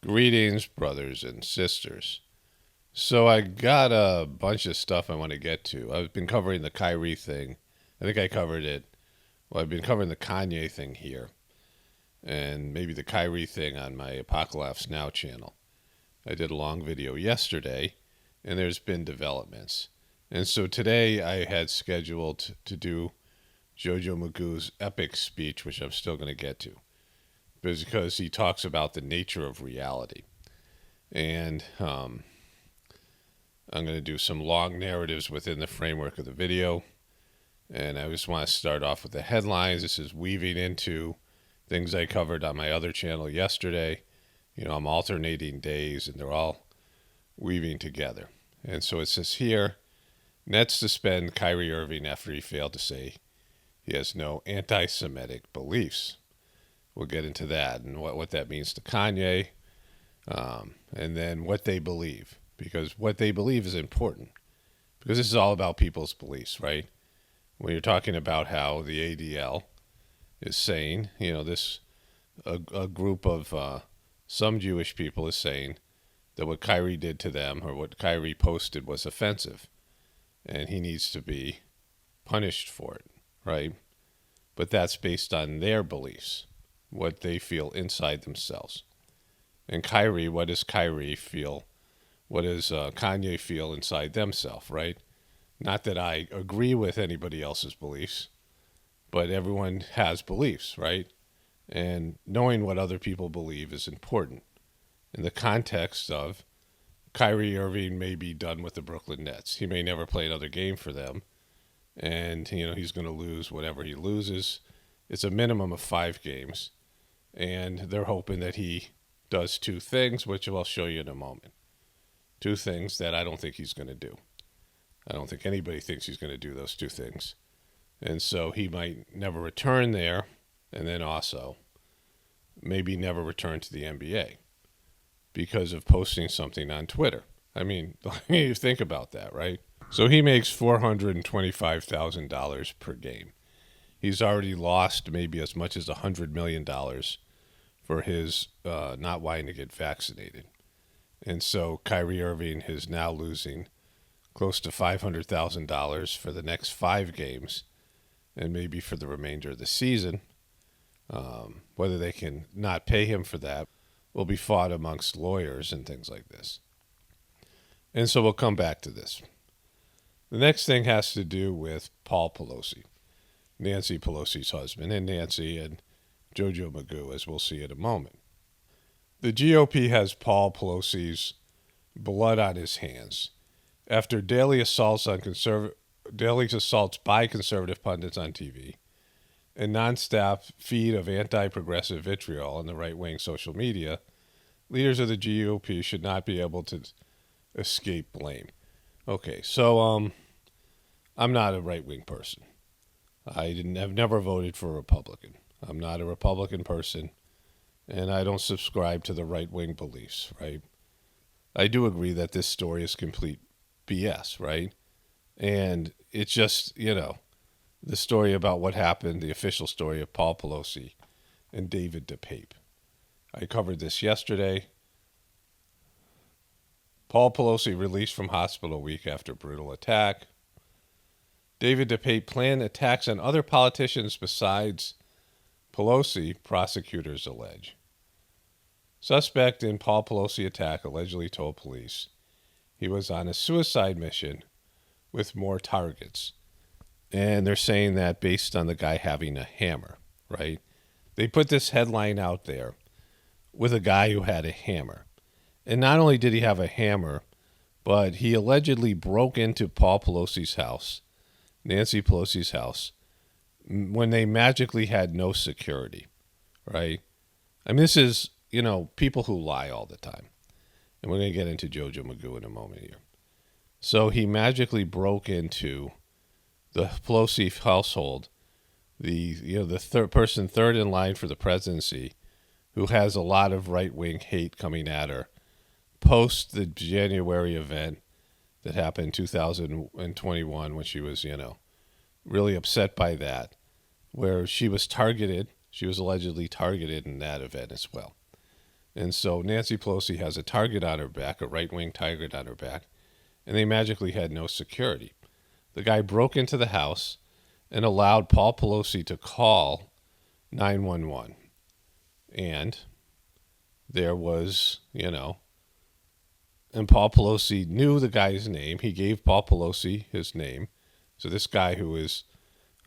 Greetings, brothers and sisters. So I got a bunch of stuff I want to get to. I've been covering the Kyrie thing. I think I covered it. Well, I've been covering the Kanye thing here, and maybe the Kyrie thing on my Apocalypse Now channel. I did a long video yesterday, and there's been developments. And so today I had scheduled to do JoJo Magoo's epic speech, which I'm still going to get to, because he talks about the nature of reality. And I'm going to do some long narratives within the framework of the video. And I just want to start off with the headlines. This is weaving into things I covered on my other channel yesterday. You know, I'm alternating days, and they're all weaving together. And so it says here, Nets suspend Kyrie Irving after he failed to say he has no anti-Semitic beliefs. We'll get into that and what that means to Kanye, and then what they believe, because what they believe is important, because this is all about people's beliefs, right? When you're talking about how the ADL is saying, you know, a group of some Jewish people is saying that what Kyrie did to them, or what Kyrie posted, was offensive, and he needs to be punished for it, right? But that's based on their beliefs, what they feel inside themselves. And Kyrie, what does Kyrie feel? What does Kanye feel inside themselves, right? Not that I agree with anybody else's beliefs, but everyone has beliefs, right? And knowing what other people believe is important. In the context of Kyrie Irving may be done with the Brooklyn Nets. He may never play another game for them. And, you know, he's going to lose whatever he loses. It's a minimum of 5 games. And they're hoping that he does 2 things, which I'll show you in a moment. 2 things that I don't think he's going to do. I don't think anybody thinks he's going to do those 2 things. And so he might never return there, and then also maybe never return to the NBA because of posting something on Twitter. I mean, you think about that, right? So he makes $425,000 per game. He's already lost maybe as much as $100 million for his not wanting to get vaccinated. And so Kyrie Irving is now losing close to $500,000 for the next 5 games, and maybe for the remainder of the season. Whether they can not pay him for that will be fought amongst lawyers and things like this. And so we'll come back to this. The next thing has to do with Paul Pelosi, Nancy Pelosi's husband, and Nancy and JoJo Magoo, as we'll see in a moment. The GOP has Paul Pelosi's blood on his hands after daily assaults by conservative pundits on TV and nonstop feed of anti-progressive vitriol on the right-wing social media. Leaders of the GOP should not be able to escape blame. Okay, so I'm not a right-wing person. I've never voted for a Republican. I'm not a Republican person, and I don't subscribe to the right-wing beliefs, right? I do agree that this story is complete BS, right? And it's just, you know, the story about what happened, the official story of Paul Pelosi and David DePape. I covered this yesterday. Paul Pelosi released from hospital a week after brutal attack. David DePape planned attacks on other politicians besides Pelosi, prosecutors allege. Suspect in Paul Pelosi attack allegedly told police he was on a suicide mission with more targets. And they're saying that based on the guy having a hammer, right? They put this headline out there with a guy who had a hammer. And not only did he have a hammer, but he allegedly broke into Paul Pelosi's house, Nancy Pelosi's house, when they magically had no security, right? I mean, this is, you know, people who lie all the time. And we're going to get into JoJo Magoo in a moment here. So he magically broke into the Pelosi household, the third in line for the presidency, who has a lot of right-wing hate coming at her, post the January event that happened in 2021 when she was, you know, really upset by that, where she was targeted. She was allegedly targeted in that event as well. And so Nancy Pelosi has a target on her back, a right-wing target on her back, and they magically had no security. The guy broke into the house and allowed Paul Pelosi to call 911. And there was, and Paul Pelosi knew the guy's name. He gave Paul Pelosi his name. So this guy who is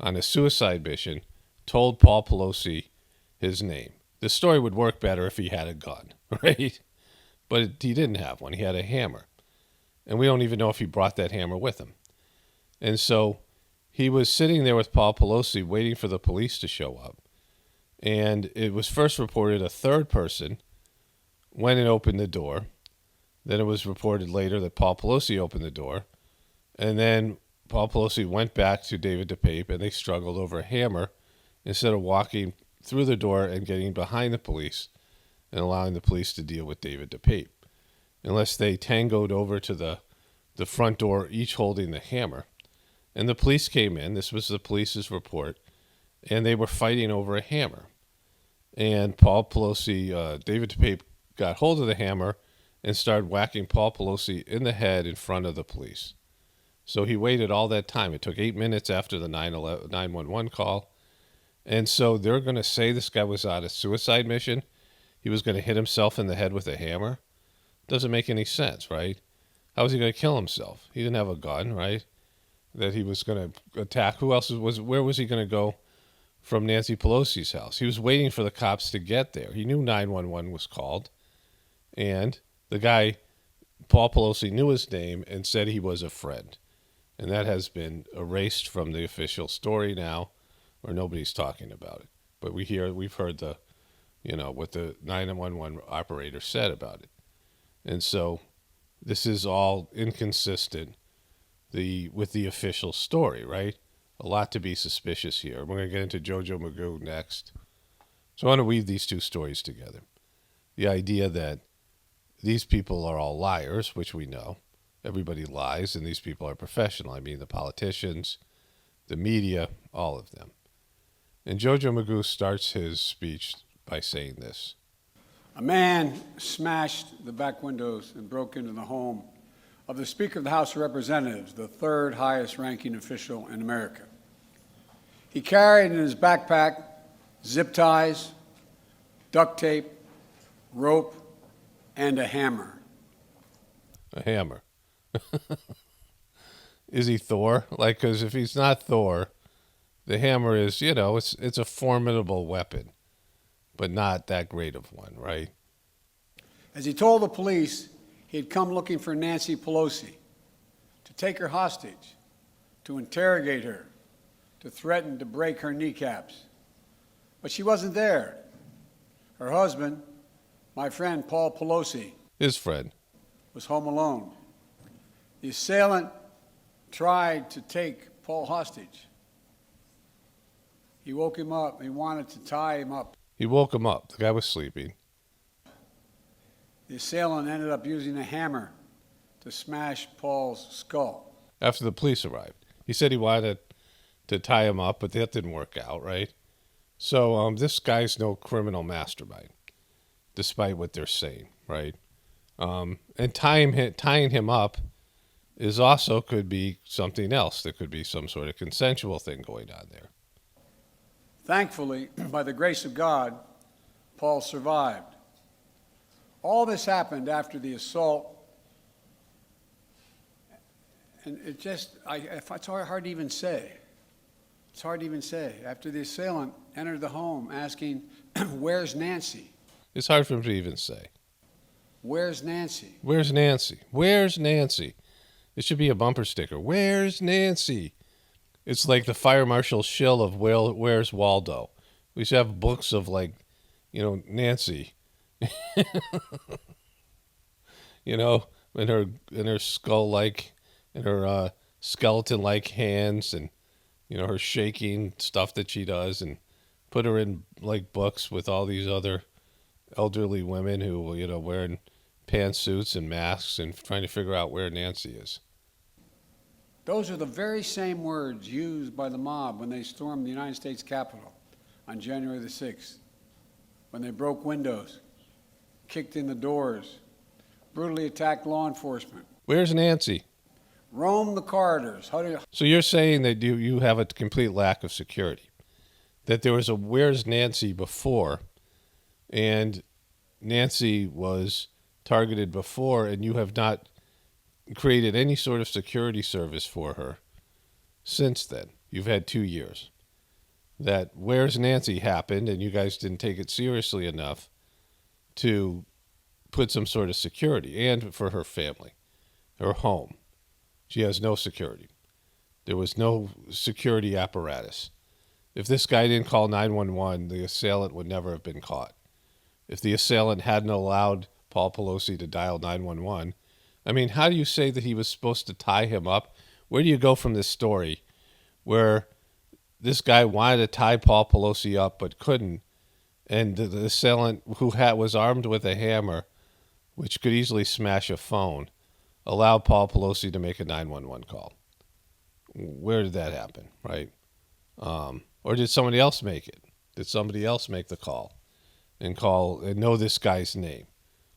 on a suicide mission told Paul Pelosi his name. This story would work better if he had a gun, right? But he didn't have one. He had a hammer. And we don't even know if he brought that hammer with him. And so he was sitting there with Paul Pelosi waiting for the police to show up. And it was first reported a third person went and opened the door. Then it was reported later that Paul Pelosi opened the door. And then Paul Pelosi went back to David DePape and they struggled over a hammer instead of walking through the door and getting behind the police and allowing the police to deal with David DePape. Unless they tangoed over to the front door, each holding the hammer. And the police came in. This was the police's report. And they were fighting over a hammer. And Paul Pelosi, David DePape got hold of the hammer and started whacking Paul Pelosi in the head in front of the police. So he waited all that time. It took 8 minutes after the 911 call. And so they're going to say this guy was on a suicide mission. He was going to hit himself in the head with a hammer. Doesn't make any sense, right? How was he going to kill himself? He didn't have a gun, right? That he was going to attack. Who else where was he going to go from Nancy Pelosi's house? He was waiting for the cops to get there. He knew 911 was called. And the guy, Paul Pelosi, knew his name and said he was a friend. And that has been erased from the official story now, or nobody's talking about it. But we've heard what the 911 operator said about it. And so this is all inconsistent with the official story, right? A lot to be suspicious here. We're going to get into JoJo Magoo next. So I want to weave these two stories together. The idea that these people are all liars, which we know. Everybody lies, and these people are professional. I mean, the politicians, the media, all of them. And JoJo Magoo starts his speech by saying this. A man smashed the back windows and broke into the home of the Speaker of the House of Representatives, the third highest ranking official in America. He carried in his backpack zip ties, duct tape, rope, and a hammer. A hammer. Is he Thor? Because if he's not Thor, the hammer is, it's a formidable weapon, but not that great of one, right? As he told the police, he had come looking for Nancy Pelosi, to take her hostage, to interrogate her, to threaten to break her kneecaps. But she wasn't there. Her husband, my friend Paul Pelosi, his friend, was home alone. The assailant tried to take Paul hostage. He woke him up. He wanted to tie him up. He woke him up. The guy was sleeping. The assailant ended up using a hammer to smash Paul's skull. After the police arrived. He said he wanted to tie him up, but that didn't work out, right? So this guy's no criminal mastermind, despite what they're saying, right? And tying him up is also could be something else. There could be some sort of consensual thing going on there. Thankfully, by the grace of God, Paul survived. All this happened after the assault, and it's hard to even say. It's hard to even say. After the assailant entered the home asking, "Where's Nancy?" It's hard for him to even say. Where's Nancy? Where's Nancy? Where's Nancy? It should be a bumper sticker. Where's Nancy? It's like the fire marshal shill of Where's Waldo. We should have books of Nancy. In her skull-like, in her skeleton-like hands, and her shaking stuff that she does, and put her in books with all these other elderly women who wearing pantsuits and masks and trying to figure out where Nancy is. Those are the very same words used by the mob when they stormed the United States Capitol on January the 6th, when they broke windows, kicked in the doors, brutally attacked law enforcement, Where's Nancy? roamed the corridors. So you're saying that you have a complete lack of security, that there was a Where's Nancy before, and Nancy was targeted before, and you have not created any sort of security service for her since then. You've had 2 years. That Where's Nancy happened, and you guys didn't take it seriously enough to put some sort of security, and for her family, her home. She has no security. There was no security apparatus. If this guy didn't call 911, the assailant would never have been caught. If the assailant hadn't allowed Paul Pelosi to dial 911, I mean, how do you say that he was supposed to tie him up? Where do you go from this story where this guy wanted to tie Paul Pelosi up but couldn't, and the assailant who was armed with a hammer, which could easily smash a phone, allowed Paul Pelosi to make a 911 call? Where did that happen, right? Or did somebody else make it? Did somebody else make the call and know this guy's name?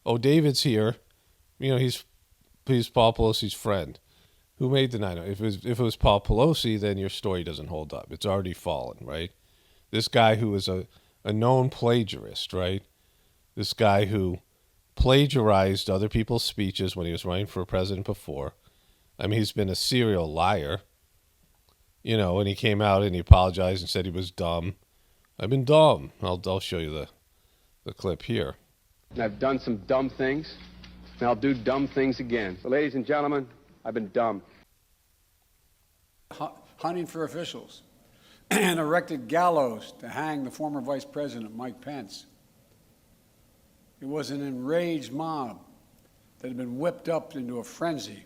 Oh, David's here. You know, he's Paul Pelosi's friend. Who made the 911? If it was Paul Pelosi, then your story doesn't hold up. It's already fallen, right? This guy who is a known plagiarist, right? This guy who plagiarized other people's speeches when he was running for president before. I mean, he's been a serial liar. You know, and he came out and he apologized and said he was dumb. I've been dumb. I'll show you the clip here. I've done some dumb things, and I'll do dumb things again. So, ladies and gentlemen, I've been dumb. Hunting for officials and erected gallows to hang the former Vice President, Mike Pence. It was an enraged mob that had been whipped up into a frenzy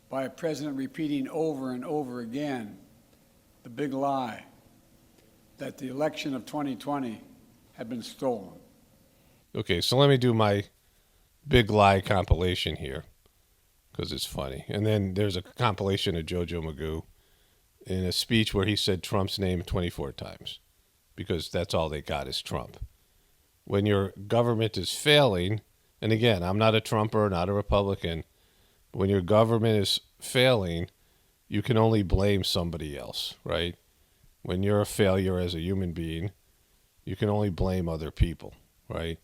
by a president repeating over and over again the big lie that the election of 2020 had been stolen. Okay, so let me do my big lie compilation here because it's funny. And then there's a compilation of JoJo Magoo in a speech where he said Trump's name 24 times because that's all they got is Trump. When your government is failing, and again, I'm not a Trumper, not a Republican, but when your government is failing, you can only blame somebody else, right? When you're a failure as a human being, you can only blame other people, right?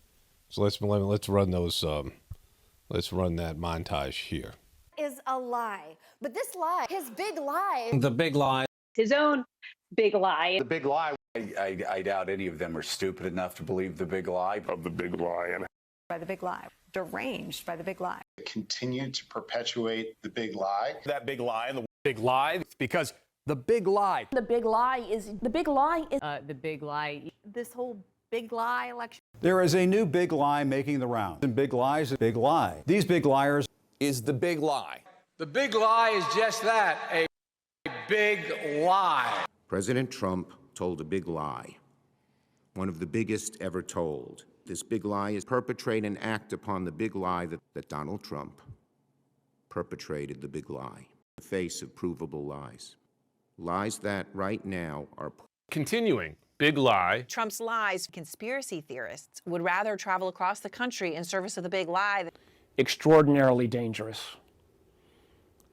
So let's run those. Let's run that montage here. Is a lie, but this lie, his big lie, the big lie, his own big lie. The big lie. I doubt any of them are stupid enough to believe the big lie. Of the big lie. By the big lie. Deranged by the big lie. Continue to perpetuate the big lie. That big lie and the big lie, because the big lie. The big lie is the big lie is the big lie. this whole big lie election. There is a new big lie making the rounds. And big lies, a big lie. These big liars is the big lie. The big lie is just that, a big lie. President Trump told a big lie, one of the biggest ever told. This big lie is perpetrate and act upon the big lie that Donald Trump perpetrated the big lie in the face of provable lies. Lies that right now are Continuing. Big lie. Trump's lies. Conspiracy theorists would rather travel across the country in service of the big lie. extraordinarily dangerous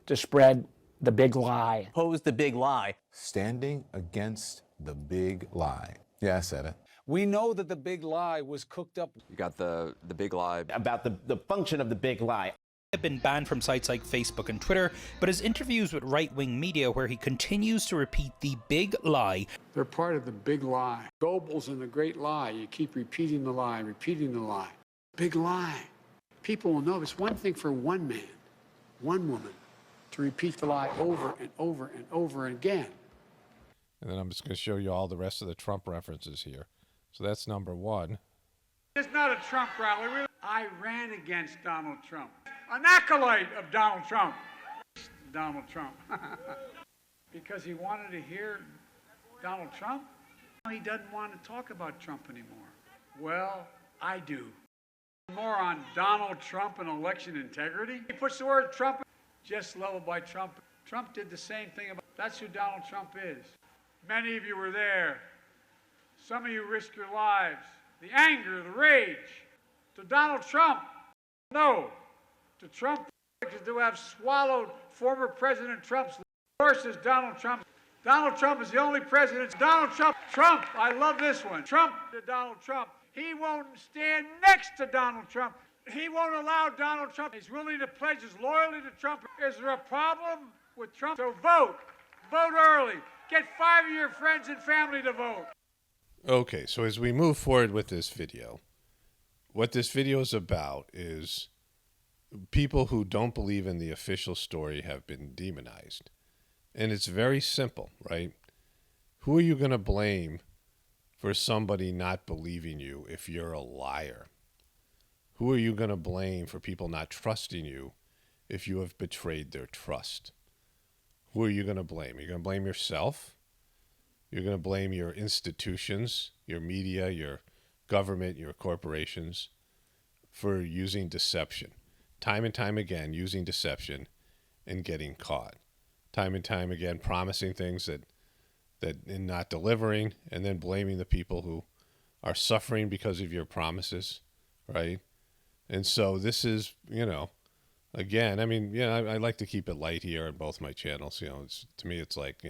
to spread the big lie. Oppose the big lie. Standing against the big lie. Yeah, I said it. We know that the big lie was cooked up. You got the big lie. About the function of the big lie. Have been banned from sites like Facebook and Twitter, but his interviews with right-wing media where he continues to repeat the big lie. They're part of the big lie. Goebbels and the great lie. You keep repeating the lie, repeating the lie. Big lie. People will know it's one thing for one man, one woman, to repeat the lie over and over and over again. And then I'm just going to show you all the rest of the Trump references here. So that's number one. It's not a Trump rally. I ran against Donald Trump. An acolyte of Donald Trump. Donald Trump. Because he wanted to hear Donald Trump? He doesn't want to talk about Trump anymore. Well, I do. More on Donald Trump and election integrity. He puts the word Trump, just leveled by Trump. Trump did the same thing. That's who Donald Trump is. Many of you were there. Some of you risked your lives. The anger, the rage. To Donald Trump, no. To Trump to have swallowed former President Trump's horses, Donald Trump. Donald Trump is the only president. Donald Trump, I love this one. Trump to Donald Trump. He won't stand next to Donald Trump. He won't allow Donald Trump. He's willing to pledge his loyalty to Trump. Is there a problem with Trump? So vote. Vote early. Get 5 of your friends and family to vote. Okay, so as we move forward with this video, what this video is about is people who don't believe in the official story have been demonized. And it's very simple, right? Who are you going to blame for somebody not believing you if you're a liar? Who are you going to blame for people not trusting you if you have betrayed their trust? Who are you going to blame? You're going to blame yourself? You're going to blame your institutions, your media, your government, your corporations for using deception. Time and time again, using deception and getting caught. Time and time again, promising things that and not delivering, and then blaming the people who are suffering because of your promises, right? And so this is, again, I mean, I like to keep it light here on both my channels. To me, it's like,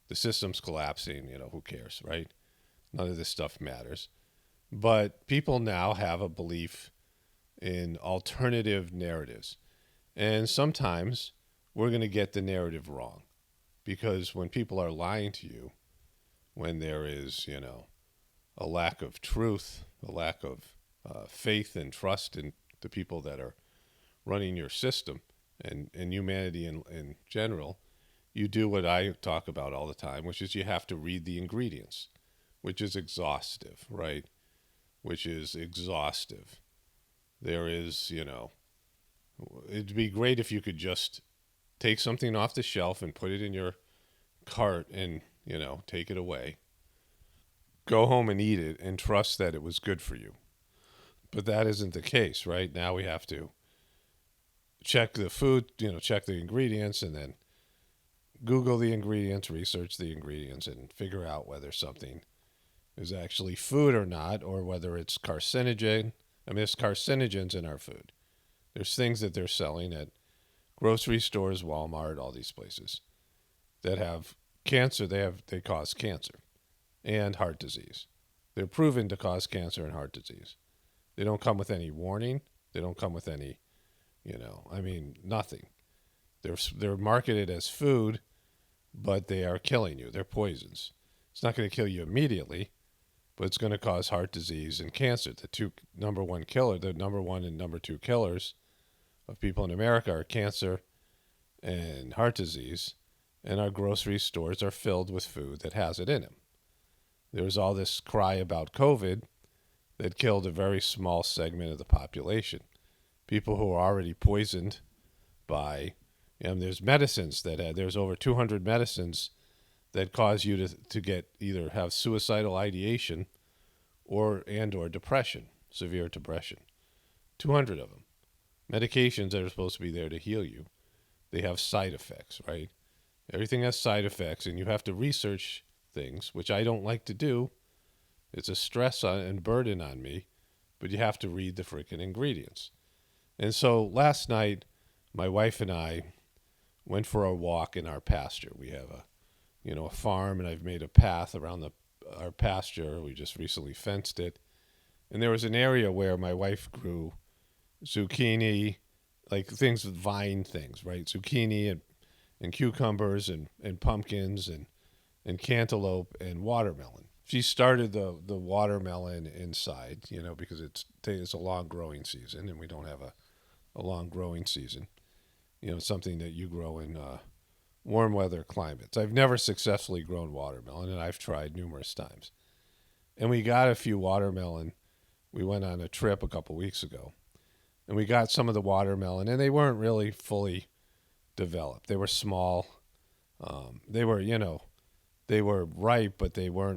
the system's collapsing, who cares, right? None of this stuff matters. But people now have a belief in alternative narratives. And sometimes we're going to get the narrative wrong, because when people are lying to you, when there is, a lack of truth, a lack of faith and trust in the people that are running your system and humanity in general, you do what I talk about all the time, which is you have to read the ingredients, which is exhaustive, right? Which is exhaustive. There is, it'd be great if you could just take something off the shelf and put it in your cart and, take it away. Go home and eat it and trust that it was good for you. But that isn't the case, right? Now we have to check the food, check the ingredients, and then Google the ingredients, research the ingredients, and figure out whether something is actually food or not, or whether it's carcinogen. I mean, there's carcinogens in our food. There's things that they're selling at grocery stores, Walmart, all these places that have cancer. They cause cancer and heart disease. They're proven to cause cancer and heart disease. They don't come with any warning. They don't come with any, nothing. They're marketed as food, but they are killing you. They're poisons. It's not going to kill you immediately, but it's going to cause heart disease and cancer. The number one and number two killers of people in America are cancer and heart disease, and our grocery stores are filled with food that has it in them. There was all this cry about COVID that killed a very small segment of the population. People who are already poisoned by, there's medicines there's over 200 medicines that cause you to get either have suicidal ideation or depression, severe depression. 200 of them. Medications that are supposed to be there to heal you. They have side effects, right? Everything has side effects, and you have to research things, which I don't like to do. It's a stress and burden on me, but you have to read the freaking ingredients. And so last night, my wife and I went for a walk in our pasture. We have a farm, and I've made a path around our pasture. We just recently fenced it. And there was an area where my wife grew zucchini, like things with vine things, right? Zucchini and cucumbers and pumpkins and cantaloupe and watermelon. She started the watermelon inside, because it's a long growing season, and we don't have a long growing season. Something that you grow in warm weather climates. I've never successfully grown watermelon, and I've tried numerous times. And we got a few watermelon. We went on a trip a couple weeks ago, and we got some of the watermelon, and they weren't really fully developed. They were small. They were ripe, but they were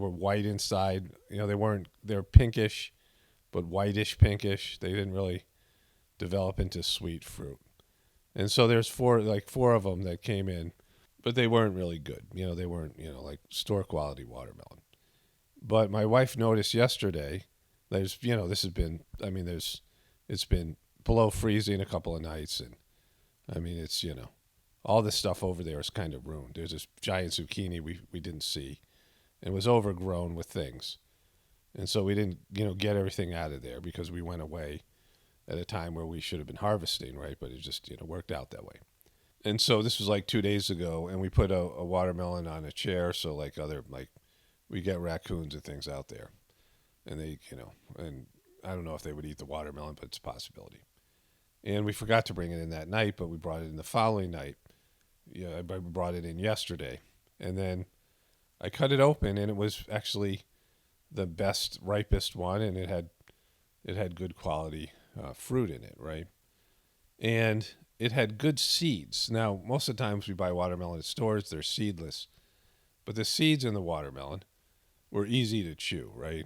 white inside. They're pinkish, but whitish pinkish. They didn't really develop into sweet fruit. And so there's four of them that came in, but they weren't really good. They weren't, like store quality watermelon. But my wife noticed yesterday There's, this has been, it's been below freezing a couple of nights. And it's, all this stuff over there is kind of ruined. There's this giant zucchini we didn't see, and it was overgrown with things. And so we didn't, get everything out of there because we went away at a time where we should have been harvesting, right? But it just, worked out that way. And so this was like 2 days ago, and we put a watermelon on a chair. So we get raccoons and things out there, and they, and I don't know if they would eat the watermelon, but it's a possibility. And we forgot to bring it in that night, but we brought it in the following night. I brought it in yesterday, and then I cut it open, and it was actually the best, ripest one, and it had good quality fruit in it, right? And it had good seeds. Now, most of the times we buy watermelon at stores, they're seedless, but the seeds in the watermelon were easy to chew, right?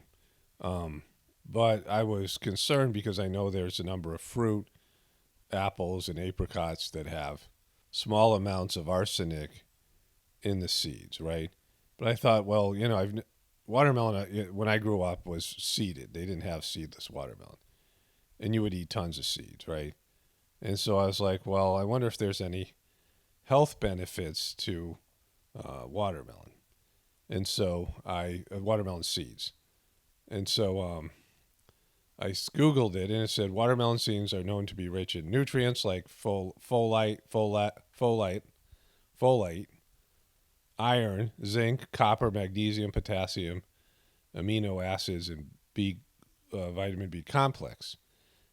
But I was concerned because I know there's a number of fruit, apples, and apricots that have small amounts of arsenic in the seeds, right? But I thought, well, watermelon, when I grew up, was seeded. They didn't have seedless watermelon. And you would eat tons of seeds, right? And so I was like, well, I wonder if there's any health benefits to watermelon. And so watermelon seeds. And so I Googled it, and it said watermelon seeds are known to be rich in nutrients like folate, iron, zinc, copper, magnesium, potassium, amino acids, and vitamin B complex.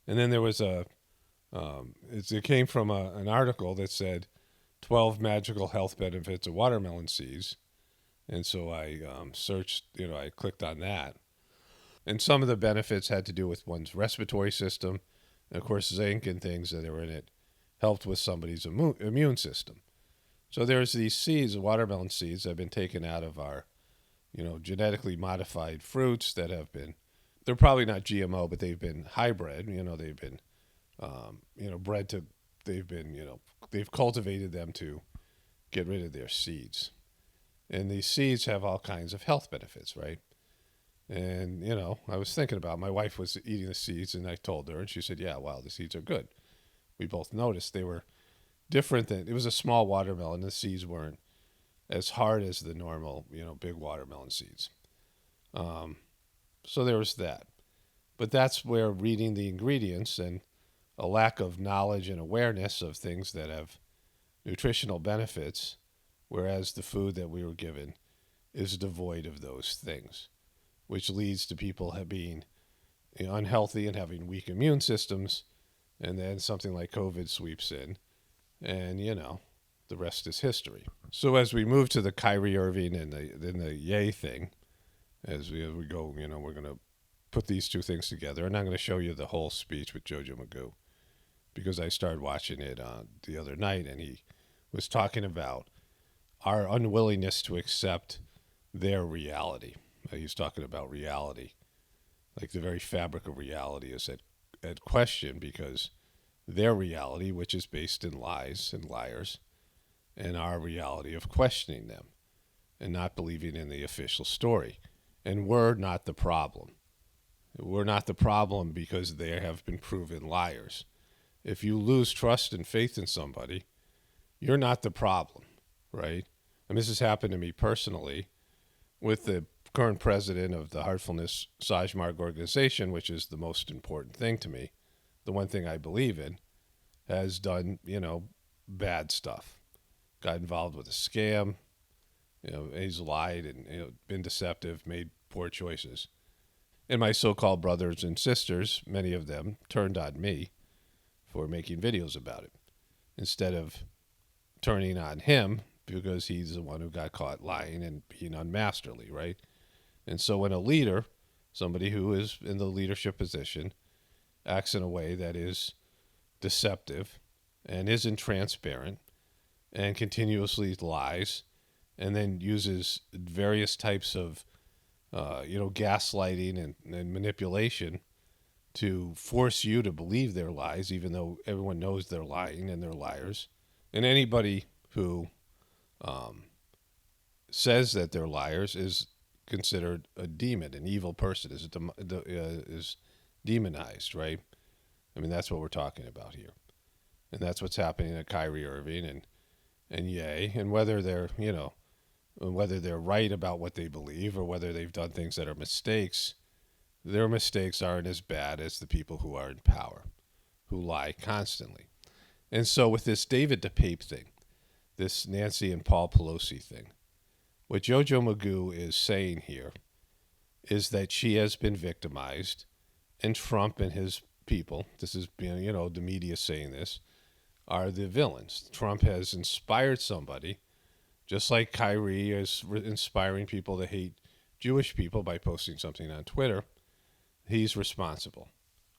And then there was it came from an article that said 12 magical health benefits of watermelon seeds. And so I searched, I clicked on that. And some of the benefits had to do with one's respiratory system. And of course, zinc and things that are in it helped with somebody's immune system. So there's these seeds, watermelon seeds, that have been taken out of our, genetically modified fruits that have been, they're probably not GMO, but they've been hybrid. They've been, bred to, they've cultivated them to get rid of their seeds. And these seeds have all kinds of health benefits, right? And, I was thinking about, my wife was eating the seeds, and I told her, and she said, yeah, wow, the seeds are good. We both noticed they were different than, it was a small watermelon. The seeds weren't as hard as the normal, big watermelon seeds. So there was that. But that's where reading the ingredients and a lack of knowledge and awareness of things that have nutritional benefits, whereas the food that we were given is devoid of those things, which leads to people being unhealthy and having weak immune systems, and then something like COVID sweeps in, and, the rest is history. So as we move to the Kyrie Irving and the Ye thing, as we go, we're going to put these two things together, and I'm going to show you the whole speech with JoJo Magoo, because I started watching it the other night, and he was talking about our unwillingness to accept their reality. He's talking about reality, like the very fabric of reality is at question, because their reality, which is based in lies and liars, and our reality of questioning them and not believing in the official story. And we're not the problem. We're not the problem because they have been proven liars. If you lose trust and faith in somebody, you're not the problem, right? And this has happened to me personally with the current president of the Heartfulness Sahaj Marg organization, which is the most important thing to me, the one thing I believe in, has done, bad stuff. Got involved with a scam, he's lied and been deceptive, made poor choices. And my so-called brothers and sisters, many of them, turned on me for making videos about it, instead of turning on him because he's the one who got caught lying and being unmasterly, right? And so when a leader, somebody who is in the leadership position, acts in a way that is deceptive and isn't transparent and continuously lies, and then uses various types of, gaslighting and manipulation to force you to believe their lies, even though everyone knows they're lying and they're liars. And anybody who says that they're liars is considered a demon, an evil person, is demonized, right? I mean, that's what we're talking about here. And that's what's happening to Kyrie Irving and Ye, and whether they're, whether they're right about what they believe or whether they've done things that are mistakes, their mistakes aren't as bad as the people who are in power, who lie constantly. And so with this David DePape thing, this Nancy and Paul Pelosi thing, what JoJo Magoo is saying here is that she has been victimized, and Trump and his people, this is, the media saying this, are the villains. Trump has inspired somebody, just like Kyrie is inspiring people to hate Jewish people by posting something on Twitter. He's responsible.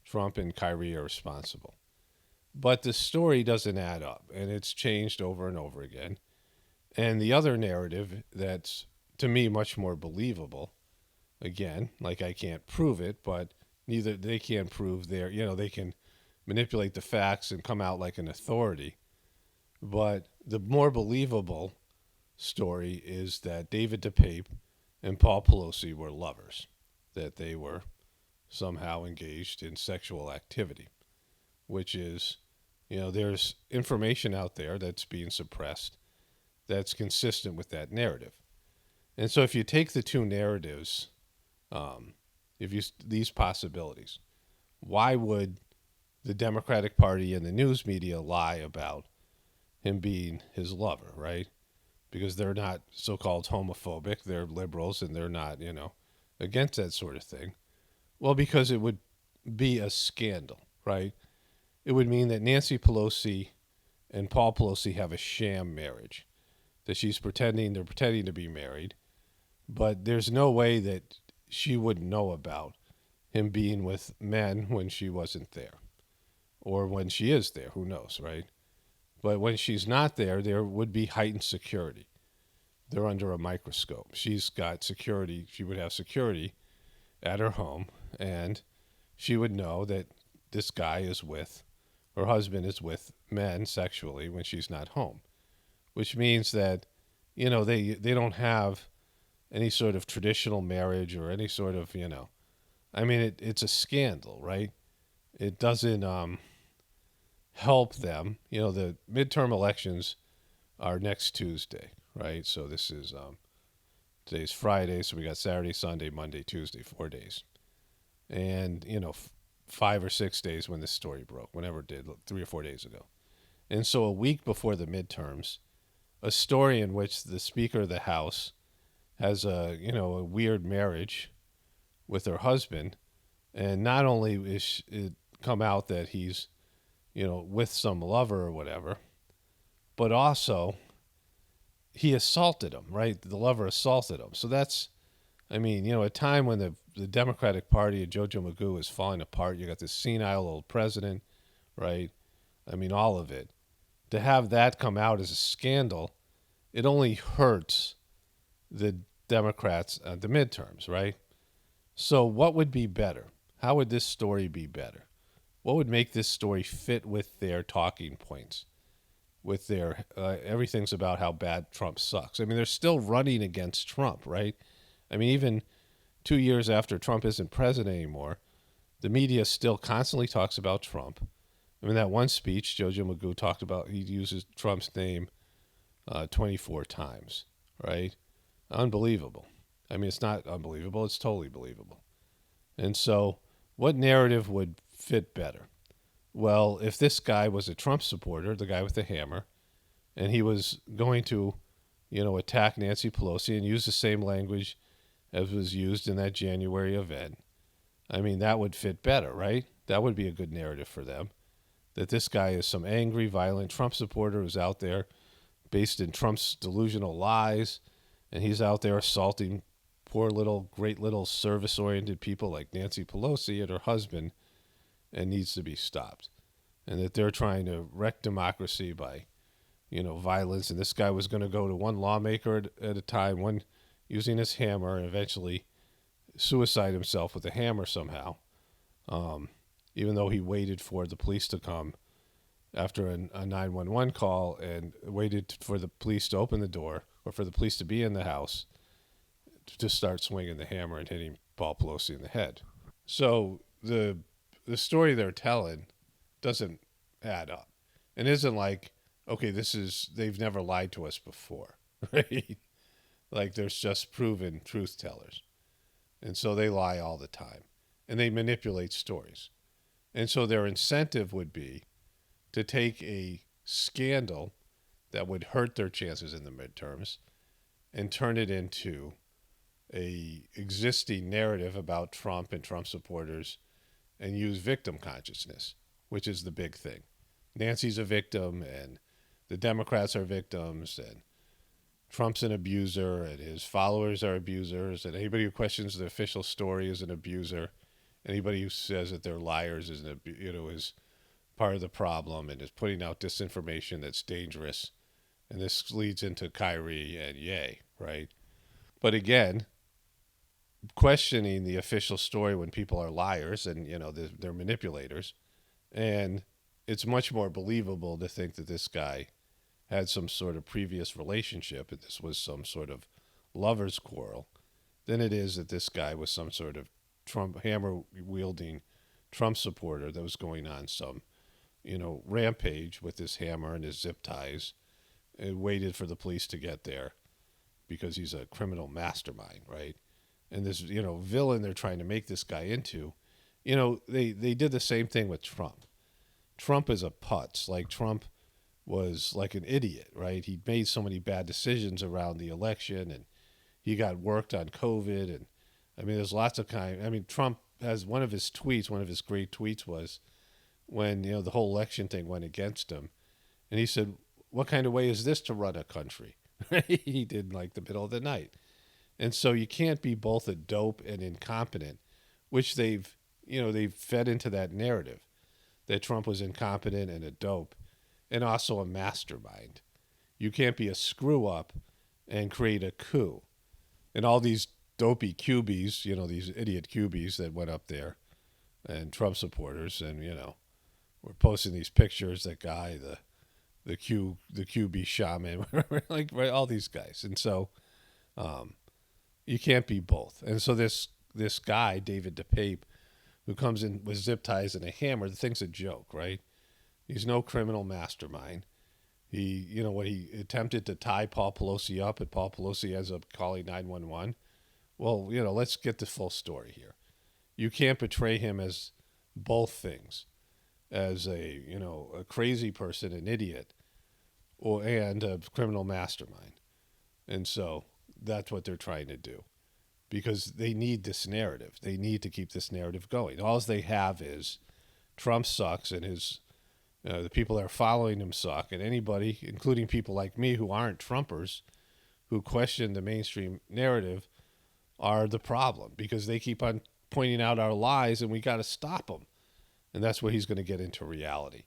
Trump and Kyrie are responsible. But the story doesn't add up, and it's changed over and over again. And the other narrative that's, to me, much more believable, again, like I can't prove it, but neither they can't prove they can manipulate the facts and come out like an authority. But the more believable story is that David DePape and Paul Pelosi were lovers, that they were somehow engaged in sexual activity, which is, there's information out there that's being suppressed that's consistent with that narrative. And so if you take the two narratives, these possibilities, why would the Democratic Party and the news media lie about him being his lover, right? Because they're not so-called homophobic, they're liberals, and they're not, against that sort of thing. Well, because it would be a scandal, right? It would mean that Nancy Pelosi and Paul Pelosi have a sham marriage, that they're pretending to be married, but there's no way that she would know about him being with men when she wasn't there, or when she is there, who knows, right? But when she's not there, there would be heightened security. They're under a microscope. She's got security. She would have security at her home, and she would know that this guy her husband is with men sexually when she's not home, which means that, they don't have any sort of traditional marriage or any sort of, it's a scandal, right? It doesn't help them. The midterm elections are next Tuesday, right? So this is, today's Friday, so we got Saturday, Sunday, Monday, Tuesday, 4 days. And, 5 or 6 days when this story broke, whenever it did, 3 or 4 days ago. And so a week before the midterms, a story in which the Speaker of the House has a weird marriage with her husband, and not only is it come out that he's, with some lover or whatever, but also he assaulted him, right? The lover assaulted him. So that's, a time when the Democratic Party and JoJo Magoo is falling apart. You got this senile old president, right? All of it. To have that come out as a scandal, it only hurts the Democrats at the midterms, right? So what would be better? How would this story be better? What would make this story fit with their talking points? With their, everything's about how bad Trump sucks. They're still running against Trump, right? Even 2 years after Trump isn't president anymore, the media still constantly talks about Trump. That one speech JoJo Magoo talked about, he uses Trump's name 24 times, right? Unbelievable. It's not unbelievable. It's totally believable. And so what narrative would fit better? Well, if this guy was a Trump supporter, the guy with the hammer, and he was going to, attack Nancy Pelosi and use the same language as was used in that January event, that would fit better, right? That would be a good narrative for them. That this guy is some angry, violent Trump supporter who's out there based in Trump's delusional lies, and he's out there assaulting poor little, great little service-oriented people like Nancy Pelosi and her husband, and needs to be stopped. And that they're trying to wreck democracy by, violence. And this guy was going to go to one lawmaker at a time, one using his hammer, and eventually suicide himself with a hammer somehow, even though he waited for the police to come after a 911 call and waited for the police to open the door or for the police to be in the house to start swinging the hammer and hitting Paul Pelosi in the head. So the story they're telling doesn't add up, and isn't like, okay, they've never lied to us before, right? Like there's just proven truth tellers, and so they lie all the time, and they manipulate stories, and so their incentive would be to take a scandal that would hurt their chances in the midterms and turn it into a existing narrative about Trump and Trump supporters and use victim consciousness, which is the big thing. Nancy's a victim and the Democrats are victims and Trump's an abuser and his followers are abusers, and anybody who questions the official story is an abuser. Anybody who says that they're liars is is part of the problem and is putting out disinformation that's dangerous. And this leads into Kyrie and Ye, right? But again, questioning the official story when people are liars and, they're manipulators. And it's much more believable to think that this guy had some sort of previous relationship and this was some sort of lover's quarrel than it is that this guy was some sort of Trump hammer-wielding Trump supporter that was going on some, rampage with his hammer and his zip ties and waited for the police to get there because he's a criminal mastermind, right? And this, villain they're trying to make this guy into, they did the same thing with Trump. Trump is a putz. Like Trump was like an idiot, right? He made so many bad decisions around the election and he got worked on COVID. And there's lots of Trump has one of his great tweets was when, the whole election thing went against him. And he said, what kind of way is this to run a country? He did like the middle of the night. And so you can't be both a dope and incompetent, which they've fed into that narrative that Trump was incompetent and a dope and also a mastermind. You can't be a screw up and create a coup. And all these dopey QBs, these idiot QBs that went up there and Trump supporters and, we're posting these pictures, that guy, the QB shaman, like right, all these guys. And so you can't be both. And so this guy, David DePape, who comes in with zip ties and a hammer, the thing's a joke, right? He's no criminal mastermind. He attempted to tie Paul Pelosi up, and Paul Pelosi ends up calling 911. Well, let's get the full story here. You can't portray him as both things, as a crazy person, an idiot, and a criminal mastermind. And so that's what they're trying to do because they need this narrative. They need to keep this narrative going. All they have is Trump sucks and the people that are following him suck, and anybody, including people like me who aren't Trumpers, who question the mainstream narrative, are the problem because they keep on pointing out our lies and we got to stop them. And that's where he's going to get into reality.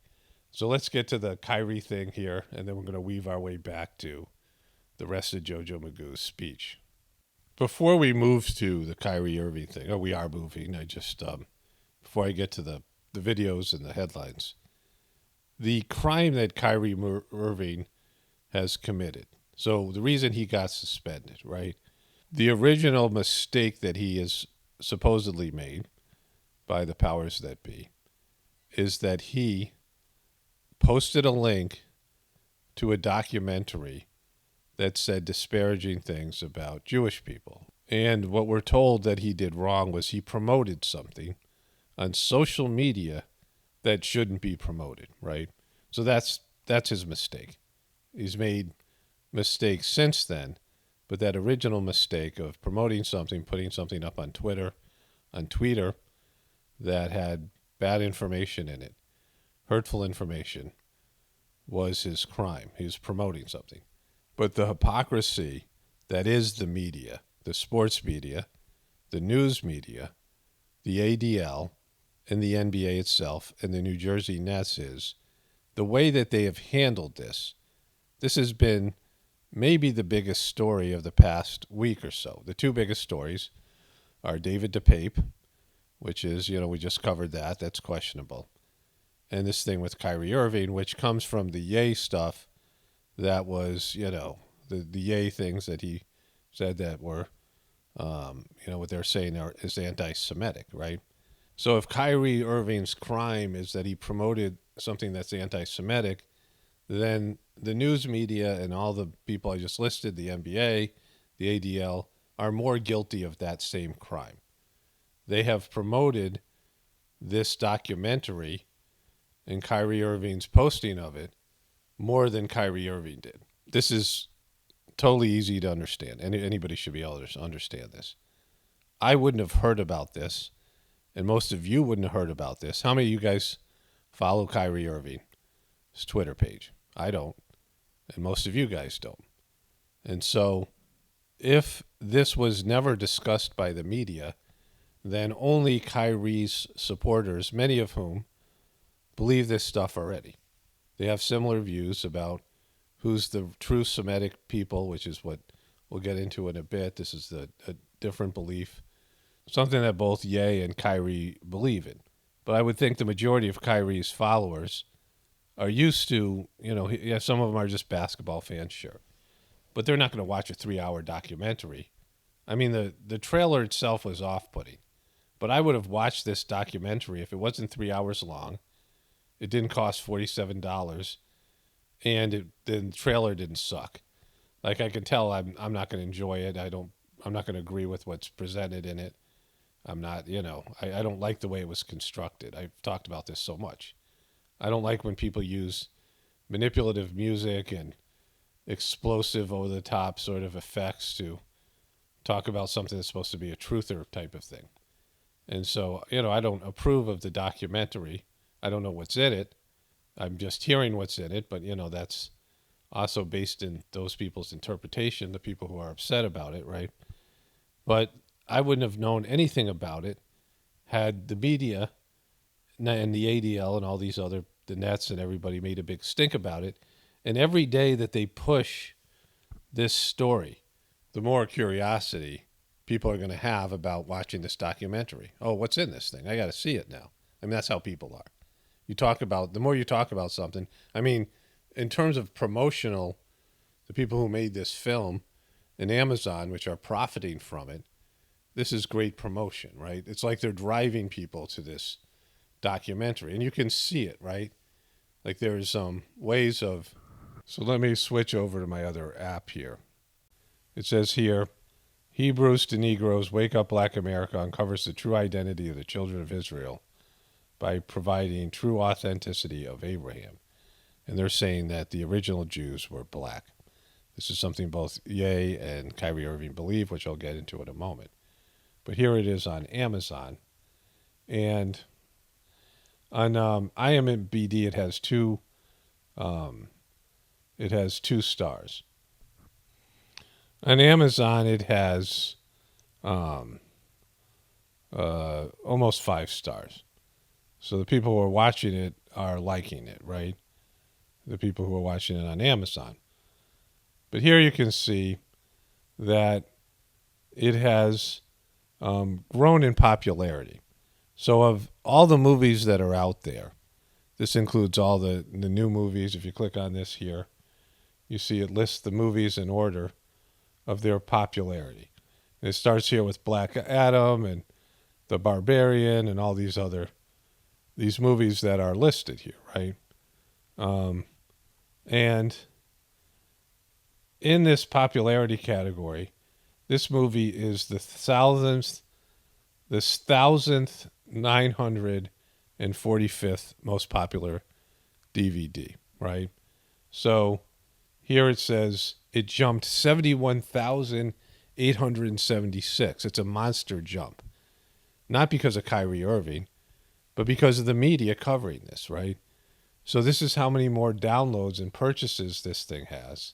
So let's get to the Kyrie thing here, and then we're going to weave our way back to the rest of JoJo Magoo's speech. Before we move to the Kyrie Irving thing, we are moving. Before I get to the videos and the headlines, the crime that Kyrie Irving has committed. So the reason he got suspended, right? The original mistake that he has supposedly made by the powers that be is that he posted a link to a documentary that said disparaging things about Jewish people. And what we're told that he did wrong was he promoted something on social media that shouldn't be promoted, right? So that's his mistake. He's made mistakes since then, but that original mistake of promoting something, putting something up on Twitter, that had bad information in it, hurtful information, was his crime. He was promoting something. But the hypocrisy that is the media, the sports media, the news media, the ADL, and the NBA itself, and the New Jersey Nets is the way that they have handled this. This has been maybe the biggest story of the past week or so. The two biggest stories are David DePape, which is, we just covered that. That's questionable. And this thing with Kyrie Irving, which comes from the Ye stuff that was, the Ye things that he said that were What they're saying is anti-Semitic, right? So if Kyrie Irving's crime is that he promoted something that's anti-Semitic, then the news media and all the people I just listed, the NBA, the ADL, are more guilty of that same crime. They have promoted this documentary and Kyrie Irving's posting of it more than Kyrie Irving did. This is totally easy to understand. Anybody should be able to understand this. I wouldn't have heard about this, and most of you wouldn't have heard about this. How many of you guys follow Kyrie Irving's Twitter page? I don't, and most of you guys don't. And so if this was never discussed by the media, then only Kyrie's supporters, many of whom believe this stuff already. They have similar views about who's the true Semitic people, which is what we'll get into in a bit. This is a different belief, something that both Ye and Kyrie believe in. But I would think the majority of Kyrie's followers are used to, some of them are just basketball fans, sure. But they're not going to watch a 3-hour documentary. I mean, the trailer itself was off-putting. But I would have watched this documentary if it wasn't 3 hours long. It didn't cost $47, and the trailer didn't suck. Like, I can tell I'm not going to enjoy it. I'm not going to agree with what's presented in it. I'm not, I don't like the way it was constructed. I've talked about this so much. I don't like when people use manipulative music and explosive, over-the-top sort of effects to talk about something that's supposed to be a truther type of thing. And so, I don't approve of the documentary. I don't know what's in it. I'm just hearing what's in it, but, that's also based in those people's interpretation, the people who are upset about it, right? But I wouldn't have known anything about it had the media and the ADL and all these other, the Nets and everybody made a big stink about it. And every day that they push this story, the more curiosity people are going to have about watching this documentary. Oh, what's in this thing? I got to see it now. I mean, that's how people are. The more you talk about something, I mean, in terms of promotional, the people who made this film and Amazon, which are profiting from it, this is great promotion, right? It's like they're driving people to this documentary, and you can see it, right? Like there's ways of, so let me switch over to my other app here. It says here, Hebrews to Negroes, Wake Up Black America uncovers the true identity of the children of Israel by providing true authenticity of Abraham. And they're saying that the original Jews were black. This is something both Ye and Kyrie Irving believe, which I'll get into in a moment. But here it is on Amazon. And on IMDb, it has two stars. On Amazon, it has almost 5 stars. So the people who are watching it are liking it, right? The people who are watching it on Amazon. But here you can see that it has grown in popularity. So of all the movies that are out there, this includes all the new movies. If you click on this here, you see it lists the movies in order of their popularity. And it starts here with Black Adam and The Barbarian and all these movies that are listed here, right? And in this popularity category, this movie is the 1,945th most popular DVD, right? So here it says it jumped 71,876. It's a monster jump. Not because of Kyrie Irving, but because of the media covering this, right? So this is how many more downloads and purchases this thing has.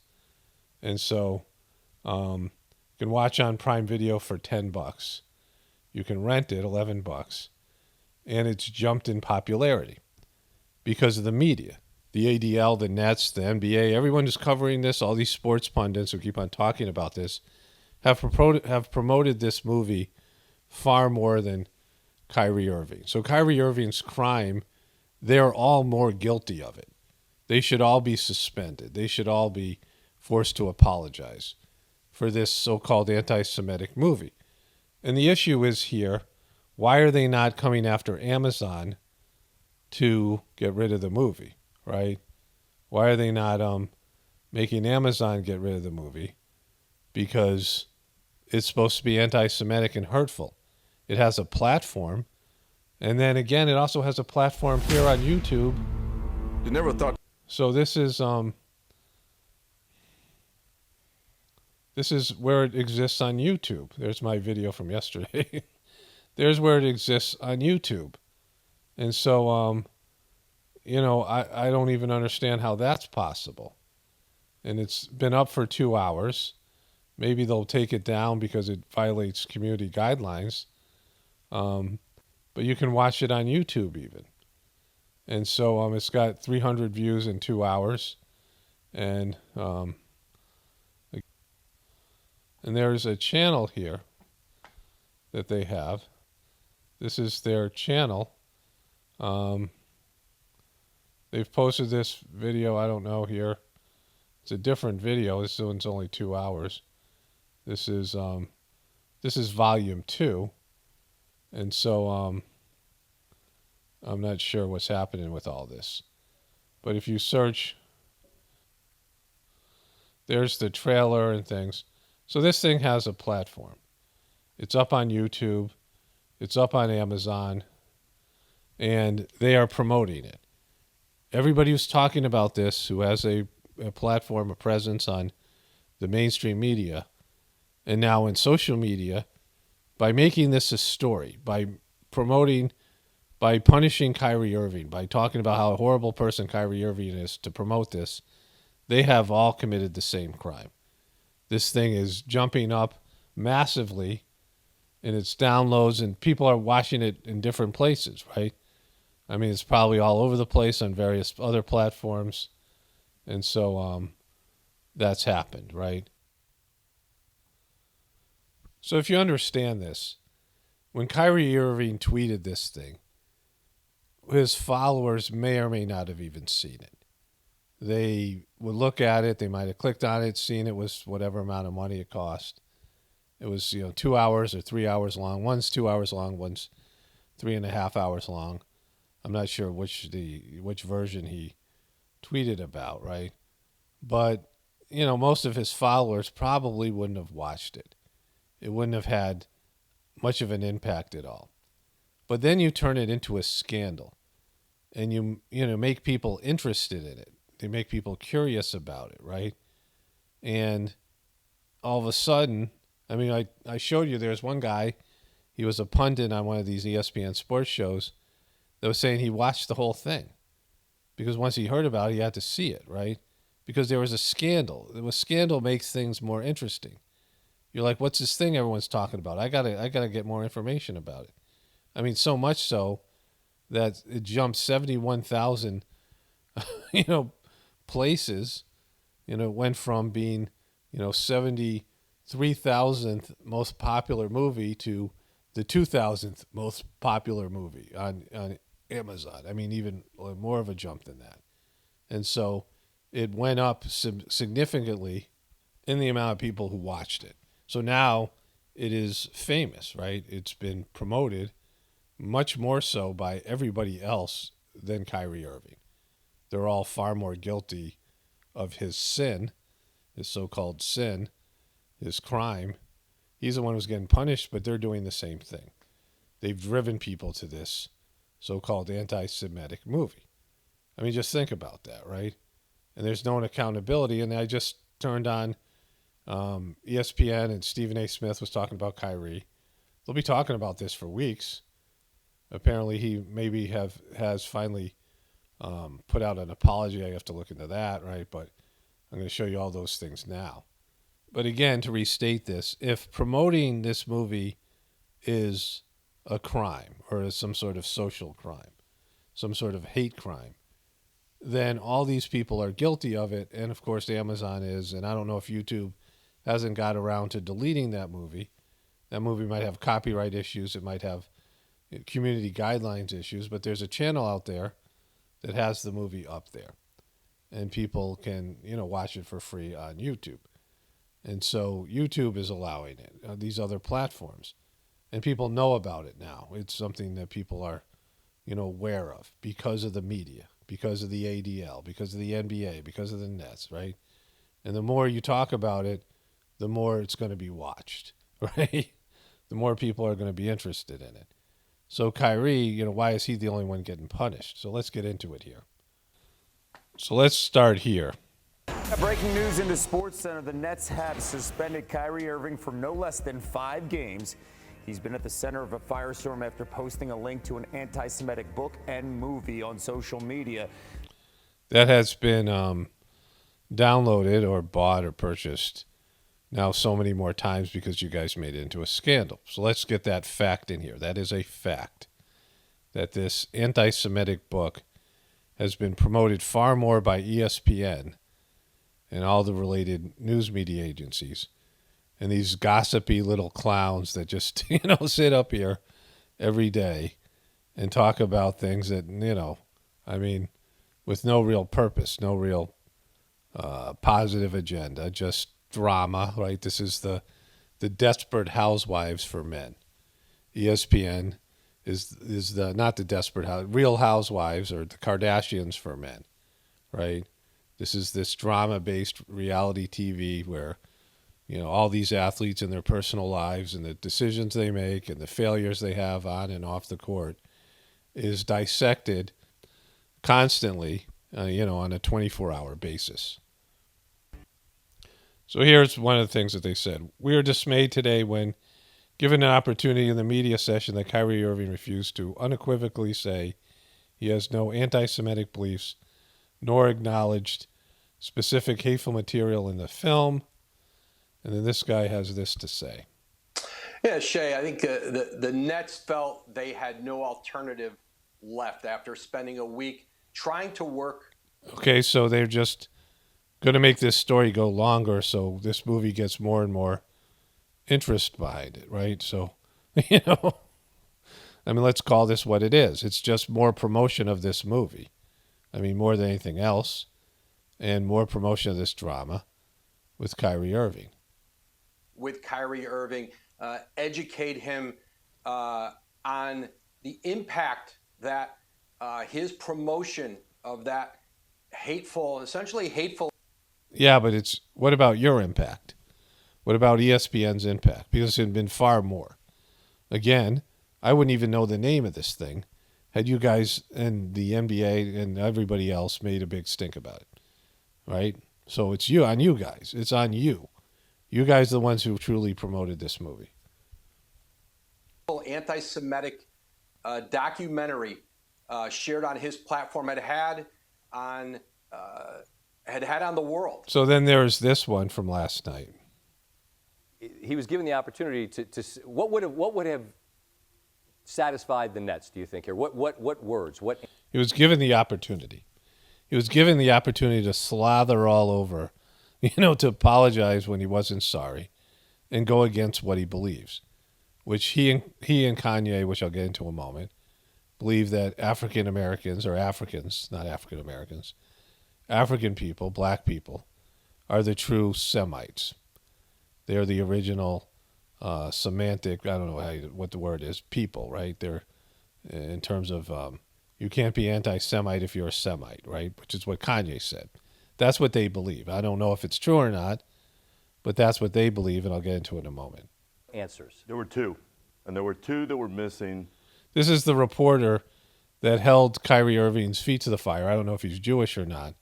And so you can watch on Prime Video for $10. You can rent it, $11. And it's jumped in popularity because of the media. The ADL, the Nets, the NBA, everyone is covering this. All these sports pundits who keep on talking about this have promoted this movie far more than Kyrie Irving. So Kyrie Irving's crime, they're all more guilty of it. They should all be suspended. They should all be forced to apologize for this so-called anti-Semitic movie. And the issue is here, why are they not coming after Amazon to get rid of the movie, right? Why are they not making Amazon get rid of the movie? Because it's supposed to be anti-Semitic and hurtful. It has a platform. And then again, it also has a platform here on YouTube. You never thought. So this is where it exists on YouTube. There's my video from yesterday. There's where it exists on YouTube. And so, you know, I don't even understand how that's possible. And it's been up for 2 hours. Maybe they'll take it down because it violates community guidelines. But you can watch it on YouTube even. And so it's got 300 views in 2 hours. And there's a channel here that they have. This is their channel. They've posted this video, I don't know here. It's a different video. This one's only 2 hours. This is volume 2. And so I'm not sure what's happening with all this. But if you search, there's the trailer and things. So this thing has a platform. It's up on YouTube. It's up on Amazon. And they are promoting it. Everybody who's talking about this, who has a platform, a presence on the mainstream media, and now in social media, by making this a story, by promoting, by punishing Kyrie Irving, by talking about how a horrible person Kyrie Irving is to promote this, they have all committed the same crime. This thing is jumping up massively in its downloads, and people are watching it in different places, right? I mean, it's probably all over the place on various other platforms. And so that's happened, right? So if you understand this, when Kyrie Irving tweeted this thing, his followers may or may not have even seen it. They would look at it, they might have clicked on it, seen it was whatever amount of money it cost. It was, 2 hours or 3 hours long. One's 2 hours long, one's 3.5 hours long. I'm not sure which version he tweeted about, right? But, most of his followers probably wouldn't have watched it. It wouldn't have had much of an impact at all. But then you turn it into a scandal and you make people interested in it. They make people curious about it, right? And all of a sudden, I showed you there's one guy, he was a pundit on one of these ESPN sports shows that was saying he watched the whole thing because once he heard about it, he had to see it, right? Because there was a scandal. A scandal makes things more interesting. You're like, what's this thing everyone's talking about? I gotta get more information about it. I mean, so much so that it jumped 71,000, places. It went from being, 73,000th most popular movie to the 2,000th most popular movie on Amazon. I mean, even more of a jump than that. And so it went up significantly in the amount of people who watched it. So now it is famous, right? It's been promoted much more so by everybody else than Kyrie Irving. They're all far more guilty of his sin, his so-called sin, his crime. He's the one who's getting punished, but they're doing the same thing. They've driven people to this so-called anti-Semitic movie. I mean, just think about that, right? And there's no accountability. And I just turned on ESPN, and Stephen A. Smith was talking about Kyrie. They'll be talking about this for weeks. Apparently, he maybe has finally put out an apology. I have to look into that, right? But I'm going to show you all those things now. But again, to restate this, if promoting this movie is a crime or is some sort of social crime, some sort of hate crime, then all these people are guilty of it. And of course, Amazon is. And I don't know if YouTube hasn't got around to deleting that movie. That movie might have copyright issues. It might have community guidelines issues. But there's a channel out there that has the movie up there. And people can, watch it for free on YouTube. And so YouTube is allowing it, these other platforms. And people know about it now. It's something that people are, aware of because of the media, because of the ADL, because of the NBA, because of the Nets, right? And the more you talk about it, the more it's going to be watched, right? The more people are going to be interested in it. So Kyrie, why is he the only one getting punished? So let's get into it here. So let's start here. Breaking news into SportsCenter. The Nets have suspended Kyrie Irving for no less than 5 games. He's been at the center of a firestorm after posting a link to an anti-Semitic book and movie on social media. That has been downloaded or bought or purchased now so many more times because you guys made it into a scandal. So let's get that fact in here. That is a fact that this anti-Semitic book has been promoted far more by ESPN and all the related news media agencies and these gossipy little clowns that just, sit up here every day and talk about things that, with no real purpose, no real positive agenda, just drama, right? This is the Desperate Housewives for men. ESPN is the not the Desperate Real Housewives or the Kardashians for men, right? This is this drama-based reality TV where, all these athletes and their personal lives and the decisions they make and the failures they have on and off the court is dissected constantly, on a 24-hour basis. So here's one of the things that they said. We are dismayed today when, given an opportunity in the media session, that Kyrie Irving refused to unequivocally say he has no anti-Semitic beliefs, nor acknowledged specific hateful material in the film. And then this guy has this to say. Yeah, Shay, I think the Nets felt they had no alternative left after spending a week trying to work. Okay, so they're just going to make this story go longer so this movie gets more and more interest behind it, right? So, let's call this what it is. It's just more promotion of this movie. More than anything else, and more promotion of this drama with Kyrie Irving. With Kyrie Irving, educate him on the impact that his promotion of that essentially hateful. Yeah, but what about your impact? What about ESPN's impact? Because it had been far more. Again, I wouldn't even know the name of this thing had you guys and the NBA and everybody else made a big stink about it, right? So it's on you guys. It's on you. You guys are the ones who truly promoted this movie. Anti-Semitic documentary shared on his platform had on the world. So then there's this one from last night. He was given the opportunity to what would have satisfied the Nets, do you think, here? What words? He was given the opportunity. He was given the opportunity to slather all over, to apologize when he wasn't sorry and go against what he believes, which he and Kanye, which I'll get into in a moment, believe that African Americans or Africans, not African Americans, African people, black people, are the true Semites. They're the original semantic, I don't know what the word is, people, right? They're in terms of you can't be anti-Semite if you're a Semite, right? Which is what Kanye said. That's what they believe. I don't know if it's true or not, but that's what they believe, and I'll get into it in a moment. Answers. There were 2, and there were 2 that were missing. This is the reporter that held Kyrie Irving's feet to the fire. I don't know if he's Jewish or not,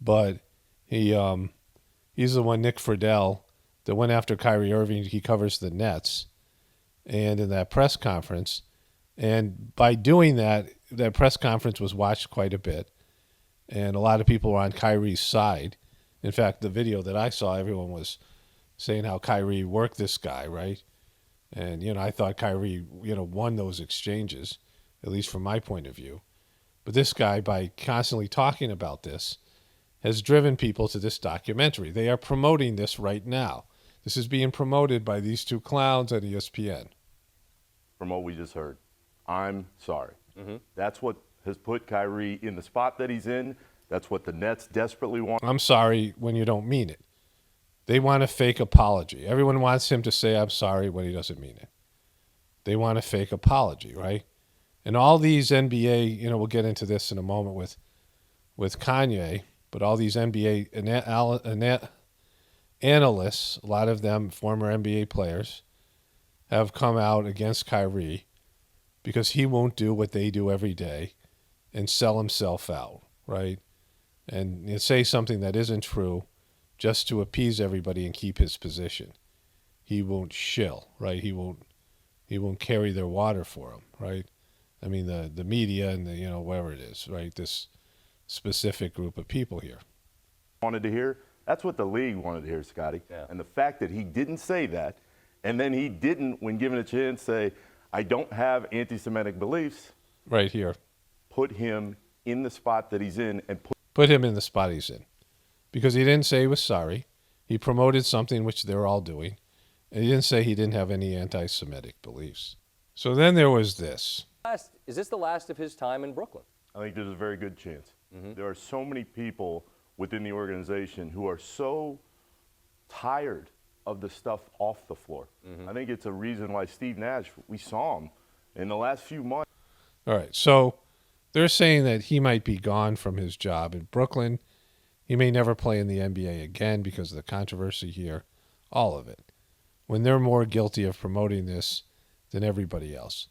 but he's the one, Nick Friedel, that went after Kyrie Irving. He covers the Nets, and in that press conference, and by doing that press conference was watched quite a bit, and a lot of people were on Kyrie's side. In fact, the video that I saw, everyone was saying how Kyrie worked this guy, right? And, I thought Kyrie, won those exchanges, at least from my point of view. But this guy, by constantly talking about this, has driven people to this documentary. They are promoting this right now. This is being promoted by these 2 clowns at ESPN. From what we just heard, I'm sorry. That's what has put Kyrie in the spot that he's in. That's what the Nets desperately want. I'm sorry when you don't mean it. They want a fake apology. Everyone wants him to say I'm sorry when he doesn't mean it. they want a fake apology, right? And all these NBA, we'll get into this in a moment with Kanye, but all these NBA analysts, a lot of them former NBA players, have come out against Kyrie because he won't do what they do every day and sell himself out, right? And say something that isn't true just to appease everybody and keep his position. He won't shill, right? He won't carry their water for him, right? I mean, the media and whatever it is, right? This specific group of people here. Wanted to hear? That's what the league wanted to hear, Scotty. Yeah. And the fact that he didn't say that, and then he didn't, when given a chance, say, I don't have anti-Semitic beliefs. Right here. Put him in the spot that he's in and put him in the spot he's in. Because he didn't say he was sorry. He promoted something which they're all doing. And he didn't say he didn't have any anti-Semitic beliefs. So then there was this. Is this the last of his time in Brooklyn? I think there's a very good chance. There are so many people within the organization who are so tired of the stuff off the floor. I think it's a reason why Steve Nash, we saw him in the last few months. All right, so they're saying that he might be gone from his job in Brooklyn. He may never play in the NBA again because of the controversy here, all of it, when they're more guilty of promoting this than everybody else.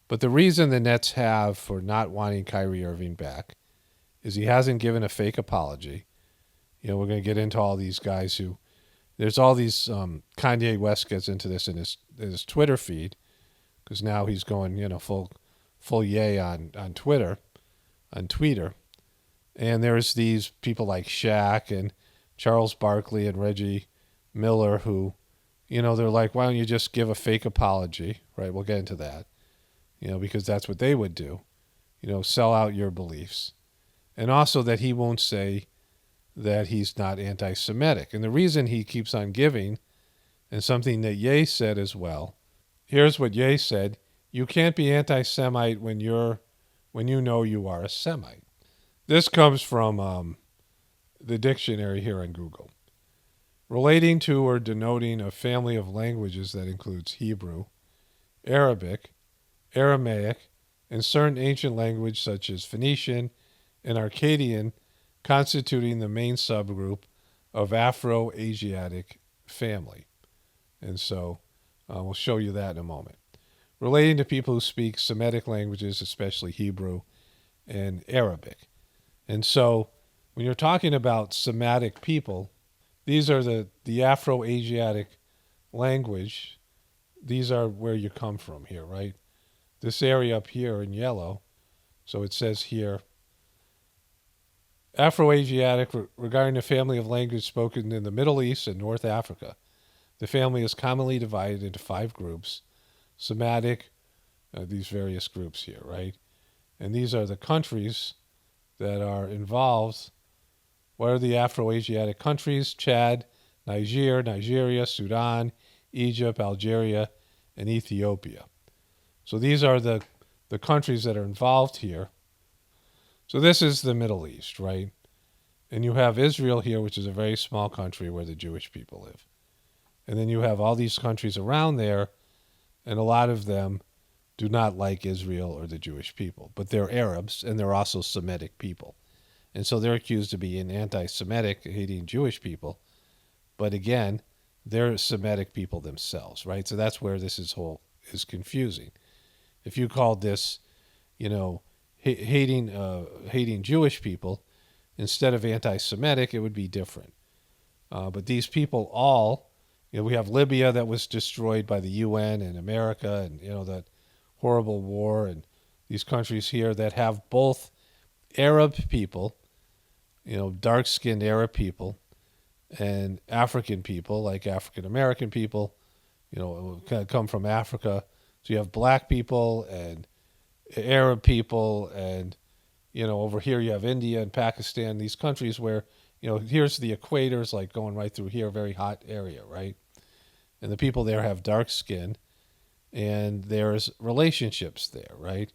But the reason the Nets have for not wanting Kyrie Irving back is he hasn't given a fake apology. We're going to get into all these guys who, there's all these, Kanye West gets into this in his Twitter feed because now he's going, full yay on Twitter, on Tweeter. And there's these people like Shaq and Charles Barkley and Reggie Miller who, they're like, why don't you just give a fake apology, right? We'll get into that, because that's what they would do, sell out your beliefs. And also that he won't say that he's not anti-Semitic. And the reason he keeps on giving, and something that Ye said as well, here's what Ye said: you can't be anti-Semite when you know you are a Semite. This comes from the dictionary here on Google. Relating to or denoting a family of languages that includes Hebrew, Arabic, Aramaic, and certain ancient languages such as Phoenician and Akkadian, constituting the main subgroup of Afro-Asiatic family. And so we'll show you that in a moment. Relating to people who speak Semitic languages, especially Hebrew and Arabic. And so when you're talking about Semitic people, these are the Afro-Asiatic language. These are where you come from here, right? This area up here in yellow, so it says here, Afro-Asiatic regarding a family of language spoken in the Middle East and North Africa. The family is commonly divided into 5 groups. Semitic, these various groups here, right? And these are the countries that are involved. What are the Afro-Asiatic countries? Chad, Nigeria, Sudan, Egypt, Algeria, and Ethiopia. So these are the countries that are involved here. So this is the Middle East, right? And you have Israel here, which is a very small country where the Jewish people live. And then you have all these countries around there, and a lot of them do not like Israel or the Jewish people. But they're Arabs, and they're also Semitic people. And so they're accused of being anti-Semitic, hating Jewish people. But again, they're Semitic people themselves, right? So that's where this is confusing. If you called this, hating Jewish people instead of anti-Semitic, it would be different. But these people all, we have Libya that was destroyed by the UN and America, and that horrible war, and these countries here that have both Arab people, dark-skinned Arab people, and African people, like African American people, come from Africa. So you have black people and Arab people, and over here you have India and Pakistan, these countries where here's the equator's like going right through here, very hot area, right? And the people there have dark skin, and there's relationships there, right?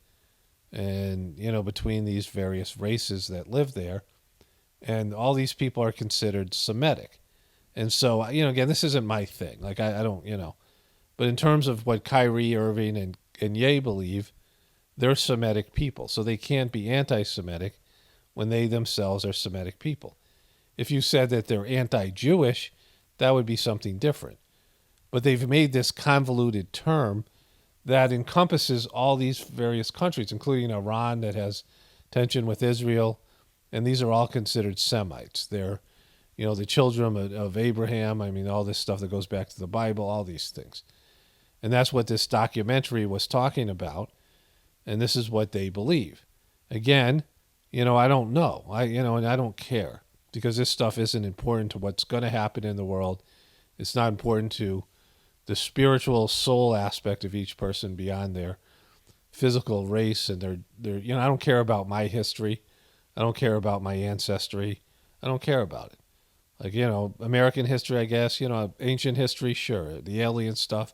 And between these various races that live there, and all these people are considered Semitic. And so again, this isn't my thing, like I don't, but But in terms of what Kyrie Irving and Ye believe, they're Semitic people. So they can't be anti-Semitic when they themselves are Semitic people. If you said that they're anti-Jewish, that would be something different. But they've made this convoluted term that encompasses all these various countries, including Iran that has tension with Israel, and these are all considered Semites. They're, the children of Abraham. I mean, all this stuff that goes back to the Bible, all these things. And that's what this documentary was talking about, and this is what they believe. Again, I don't know. And I don't care, because this stuff isn't important to what's going to happen in the world. It's not important to the spiritual soul aspect of each person beyond their physical race and their I don't care about my history. I don't care about my ancestry. I don't care about it. Like, American history, I guess, ancient history, sure. The alien stuff.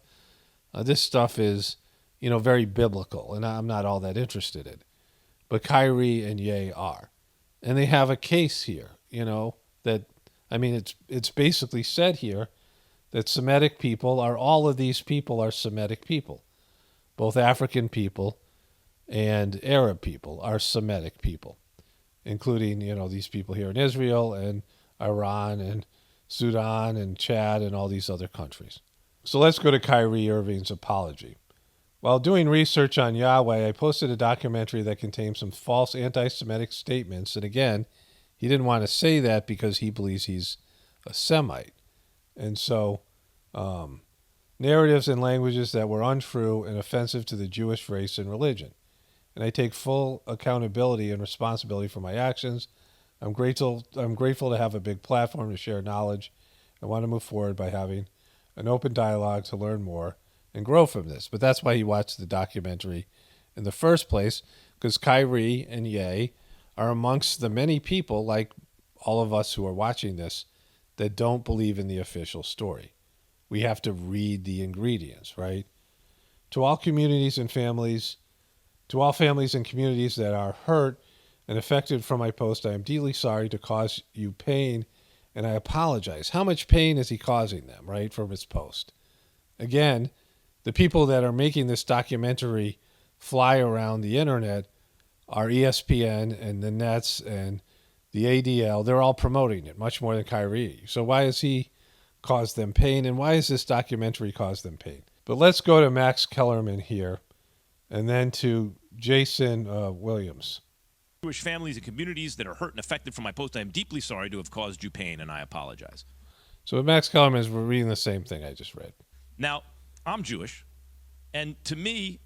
This stuff is, very biblical, and I'm not all that interested in it. But Kyrie and Ye are. And they have a case here, that, it's basically said here that Semitic people all of these people are Semitic people. Both African people and Arab people are Semitic people, including, these people here in Israel and Iran and Sudan and Chad and all these other countries. So let's go to Kyrie Irving's apology. While doing research on Yahweh, I posted a documentary that contained some false anti-Semitic statements. And again, he didn't want to say that because he believes he's a Semite. And so narratives and languages that were untrue and offensive to the Jewish race and religion. And I take full accountability and responsibility for my actions. I'm grateful to have a big platform to share knowledge. I want to move forward by having an open dialogue to learn more and grow from this. But that's why he watched the documentary in the first place, because Kyrie and Ye are amongst the many people, like all of us who are watching this, that don't believe in the official story. We have to read the ingredients, right? To all communities and families, to all families and communities that are hurt and affected from my post, I am deeply sorry to cause you pain, and I apologize. How much pain is he causing them, right, from his post? Again, the people that are making this documentary fly around the internet are ESPN and the Nets and the ADL. They're all promoting it much more than Kyrie. So why has he caused them pain, and why has this documentary caused them pain? But let's go to Max Kellerman here, and then to Jason Williams. Jewish families and communities that are hurt and affected from my post, I am deeply sorry to have caused you pain, and I apologize. So Max Kellerman is reading the same thing I just read. Now, I'm Jewish, and to me,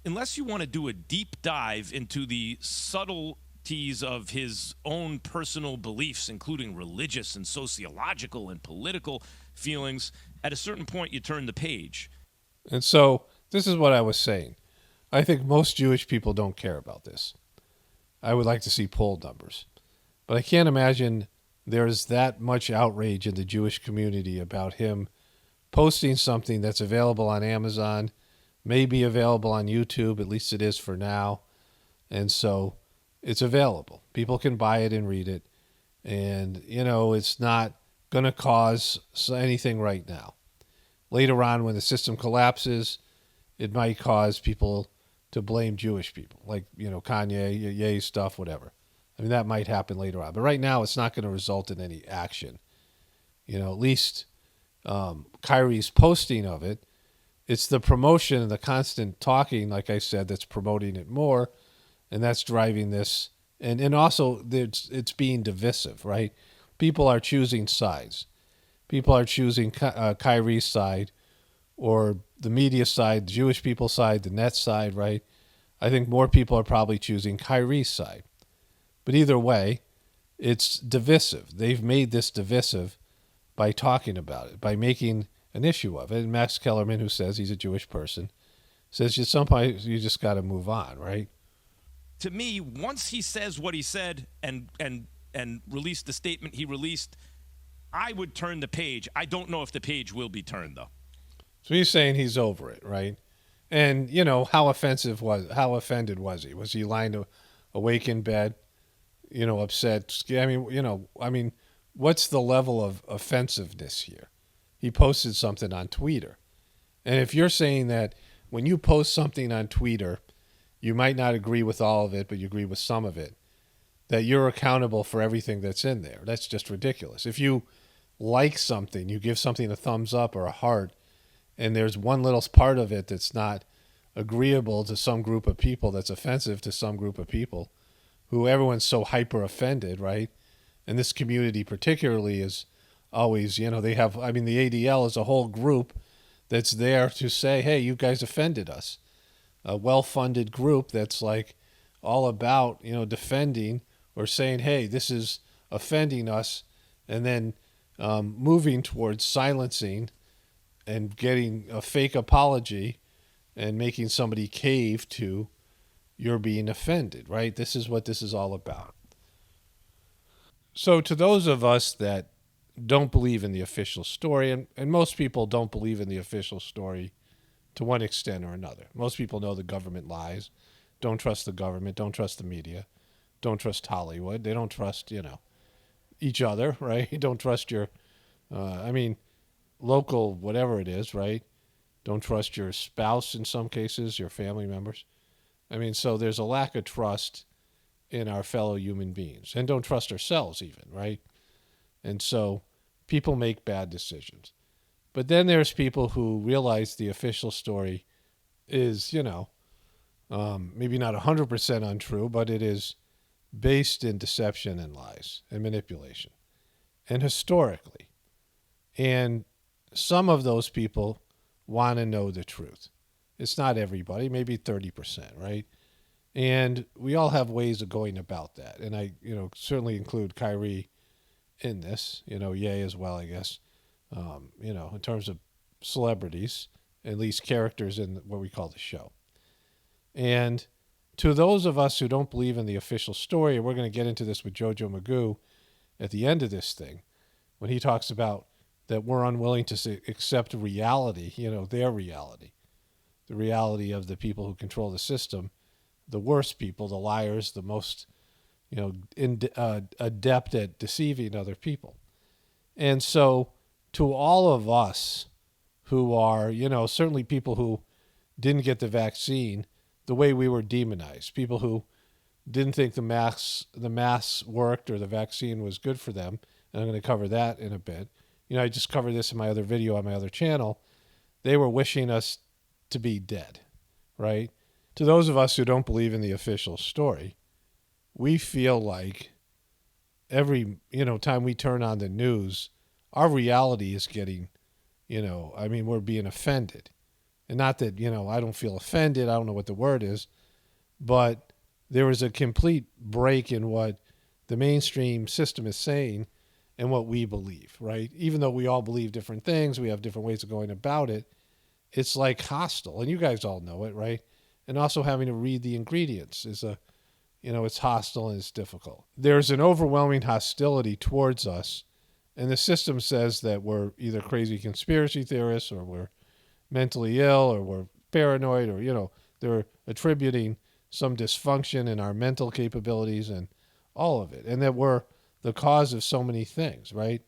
unless you want to do a deep dive into the subtleties of his own personal beliefs, including religious and sociological and political feelings, at a certain point you turn the page. And so this is what I was saying. I think most Jewish people don't care about this. I would like to see poll numbers. But I can't imagine there's that much outrage in the Jewish community about him posting something that's available on Amazon, may be available on YouTube, at least it is for now. And so it's available. People can buy it and read it. And, it's not going to cause anything right now. Later on, when the system collapses, it might cause people to blame Jewish people, like, Kanye, Ye stuff, whatever. I mean, that might happen later on. But right now, it's not going to result in any action. At least Kyrie's posting of it, it's the promotion and the constant talking, like I said, that's promoting it more, and that's driving this. And also, it's being divisive, right? People are choosing sides. People are choosing Kyrie's side, or the media side, the Jewish people side, the net side, right? I think more people are probably choosing Kyrie's side. But either way, it's divisive. They've made this divisive by talking about it, by making an issue of it. And Max Kellerman, who says he's a Jewish person, says at some point you just got to move on, right? To me, once he says what he said and released the statement he released, I would turn the page. I don't know if the page will be turned, though. So he's saying he's over it, right? And, how offended was he? Was he lying awake in bed, upset? I mean, what's the level of offensiveness here? he posted something on Twitter. And if you're saying that when you post something on Twitter, you might not agree with all of it, but you agree with some of it, that you're accountable for everything that's in there. That's just ridiculous. If you like something, you give something a thumbs up or a heart, and there's one little part of it that's not agreeable to some group of people, that's offensive to some group of people, who everyone's so hyper offended, right? And this community particularly is always, they have, the ADL is a whole group that's there to say, hey, you guys offended us. A well-funded group that's like all about, defending or saying, hey, this is offending us, and then moving towards silencing and getting a fake apology and making somebody cave to you're being offended, right? This is what this is all about. So to those of us that don't believe in the official story, and most people don't believe in the official story to one extent or another. Most people know the government lies, don't trust the government, don't trust the media, don't trust Hollywood. They don't trust, each other, right? Don't trust your, local, whatever it is, right? Don't trust your spouse in some cases, your family members. So there's a lack of trust in our fellow human beings, and don't trust ourselves even, right? And so people make bad decisions. But then there's people who realize the official story is, maybe not 100% untrue, but it is based in deception and lies and manipulation, and historically. And some of those people want to know the truth. It's not everybody, maybe 30%, right? And we all have ways of going about that. And I, certainly include Kyrie in this, Ye as well, I guess, in terms of celebrities, at least characters in what we call the show. And to those of us who don't believe in the official story, and we're going to get into this with JoJo Magoo at the end of this thing, when he talks about that we're unwilling to accept reality, their reality, the reality of the people who control the system, the worst people, the liars, the most, adept at deceiving other people. And so to all of us who are, certainly people who didn't get the vaccine, the way we were demonized, people who didn't think the masks worked or the vaccine was good for them, and I'm going to cover that in a bit. I just covered this in my other video on my other channel. They were wishing us to be dead, right? To those of us who don't believe in the official story, we feel like every, time we turn on the news, our reality is getting, we're being offended. And not that, I don't feel offended. I don't know what the word is. But there is a complete break in what the mainstream system is saying and what we believe, right? Even though we all believe different things, we have different ways of going about it, it's like hostile. And you guys all know it, right? And also having to read the ingredients is it's hostile and it's difficult. There's an overwhelming hostility towards us. And the system says that we're either crazy conspiracy theorists or we're mentally ill or we're paranoid or, they're attributing some dysfunction in our mental capabilities and all of it. And that we're the cause of so many things, right?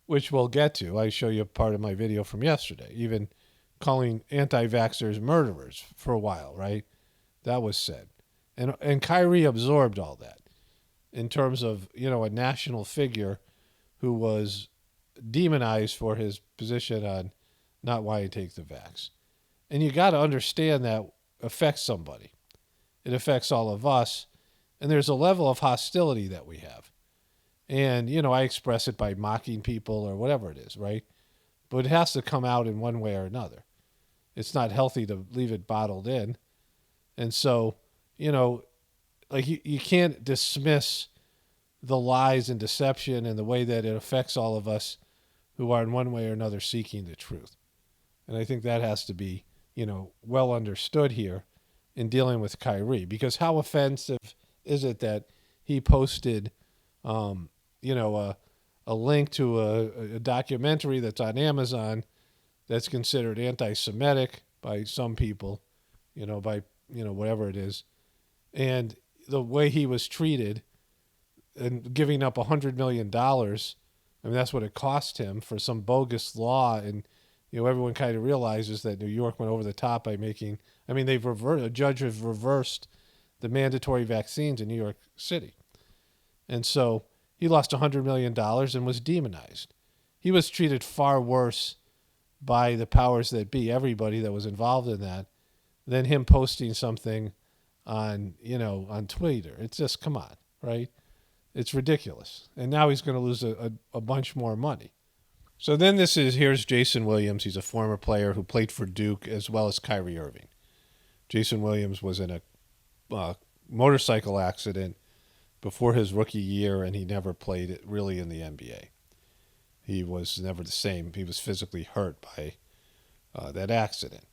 Which we'll get to. I show you part of my video from yesterday, even calling anti-vaxxers murderers for a while, right? That was said. And Kyrie absorbed all that in terms of, a national figure who was demonized for his position on not wanting to take the vax. And you got to understand that affects somebody. It affects all of us. And there's a level of hostility that we have. And, I express it by mocking people or whatever it is, right? But it has to come out in one way or another. It's not healthy to leave it bottled in. And so, you can't dismiss the lies and deception and the way that it affects all of us who are in one way or another seeking the truth. And I think that has to be, well understood here in dealing with Kyrie. Because how offensive is it that he posted, a link to a documentary that's on Amazon that's considered anti-Semitic by some people, whatever it is. And the way he was treated and giving up $100 million I mean, that's what it cost him for some bogus law. And, everyone kind of realizes that New York went over the top by making, a judge has reversed the mandatory vaccines in New York City. And so he lost $100 million and was demonized. He was treated far worse by the powers that be, everybody that was involved in that, than him posting something on Twitter. It's just, come on, right? It's ridiculous. And now he's going to lose a bunch more money. So then here's Jason Williams. He's a former player who played for Duke as well as Kyrie Irving. Jason Williams was in a motorcycle accident before his rookie year, and he never played it really in the NBA. He was never the same. He was physically hurt by that accident.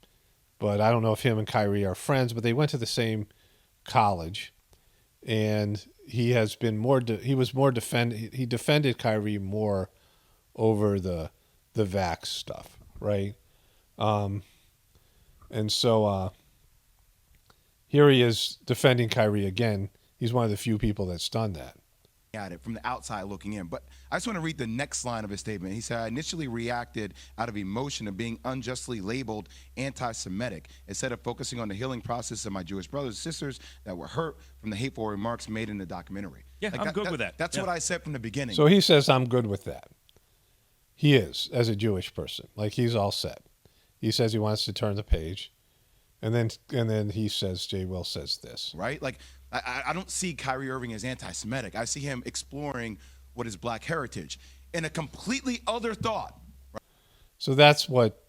But I don't know if him and Kyrie are friends, but they went to the same college, and he has been he defended Kyrie more over the vax stuff, right? And so here he is defending Kyrie again. He's one of the few people that's done that. At it from the outside looking in. But I just want to read the next line of his statement. He said, I initially reacted out of emotion of being unjustly labeled anti-Semitic instead of focusing on the healing process of my Jewish brothers and sisters that were hurt from the hateful remarks made in the documentary. Yeah, I'm good with that. That's what I said from the beginning. So he says, I'm good with that. He is, as a Jewish person. Like, he's all set. He says he wants to turn the page. And then he says, Jay Will says this. Right? Like, I don't see Kyrie Irving as anti-Semitic. I see him exploring what is black heritage in a completely other thought. Right? So that's what,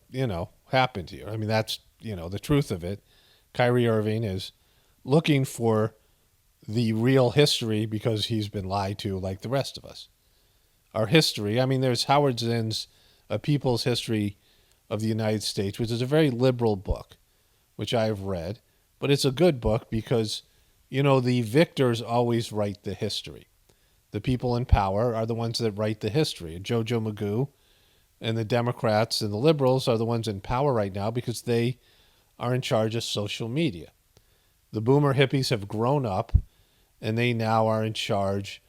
happened here. I mean, that's, the truth of it. Kyrie Irving is looking for the real history because he's been lied to like the rest of us. Our history, there's Howard Zinn's A People's History of the United States, which is a very liberal book, which I've read. But it's a good book because, the victors always write the history. The people in power are the ones that write the history. And JoJo Magoo and the Democrats and the liberals are the ones in power right now because they are in charge of social media. The boomer hippies have grown up, and they now are in charge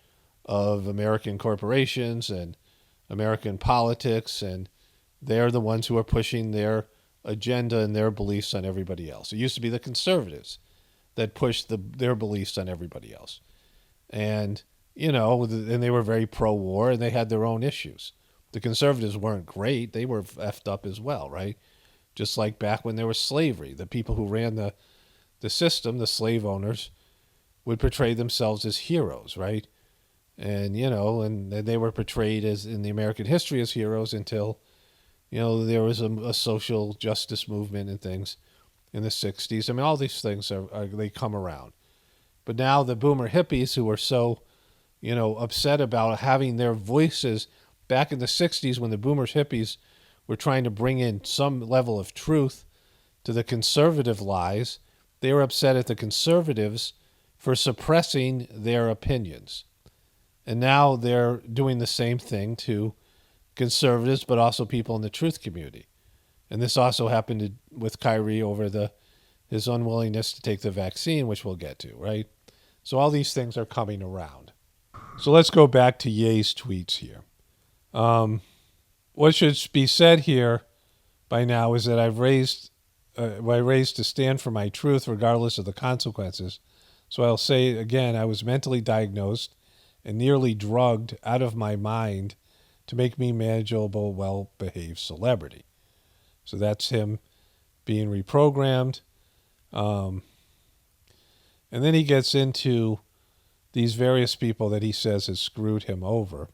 of American corporations and American politics, and they're the ones who are pushing their agenda and their beliefs on everybody else. It used to be the conservatives that pushed their beliefs on everybody else. And, and they were very pro-war, and they had their own issues. The conservatives weren't great. They were effed up as well, right? Just like back when there was slavery. The people who ran the system, the slave owners, would portray themselves as heroes, right? And, and they were portrayed as in the American history as heroes until, there was a social justice movement and things in the 60s. All these things they come around. But now the boomer hippies who are so, upset about having their voices back in the 60s when the boomers hippies were trying to bring in some level of truth to the conservative lies, they were upset at the conservatives for suppressing their opinions. And now they're doing the same thing to conservatives, but also people in the truth community. And this also happened with Kyrie over his unwillingness to take the vaccine, which we'll get to, right? So all these things are coming around. So let's go back to Ye's tweets here. What should be said here by now is that I raised to stand for my truth regardless of the consequences. So I'll say again, I was mentally diagnosed and nearly drugged out of my mind to make me manageable, well-behaved celebrity. So that's him being reprogrammed. And then he gets into these various people that he says has screwed him over.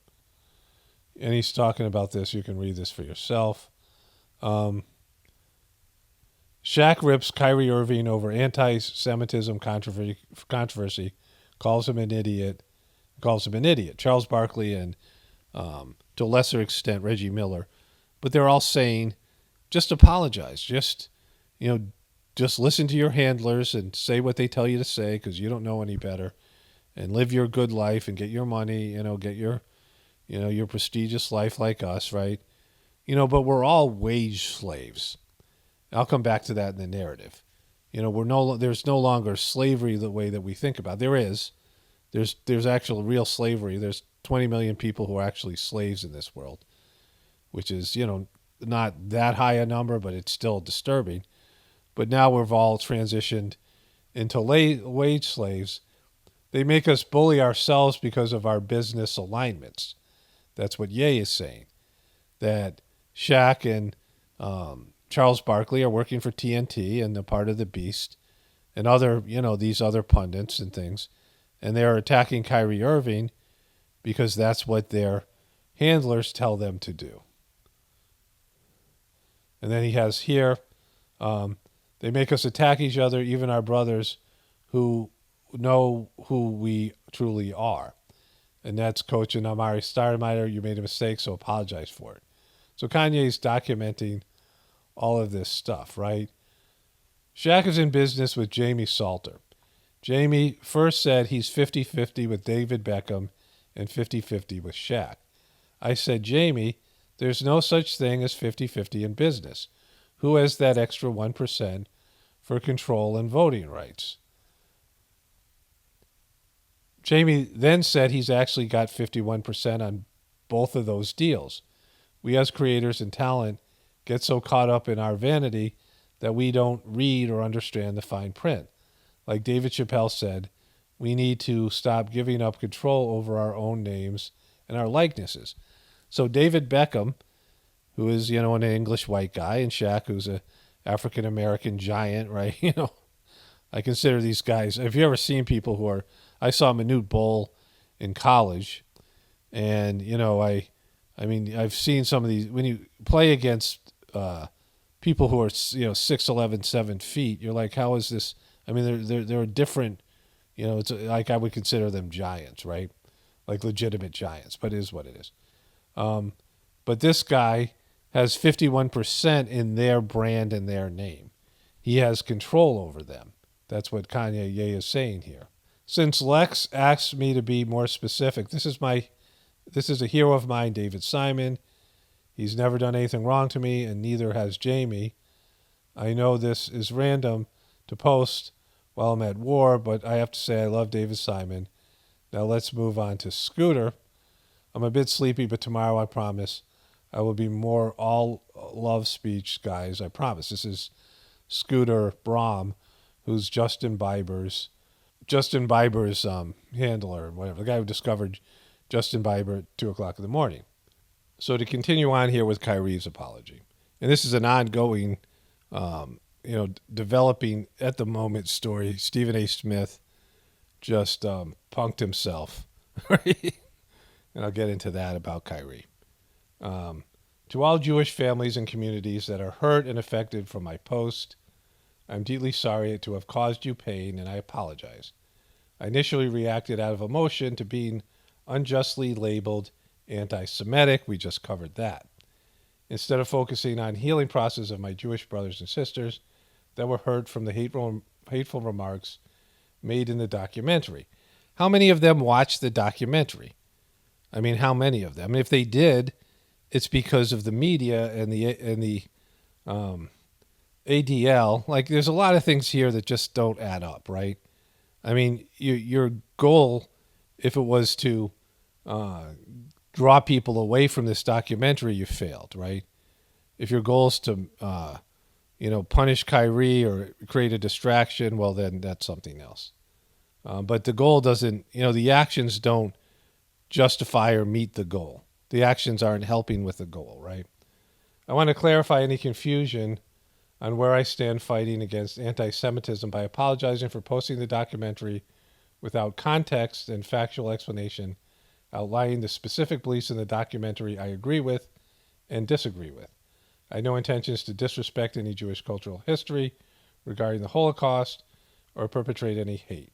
And he's talking about this. You can read this for yourself. Shaq rips Kyrie Irving over anti-Semitism controversy, calls him an idiot. Charles Barkley and, to a lesser extent, Reggie Miller. But they're all saying, just apologize. Just listen to your handlers and say what they tell you to say because you don't know any better. And live your good life and get your money, get your prestigious life like us, right? But we're all wage slaves. I'll come back to that in the narrative. There's no longer slavery the way that we think about. There is. There's actual real slavery. There's 20 million people who are actually slaves in this world, which is, not that high a number, but it's still disturbing. But now we've all transitioned into wage slaves. They make us bully ourselves because of our business alignments. That's what Ye is saying, that Shaq and Charles Barkley are working for TNT and the part of the Beast and other, these other pundits and things. And they're attacking Kyrie Irving because that's what their handlers tell them to do. And then he has here, they make us attack each other, even our brothers who know who we truly are. And that's Coach and Amari Stoudemire. You made a mistake, so apologize for it. So Kanye's documenting all of this stuff, right? Shaq is in business with Jamie Salter. Jamie first said he's 50-50 with David Beckham and 50-50 with Shaq. I said, Jamie, there's no such thing as 50-50 in business. Who has that extra 1% for control and voting rights? Jamie then said he's actually got 51% on both of those deals. We as creators and talent get so caught up in our vanity that we don't read or understand the fine print. Like David Chappelle said, we need to stop giving up control over our own names and our likenesses. So David Beckham, who is, an English white guy, and Shaq, who's a African-American giant, right? I consider these guys, have you ever seen people who are, I saw Manute Bol in college, and, I've seen some of these, when you play against people who are, 6'11", 7 feet, you're like, how is this? They're different, it's like I would consider them giants, right? Like legitimate giants, but it is what it is. But this guy has 51% in their brand and their name. He has control over them. That's what Kanye Ye is saying here. Since Lex asked me to be more specific, this is a hero of mine, David Simon. He's never done anything wrong to me, and neither has Jamie. I know this is random to post while I'm at war, but I have to say I love David Simon. Now let's move on to Scooter. I'm a bit sleepy, but tomorrow I promise I will be more all love speech, guys. I promise. This is Scooter Braun, who's Justin Bieber's handler, whatever, the guy who discovered Justin Bieber at 2 o'clock in the morning. So to continue on here with Kyrie's apology, and this is an ongoing, developing at the moment story. Stephen A. Smith just punked himself, right? And I'll get into that about Kyrie. To all Jewish families and communities that are hurt and affected from my post, I'm deeply sorry to have caused you pain, and I apologize. I initially reacted out of emotion to being unjustly labeled anti-Semitic. We just covered that. Instead of focusing on healing process of my Jewish brothers and sisters that were hurt from the hateful remarks made in the documentary. How many of them watched the documentary? How many of them? If they did, it's because of the media and the ADL. Like, there's a lot of things here that just don't add up, right? Your goal, if it was to draw people away from this documentary, you failed, right? If your goal is to, punish Kyrie or create a distraction, well, then that's something else. But the goal doesn't, the actions don't justify or meet the goal. The actions aren't helping with the goal, right? I want to clarify any confusion on where I stand fighting against anti-Semitism by apologizing for posting the documentary without context and factual explanation, outlining the specific beliefs in the documentary I agree with and disagree with. I had no intentions to disrespect any Jewish cultural history regarding the Holocaust or perpetrate any hate.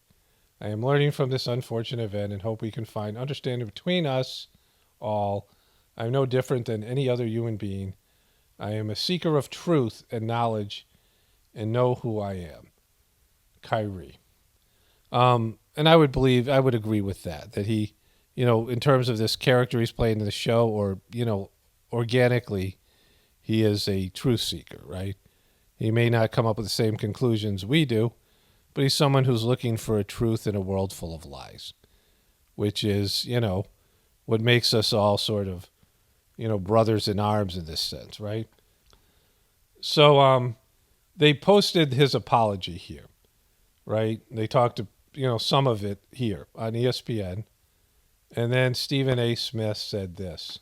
I am learning from this unfortunate event and hope we can find understanding between us all. I'm no different than any other human being. I am a seeker of truth and knowledge and know who I am. Kyrie. And I would agree with that he, in terms of this character he's playing in the show, or, organically, he is a truth seeker, right? He may not come up with the same conclusions we do, but he's someone who's looking for a truth in a world full of lies, which is, what makes us all sort of, brothers in arms in this sense, right? So they posted his apology here, right? They talked to, some of it here on ESPN. And then Stephen A. Smith said this.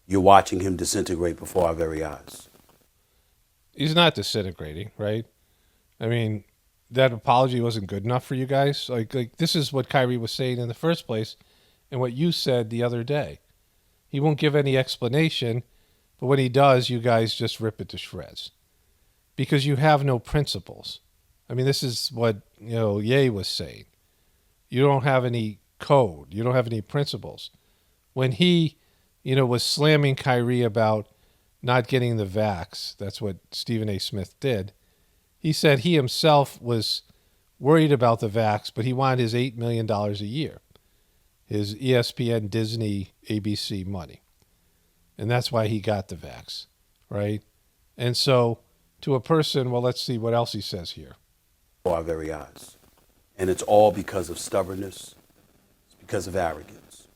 You're watching him disintegrate before our very eyes. He's not disintegrating, right? I mean, that apology wasn't good enough for you guys. Like this is what Kyrie was saying in the first place and what you said the other day. He won't give any explanation, but when he does, you guys just rip it to shreds because you have no principles. I mean, this is what, Ye was saying. You don't have any code. You don't have any principles. When he, was slamming Kyrie about not getting the vax, that's what Stephen A. Smith did. He said he himself was worried about the vax, but he wanted his $8 million a year, his ESPN, Disney, ABC money. And that's why he got the vax, right? And so to a person, well, let's see what else he says here. Before our very eyes. And it's all because of stubbornness. It's because of arrogance.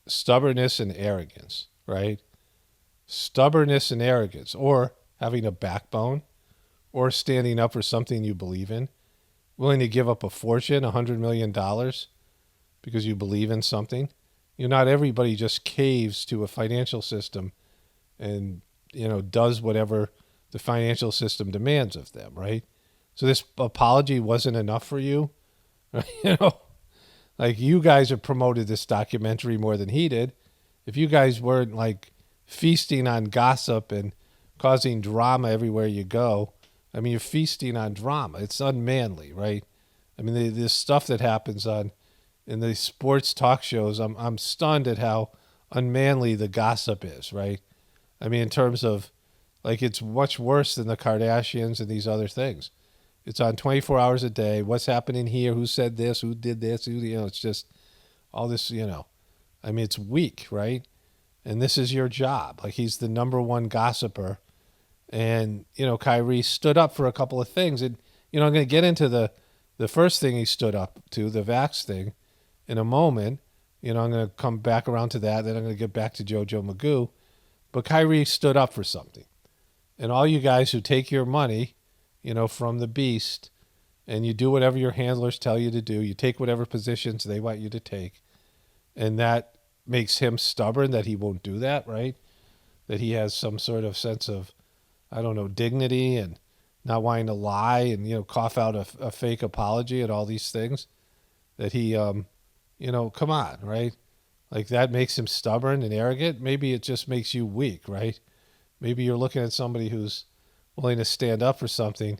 Stubbornness and arrogance, right? Stubbornness and arrogance, or having a backbone, or standing up for something you believe in, willing to give up a fortune, $100 million, because you believe in something. Not everybody just caves to a financial system and, does whatever the financial system demands of them, right? So this apology wasn't enough for you. Like you guys have promoted this documentary more than he did. If you guys weren't like feasting on gossip and causing drama everywhere you go, I mean, you're feasting on drama. It's unmanly, right? I mean, this stuff that happens in the sports talk shows, I'm stunned at how unmanly the gossip is, right? I mean, in terms of, like, it's much worse than the Kardashians and these other things. It's on 24 hours a day. What's happening here? Who said this? Who did this? It's just all this, I mean, it's weak, right? And this is your job. Like, he's the number one gossiper. And, Kyrie stood up for a couple of things. And, I'm going to get into the first thing he stood up to, the vax thing, in a moment. I'm going to come back around to that. Then I'm going to get back to JoJo Magoo. But Kyrie stood up for something. And all you guys who take your money, from the beast, and you do whatever your handlers tell you to do, you take whatever positions they want you to take, and that makes him stubborn that he won't do that, right? That he has some sort of sense of, I don't know, dignity and not wanting to lie and, cough out a fake apology and all these things that he, come on, right? Like that makes him stubborn and arrogant. Maybe it just makes you weak, right? Maybe you're looking at somebody who's willing to stand up for something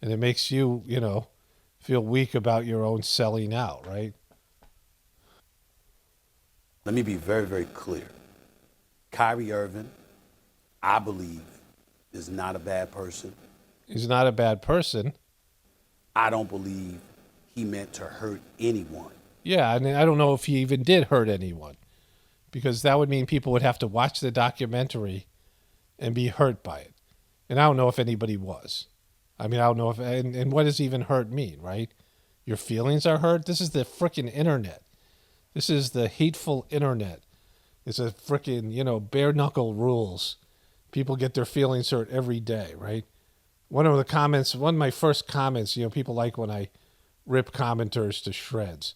and it makes you, feel weak about your own selling out, right? Let me be very, very clear. Kyrie Irving, I believe, is not a bad person. He's not a bad person. I don't believe he meant to hurt anyone. Yeah, and I don't know if he even did hurt anyone, because that would mean people would have to watch the documentary and be hurt by it. And I don't know if anybody was. I mean, I don't know if, and what does even hurt mean, right? Your feelings are hurt? This is the frickin' internet. This is the hateful internet. It's a frickin', bare knuckle rules. People get their feelings hurt every day, right? One of my first comments, people like when I rip commenters to shreds.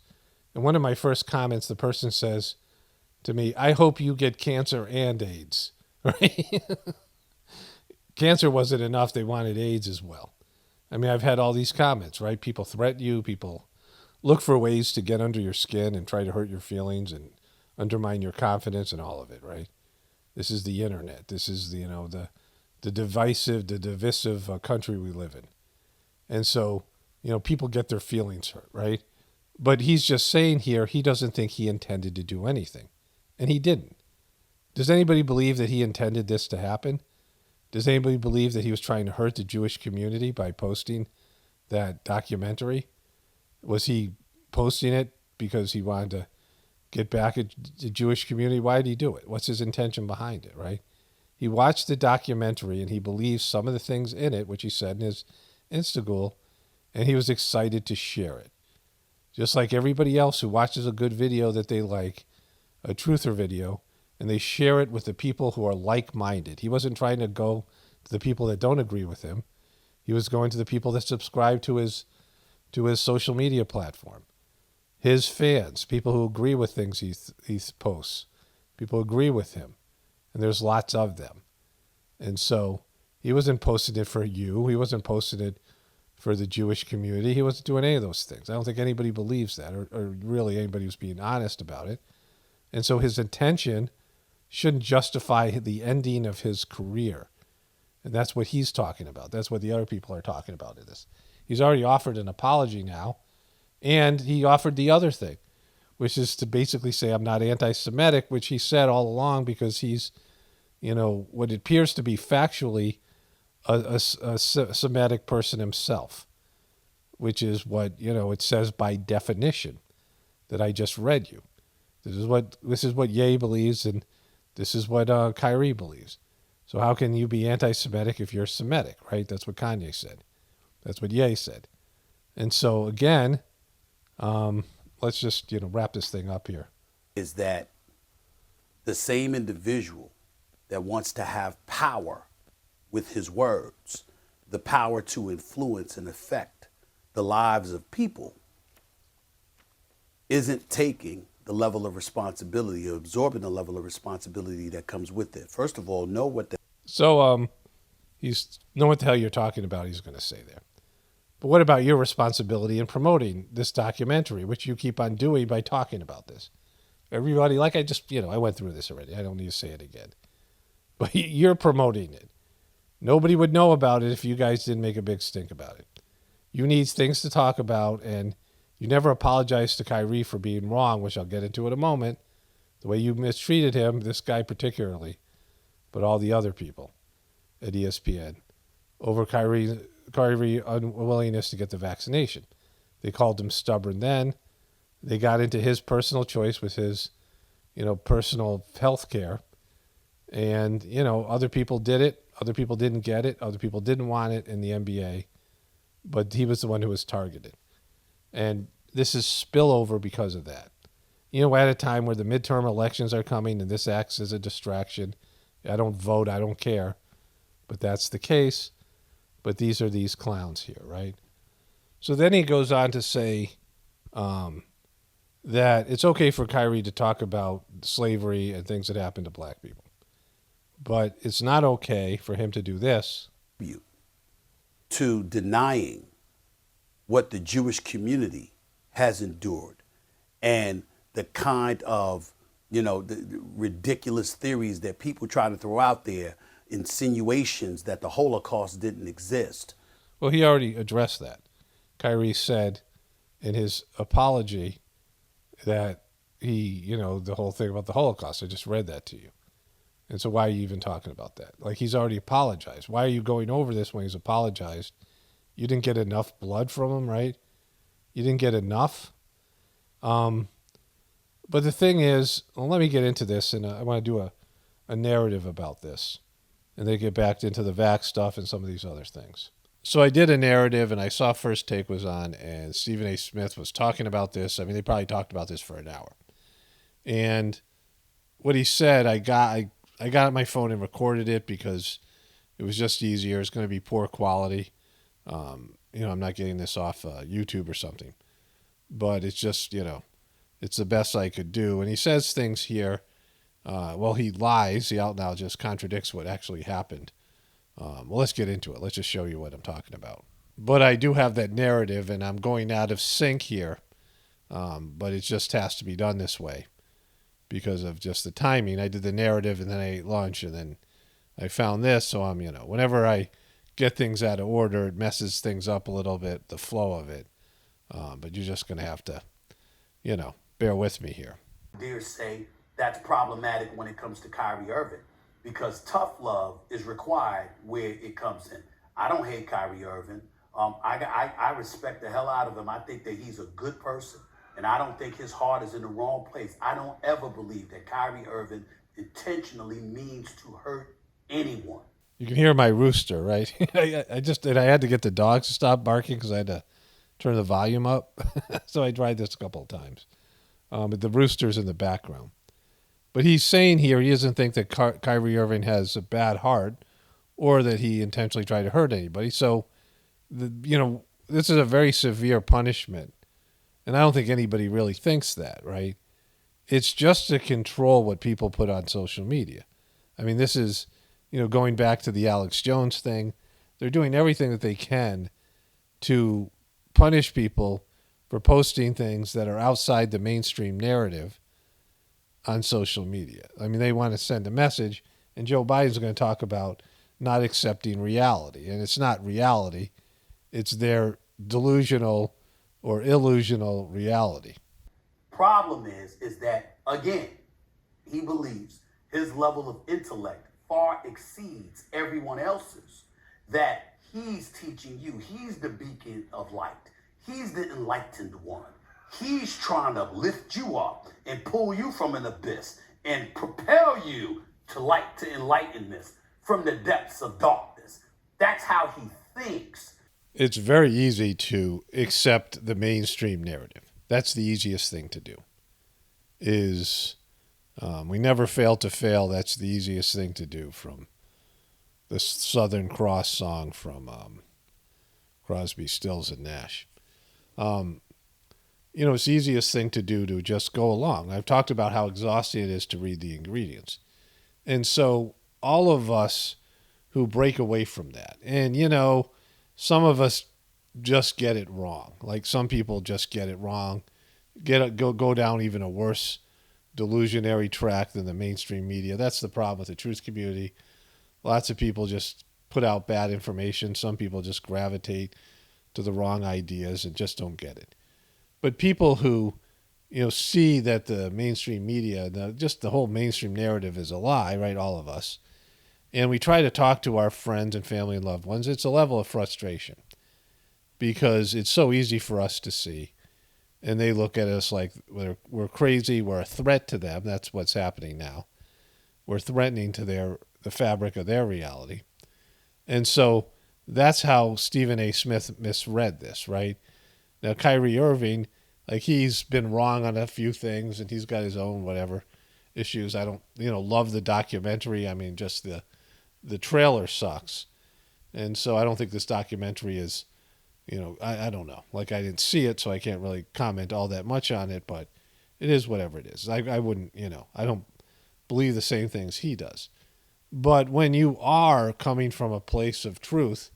And one of my first comments, the person says to me, I hope you get cancer and AIDS, right? Cancer wasn't enough. They wanted AIDS as well. I mean, I've had all these comments, right? People threaten you. People look for ways to get under your skin and try to hurt your feelings and undermine your confidence and all of it, right? This is the internet. This is, the divisive country we live in. And so, people get their feelings hurt, right? But he's just saying here he doesn't think he intended to do anything. And he didn't. Does anybody believe that he intended this to happen? Does anybody believe that he was trying to hurt the Jewish community by posting that documentary? Was he posting it because he wanted to get back at the Jewish community? Why did he do it? What's his intention behind it, right? He watched the documentary and he believes some of the things in it, which he said in his Instagram, and he was excited to share it. Just like everybody else who watches a good video that they like, a truther video, and they share it with the people who are like-minded. He wasn't trying to go to the people that don't agree with him. He was going to the people that subscribe to his social media platform, his fans, people who agree with things he posts, people who agree with him, and there's lots of them. And so he wasn't posting it for you. He wasn't posting it for the Jewish community. He wasn't doing any of those things. I don't think anybody believes that, or really anybody who's being honest about it. And so his intention shouldn't justify the ending of his career. And that's what he's talking about. That's what the other people are talking about in this. He's already offered an apology now, and he offered the other thing, which is to basically say, I'm not anti-Semitic, which he said all along because he's, what appears to be factually a Semitic person himself, which is what, it says by definition that I just read you. This is what Ye believes, and this is what Kyrie believes. So how can you be anti-Semitic if you're Semitic, right? That's what Kanye said. That's what Ye said. And so, again, let's just, wrap this thing up here. Is that the same individual that wants to have power with his words, the power to influence and affect the lives of people, isn't taking the level of responsibility or absorbing the level of responsibility that comes with it. First of all, know what the... So, he's know what the hell you're talking about, he's going to say there. But what about your responsibility in promoting this documentary, which you keep on doing by talking about this? Everybody, like I just, I went through this already. I don't need to say it again. But you're promoting it. Nobody would know about it if you guys didn't make a big stink about it. You need things to talk about, and you never apologize to Kyrie for being wrong, which I'll get into in a moment. The way you mistreated him, this guy particularly, but all the other people at ESPN, over Kyrie unwillingness to get the vaccination. They called him stubborn then. They got into his personal choice with his, personal health care. And, other people did it. Other people didn't get it. Other people didn't want it in the NBA. But he was the one who was targeted. And this is spillover because of that. At a time where the midterm elections are coming and this acts as a distraction. I don't vote. I don't care. But that's the case. But these are these clowns here, right? So then he goes on to say that it's okay for Kyrie to talk about slavery and things that happen to black people. But it's not okay for him to do this. To denying what the Jewish community has endured and the kind of, the ridiculous theories that people try to throw out there, insinuations that the Holocaust didn't exist. Well, he already addressed that. Kyrie said in his apology that he, the whole thing about the Holocaust, I just read that to you. And so why are you even talking about that? Like, he's already apologized. Why are you going over this when he's apologized? You didn't get enough blood from him, right? You didn't get enough. But the thing is, let me get into this, and I want to do a narrative about this. And then get back into the vax stuff and some of these other things. So I did a narrative, and I saw First Take was on, and Stephen A. Smith was talking about this. I mean, they probably talked about this for an hour. And what he said, I got on my phone and recorded it because it was just easier. It's going to be poor quality. I'm not getting this off YouTube or something. But it's just, it's the best I could do. And he says things here. He lies. He out now just contradicts what actually happened. Let's get into it. Let's just show you what I'm talking about. But I do have that narrative, and I'm going out of sync here. But it just has to be done this way because of just the timing. I did the narrative, and then I ate lunch, and then I found this. So I'm, whenever I get things out of order, it messes things up a little bit, the flow of it. But you're just going to have to, bear with me here. Dare say that's problematic when it comes to Kyrie Irving because tough love is required where it comes in. I don't hate Kyrie Irving. I respect the hell out of him. I think that he's a good person, and I don't think his heart is in the wrong place. I don't ever believe that Kyrie Irving intentionally means to hurt anyone. You can hear my rooster, right? I had to get the dogs to stop barking because I had to turn the volume up. So I tried this a couple of times. But the rooster's in the background. But he's saying here he doesn't think that Kyrie Irving has a bad heart or that he intentionally tried to hurt anybody. So, this is a very severe punishment. And I don't think anybody really thinks that, right? It's just to control what people put on social media. I mean, this is, going back to the Alex Jones thing. They're doing everything that they can to punish people for posting things that are outside the mainstream narrative on social media. I mean, they want to send a message, and Joe Biden's going to talk about not accepting reality. And it's not reality. It's their delusional or illusional reality. Problem is that, again, he believes his level of intellect far exceeds everyone else's, that he's teaching you. He's the beacon of light. He's the enlightened one. He's trying to lift you up and pull you from an abyss and propel you to light, to enlightenment from the depths of darkness. That's how he thinks. It's very easy to accept the mainstream narrative. That's the easiest thing to do. We never fail to fail. That's the easiest thing to do, from the Southern Cross song from Crosby, Stills, and Nash. It's the easiest thing to do to just go along. I've talked about how exhausting it is to read the ingredients. And so all of us who break away from that, and, some of us just get it wrong. Like some people just get it wrong, go down even a worse delusionary track than the mainstream media. That's the problem with the truth community. Lots of people just put out bad information. Some people just gravitate to the wrong ideas and just don't get it. But people who, see that the mainstream media, just the whole mainstream narrative is a lie, right? All of us. And we try to talk to our friends and family and loved ones. It's a level of frustration because it's so easy for us to see. And they look at us like we're crazy. We're a threat to them. That's what's happening now. We're threatening to the fabric of their reality. And so that's how Stephen A. Smith misread this, right? Now, Kyrie Irving, he's been wrong on a few things, and he's got his own whatever issues. I don't, love the documentary. I mean, just the trailer sucks. And so I don't think this documentary is, I don't know. I didn't see it, so I can't really comment all that much on it, but it is whatever it is. I wouldn't, I don't believe the same things he does. But when you are coming from a place of truth,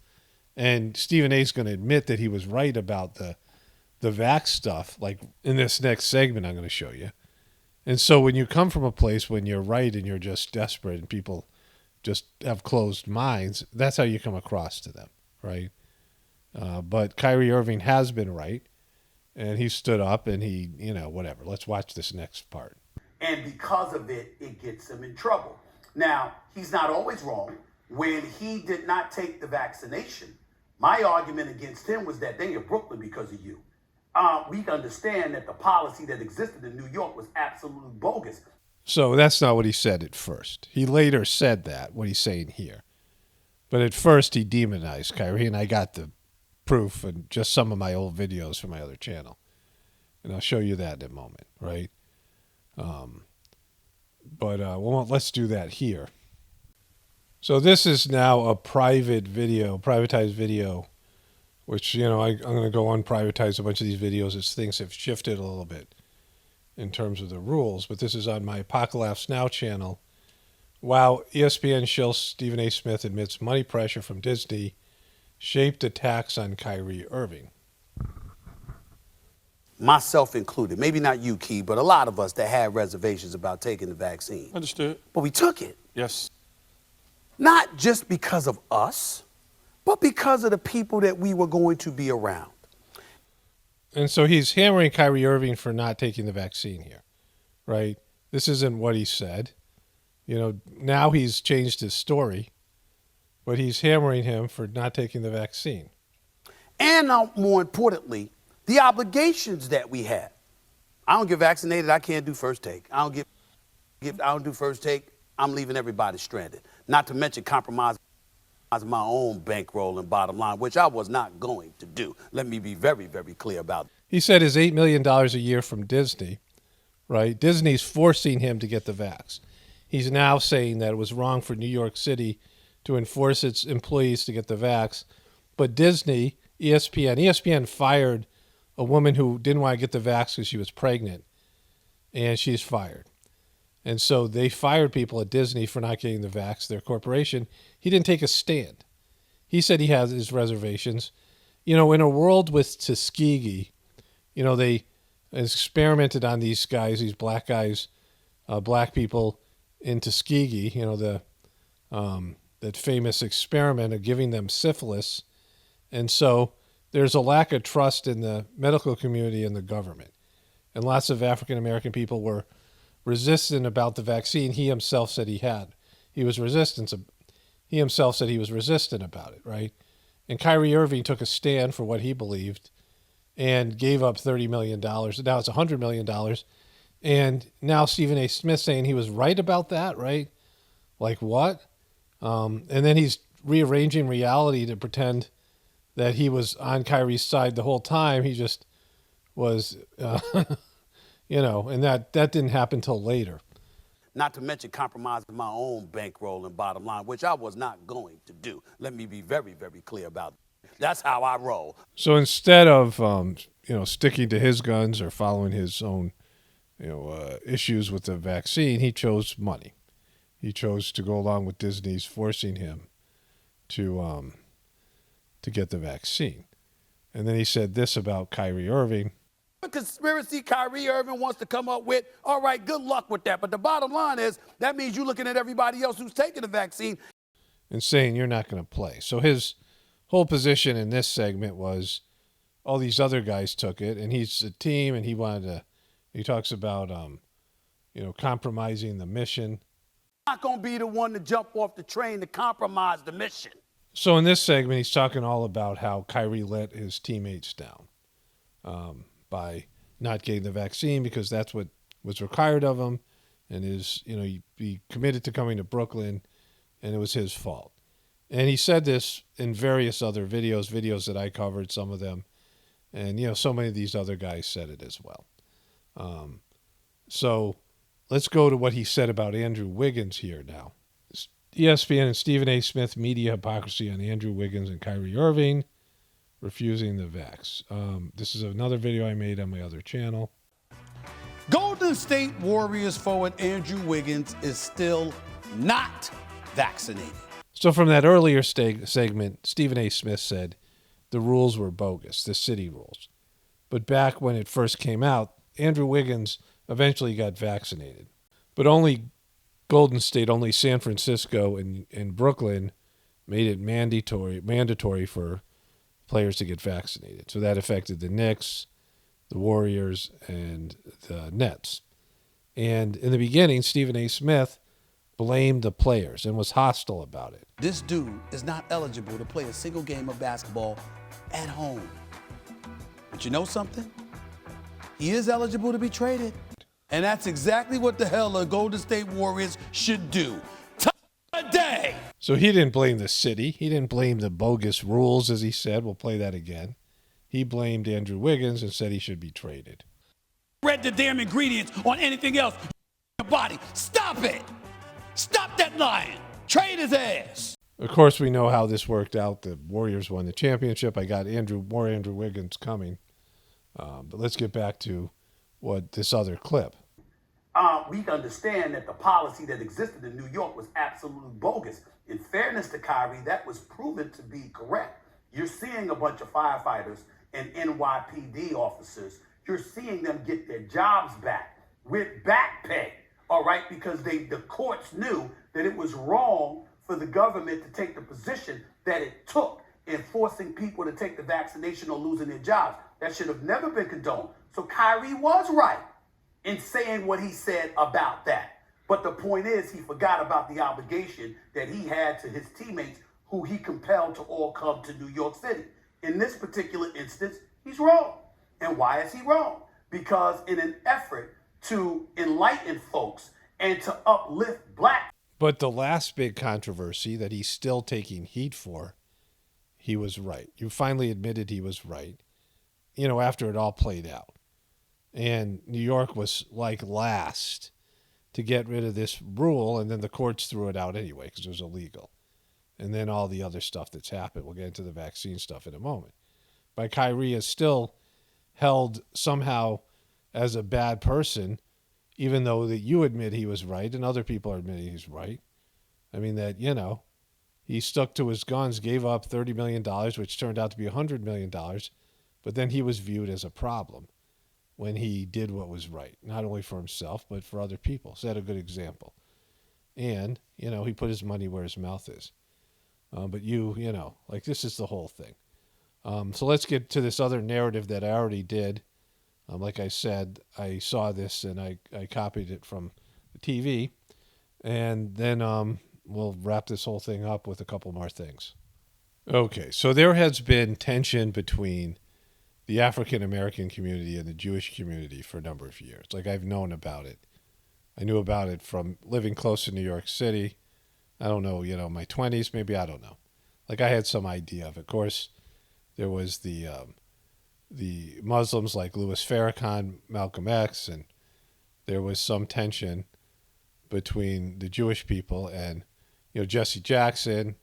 and Stephen A. is going to admit that he was right about the vax stuff, like in this next segment I'm going to show you. And so when you come from a place when you're right and you're just desperate and people just have closed minds, that's how you come across to them, right? But Kyrie Irving has been right, and he stood up and he, whatever. Let's watch this next part. And because of it, it gets him in trouble. Now, he's not always wrong. When he did not take the vaccination, my argument against him was that they in Brooklyn because of you. We understand that the policy that existed in New York was absolutely bogus. So that's not what he said at first. He later said that, what he's saying here. But at first he demonized Kyrie, and I got the proof and just some of my old videos from my other channel. And I'll show you that in a moment, right? Let's do that here. So this is now a privatized video, which, I'm going to go unprivatize a bunch of these videos as things have shifted a little bit in terms of the rules. But this is on my Apocalypse Now channel. Wow, ESPN shill Stephen A. Smith admits money pressure from Disney shaped attacks on Kyrie Irving. Myself included, maybe not you, Key, but a lot of us that had reservations about taking the vaccine. Understood. But we took it. Yes. Not just because of us, but because of the people that we were going to be around. And so he's hammering Kyrie Irving for not taking the vaccine here, right? This isn't what he said. Now he's changed his story, but he's hammering him for not taking the vaccine. And more importantly, the obligations that we have. I don't get vaccinated, I can't do first take. I don't do first take, I'm leaving everybody stranded. Not to mention compromising my own bankroll and bottom line, which I was not going to do. Let me be very, very clear about it. He said his $8 million a year from Disney right? Disney's forcing him to get the vax. He's now saying that it was wrong for New York City to enforce its employees to get the vax. But Disney, ESPN fired a woman who didn't want to get the vax because she was pregnant, and she's fired. And so they fired people at Disney for not getting the vax, their corporation. He didn't take a stand. He said he has his reservations. In a world with Tuskegee, they experimented on these guys, these black guys, black people in Tuskegee, that famous experiment of giving them syphilis. And so there's a lack of trust in the medical community and the government. And lots of African-American people were resistant about the vaccine he himself said he had. He himself said he was resistant about it, right? And Kyrie Irving took a stand for what he believed and gave up $30 million. Now it's $100 million. And now Stephen A. Smith saying he was right about that, right? Like what? And then he's rearranging reality to pretend that he was on Kyrie's side the whole time. He just was, and that didn't happen till later. Not to mention compromising my own bankroll and bottom line, which I was not going to do. Let me be very, very clear about that. That's how I roll. So instead of, sticking to his guns or following his own, issues with the vaccine, he chose money. He chose to go along with Disney's forcing him to get the vaccine. And then he said this about Kyrie Irving. Conspiracy Kyrie Irving wants to come up with, all right, good luck with that. But the bottom line is that means you're looking at everybody else who's taking the vaccine and saying you're not going to play. So his whole position in this segment was all these other guys took it, and he's a team, and he talks about, compromising the mission. Not going to be the one to jump off the train to compromise the mission. So in this segment, he's talking all about how Kyrie let his teammates down by not getting the vaccine because that's what was required of him, and he committed to coming to Brooklyn, and it was his fault. And he said this in various other videos that I covered, some of them, and so many of these other guys said it as well. So let's go to what he said about Andrew Wiggins here now. ESPN and Stephen A. Smith media hypocrisy on Andrew Wiggins and Kyrie Irving refusing the vax. This is another video I made on my other channel. Golden State Warriors forward Andrew Wiggins is still not vaccinated. So from that earlier segment, Stephen A. Smith said the rules were bogus, the city rules. But back when it first came out, Andrew Wiggins eventually got vaccinated. But only Golden State, only San Francisco and Brooklyn made it mandatory for players to get vaccinated. So that affected the Knicks, the Warriors, and the Nets. And in the beginning, Stephen A. Smith blamed the players and was hostile about it. This dude is not eligible to play a single game of basketball at home. But you know something? He is eligible to be traded. And that's exactly what the hell the Golden State Warriors should do. Today! So he didn't blame the city. He didn't blame the bogus rules, as he said. We'll play that again. He blamed Andrew Wiggins and said he should be traded. Read the damn ingredients on anything else. Your body. Stop it! Stop that lying! Trade his ass! Of course, we know how this worked out. The Warriors won the championship. I got more Andrew Wiggins coming. But let's get back to what this other clip. We can understand that the policy that existed in New York was absolutely bogus. In fairness to Kyrie, that was proven to be correct. You're seeing a bunch of firefighters and NYPD officers. You're seeing them get their jobs back with back pay, all right? Because the courts knew that it was wrong for the government to take the position that it took in forcing people to take the vaccination or losing their jobs. That should have never been condoned. So Kyrie was right in saying what he said about that. But the point is, he forgot about the obligation that he had to his teammates who he compelled to all come to New York City. In this particular instance, he's wrong. And why is he wrong? Because in an effort to enlighten folks and to uplift black. But the last big controversy that he's still taking heat for, he was right. You finally admitted he was right, after it all played out. And New York was like last to get rid of this rule, and then the courts threw it out anyway because it was illegal. And then all the other stuff that's happened. We'll get into the vaccine stuff in a moment. But Kyrie is still held somehow as a bad person, even though that you admit he was right and other people are admitting he's right. I mean, that, he stuck to his guns, gave up $30 million, which turned out to be $100 million, but then he was viewed as a problem when he did what was right, not only for himself, but for other people. Set a good example. And, he put his money where his mouth is. But this is the whole thing. So let's get to this other narrative that I already did. Like I said, I saw this and I copied it from the TV. And then we'll wrap this whole thing up with a couple more things. Okay, so there has been tension between the African American community and the Jewish community for a number of years. Like, I've known about it. I knew about it from living close to New York City. I don't know, my 20s, maybe, I don't know. Like, I had some idea of it. Of course, there was the Muslims like Louis Farrakhan, Malcolm X, and there was some tension between the Jewish people and, Jesse Jackson,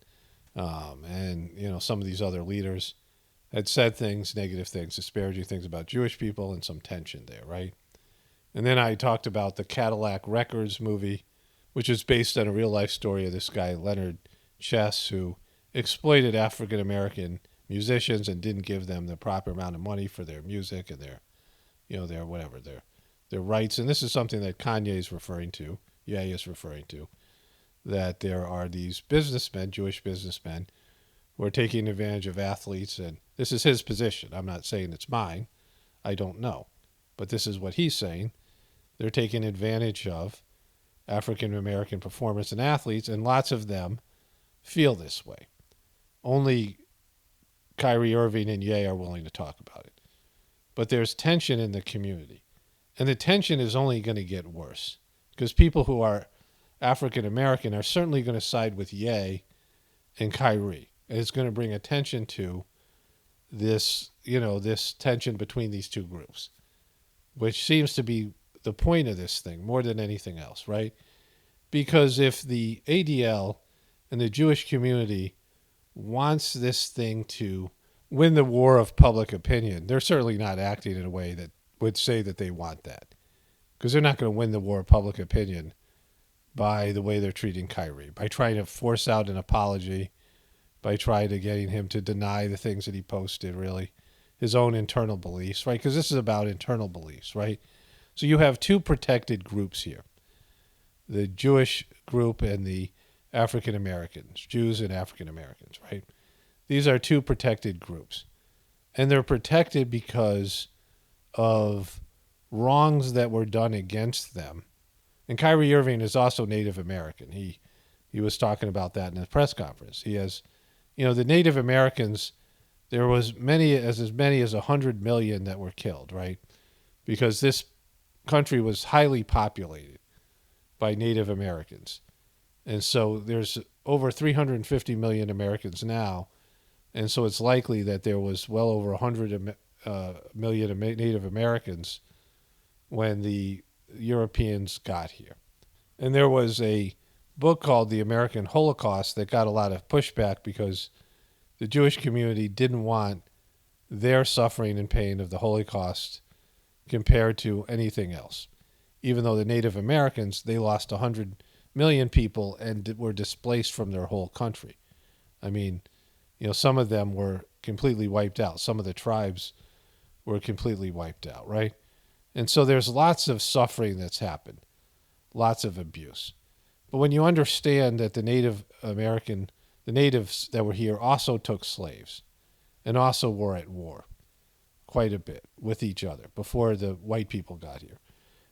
and, some of these other leaders had said things, negative things, disparaging things about Jewish people, and some tension there, right? And then I talked about the Cadillac Records movie, which is based on a real-life story of this guy, Leonard Chess, who exploited African-American musicians and didn't give them the proper amount of money for their music and their rights. And this is something that Kanye is referring to, Ye is referring to, that there are these businessmen, Jewish businessmen, who are taking advantage of athletes. And this is his position. I'm not saying it's mine. I don't know. But this is what he's saying. They're taking advantage of African-American performers and athletes, and lots of them feel this way. Only Kyrie Irving and Ye are willing to talk about it. But there's tension in the community. And the tension is only going to get worse because people who are African-American are certainly going to side with Ye and Kyrie. And it's going to bring attention to this, this tension between these two groups, which seems to be the point of this thing more than anything else, right? Because if the ADL and the Jewish community wants this thing to win the war of public opinion, they're certainly not acting in a way that would say that they want that. Because they're not going to win the war of public opinion by the way they're treating Kyrie, by trying to force out an apology, by trying to getting him to deny the things that he posted, really, his own internal beliefs, right? Because this is about internal beliefs, right? So you have two protected groups here, the Jewish group and the African Americans, Jews and African Americans, right? These are two protected groups. And they're protected because of wrongs that were done against them. And Kyrie Irving is also Native American. He was talking about that in the press conference. He has, the Native Americans, there was as many as 100 million that were killed, right? Because this country was highly populated by Native Americans. And so there's over 350 million Americans now. And so it's likely that there was well over 100 million Native Americans when the Europeans got here. And there was a book called The American Holocaust that got a lot of pushback because the Jewish community didn't want their suffering and pain of the Holocaust compared to anything else. Even though the Native Americans, they lost 100 million people and were displaced from their whole country. I mean, some of them were completely wiped out. Some of the tribes were completely wiped out, right? And so there's lots of suffering that's happened, lots of abuse. But when you understand that the natives that were here also took slaves and also were at war quite a bit with each other before the white people got here.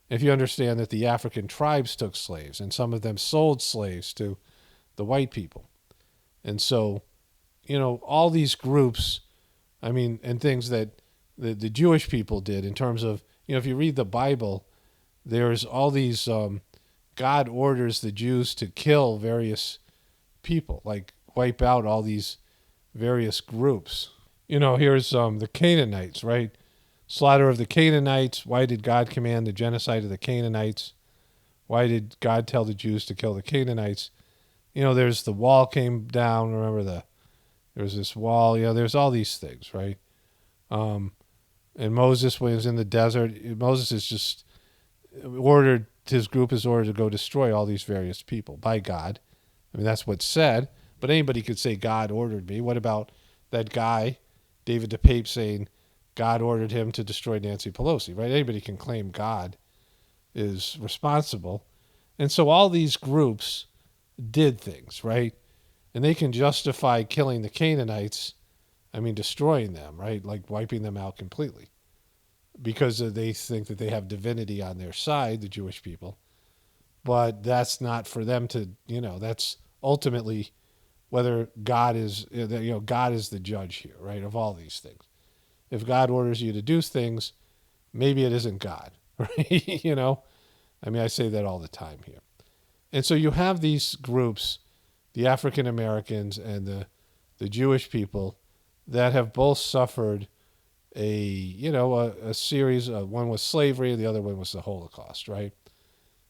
If you understand that the African tribes took slaves and some of them sold slaves to the white people. And so, all these groups, and things that the Jewish people did in terms of, if you read the Bible, there's all these, God orders the Jews to kill various people, like wipe out all these various groups. Here's the Canaanites, right? slaughter of the Canaanites. Why did God command the genocide of the Canaanites? Why did God tell the Jews to kill the Canaanites? There's the wall came down. Remember there was this wall. There's all these things, right? And Moses, when he was in the desert, Moses is just ordered, his group is ordered to go destroy all these various people by God. I mean, that's what's said, but anybody could say God ordered me. What about that guy, David DePape, saying God ordered him to destroy Nancy Pelosi, right? Anybody can claim God is responsible. And so all these groups did things, right? And they can justify killing the Canaanites, destroying them, right? Like wiping them out completely. Because they think that they have divinity on their side, the Jewish people. But that's not for them to, that's ultimately whether God is, God is the judge here, right, of all these things. If God orders you to do things, maybe it isn't God, right? I say that all the time here. And so you have these groups, the African Americans and the Jewish people, that have both suffered a series of, one was slavery, the other one was the Holocaust, right?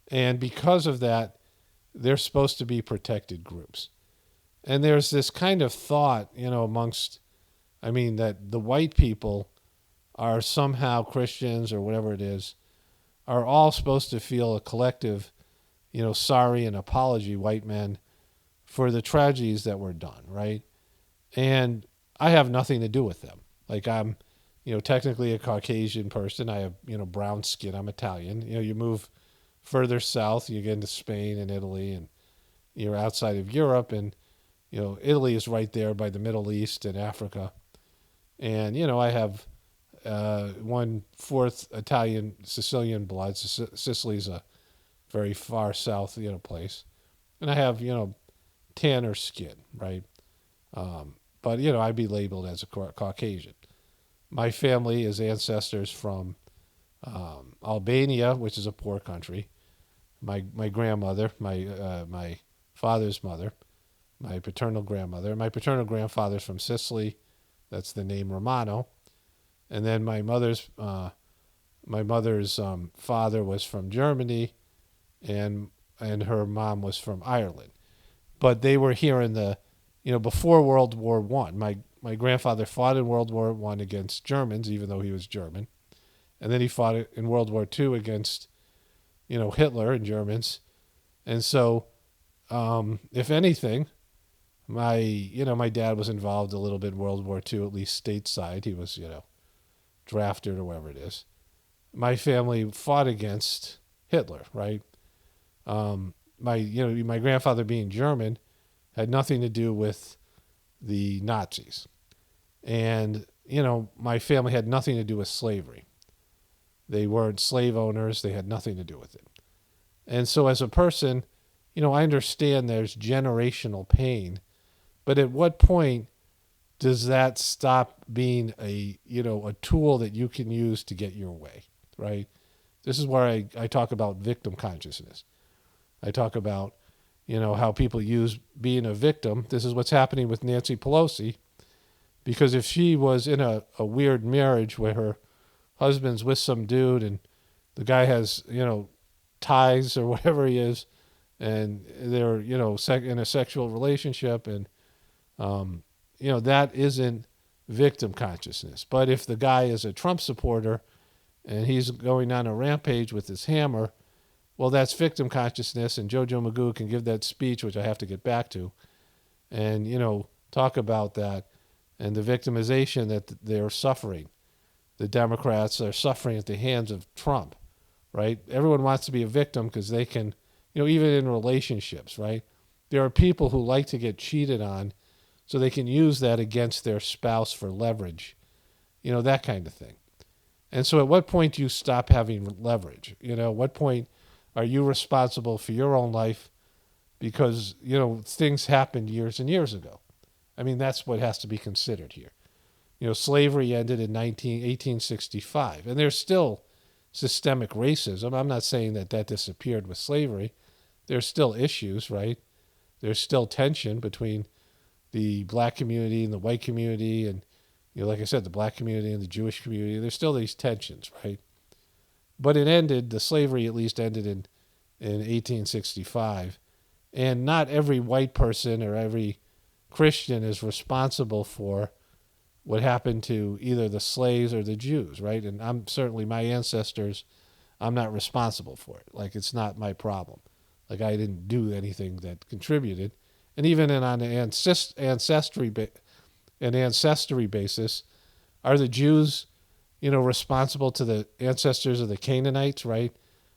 And because of that, they're supposed to be protected groups. And there's this kind of thought, amongst, that the white people are somehow Christians or whatever it is, are all supposed to feel a collective, sorry and apology, white men, for the tragedies that were done, right? And I have nothing to do with them. Like I'm, technically a Caucasian person. I have, brown skin. I'm Italian. You move further south, you get into Spain and Italy, and you're outside of Europe, and, Italy is right there by the Middle East and Africa. And, I have 1/4 Italian Sicilian blood. Sicily's a very far south, place. And I have, tanner skin, right? But, I'd be labeled as a Caucasian. My family is ancestors from Albania, which is a poor country. My grandmother, my father's mother, my paternal grandmother. My paternal grandfather's from Sicily. That's the name Romano. And then my mother's father was from Germany, and her mom was from Ireland. But they were here in the, before World War I. My grandfather fought in World War I against Germans, even though he was German. And then he fought in World War II against, Hitler and Germans. And so, if anything, my dad was involved a little bit in World War II, at least stateside. He was, drafted or whatever it is. My family fought against Hitler, right? My grandfather being German had nothing to do with the Nazis. And, my family had nothing to do with slavery. They weren't slave owners. They had nothing to do with it. And so as a person, I understand there's generational pain, but at what point does that stop being a tool that you can use to get your way, right? This is where I talk about victim consciousness. I talk about, how people use being a victim. This is what's happening with Nancy Pelosi, because if she was in a weird marriage where her husband's with some dude and the guy has, ties or whatever he is, and they're, in a sexual relationship, and, that isn't victim consciousness. But if the guy is a Trump supporter and he's going on a rampage with his hammer, well, that's victim consciousness, and JoJo Magoo can give that speech, which I have to get back to, and, talk about that and the victimization that they're suffering. The Democrats are suffering at the hands of Trump, right? Everyone wants to be a victim because they can, even in relationships, right? There are people who like to get cheated on so they can use that against their spouse for leverage, that kind of thing. And so at what point do you stop having leverage? At what point are you responsible for your own life because, things happened years and years ago? That's what has to be considered here. Slavery ended in 1865, and there's still systemic racism. I'm not saying that disappeared with slavery. There's still issues, right? There's still tension between the black community and the white community, and, like I said, the black community and the Jewish community. There's still these tensions, right? But it ended, the slavery at least ended in 1865. And not every white person or every Christian is responsible for what happened to either the slaves or the Jews, right? And I'm certainly, my ancestors, I'm not responsible for it. Like, it's not my problem. Like, I didn't do anything that contributed. And even on an ancestry basis, are the Jews, responsible to the ancestors of the Canaanites, right?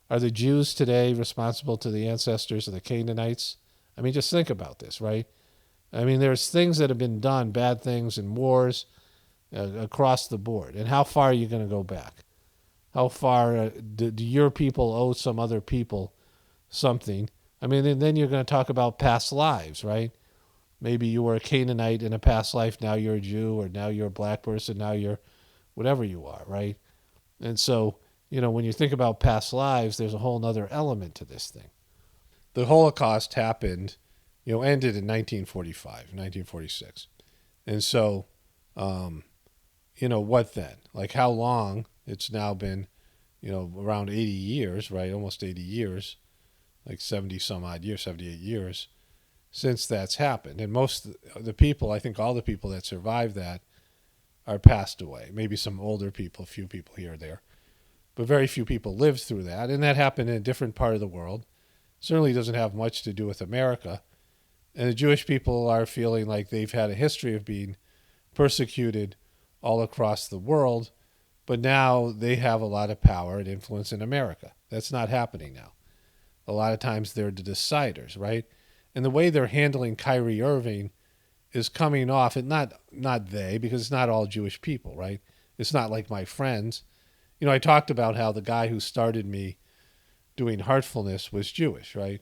Are the Jews today responsible to the ancestors of the Canaanites? I mean, just think about this, right? I mean, there's things that have been done, bad things in wars across the board. And how far are you going to go back? How far do your people owe some other people something? I mean, and then you're going to talk about past lives, right? Maybe you were a Canaanite in a past life, now you're a Jew, or now you're a black person, now you're whatever you are, right? And so, when you think about past lives, there's a whole other element to this thing. The Holocaust happened, ended in 1945, 1946. And so, what then? Like, how long? It's now been, around 80 years, right? Almost 80 years, like 70 some odd years, 78 years since that's happened. And most of the people, I think all the people that survived that are passed away. Maybe some older people, a few people here or there. But very few people lived through that. And that happened in a different part of the world. Certainly doesn't have much to do with America. And the Jewish people are feeling like they've had a history of being persecuted all across the world, but now they have a lot of power and influence in America. That's not happening now. A lot of times they're the deciders, right? And the way they're handling Kyrie Irving is coming off, and not they, because it's not all Jewish people, right? It's not like my friends. I talked about how the guy who started me doing Heartfulness was Jewish, right?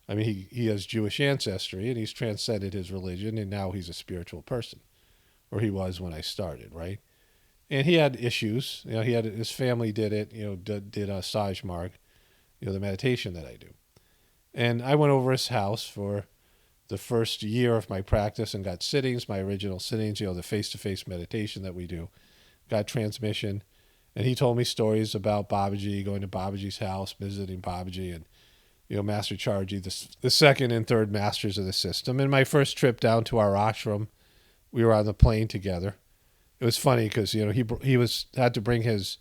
I mean, he has Jewish ancestry, and he's transcended his religion, and now he's a spiritual person, or he was when I started, right? And he had issues. His family did it, did Sahaj Marg, the meditation that I do. And I went over his house for the first year of my practice and got sittings, my original sittings, the face-to-face meditation that we do, got transmission. And he told me stories about Babaji, going to Babaji's house, visiting Babaji, and, Master Charji, the second and third masters of the system. And my first trip down to our ashram, we were on the plane together. It was funny because, he had to bring his,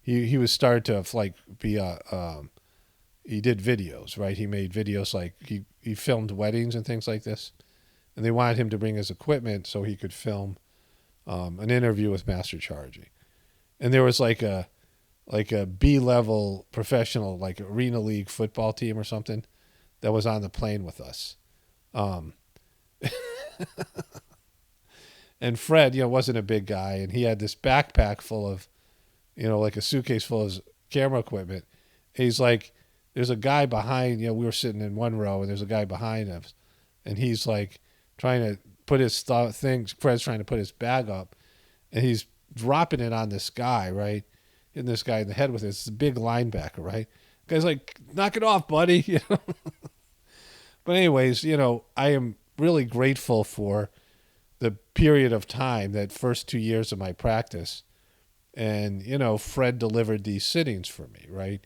he was started to like be he did videos, right? He made videos like he filmed weddings and things like this. And they wanted him to bring his equipment so he could film an interview with Master Charji. And there was like a B-level professional, like Arena League football team or something that was on the plane with us. And Fred, wasn't a big guy, and he had this backpack full of, like a suitcase full of camera equipment. And he's like, there's a guy behind, we were sitting in one row, and there's a guy behind us, and he's like trying to put his things, Fred's trying to put his bag up, and he's dropping it on this guy, right? Hitting this guy in the head with it. It's a big linebacker, right? The guy's like, knock it off, buddy. But anyways, I am really grateful for the period of time, that first 2 years of my practice. And, Fred delivered these sittings for me, right?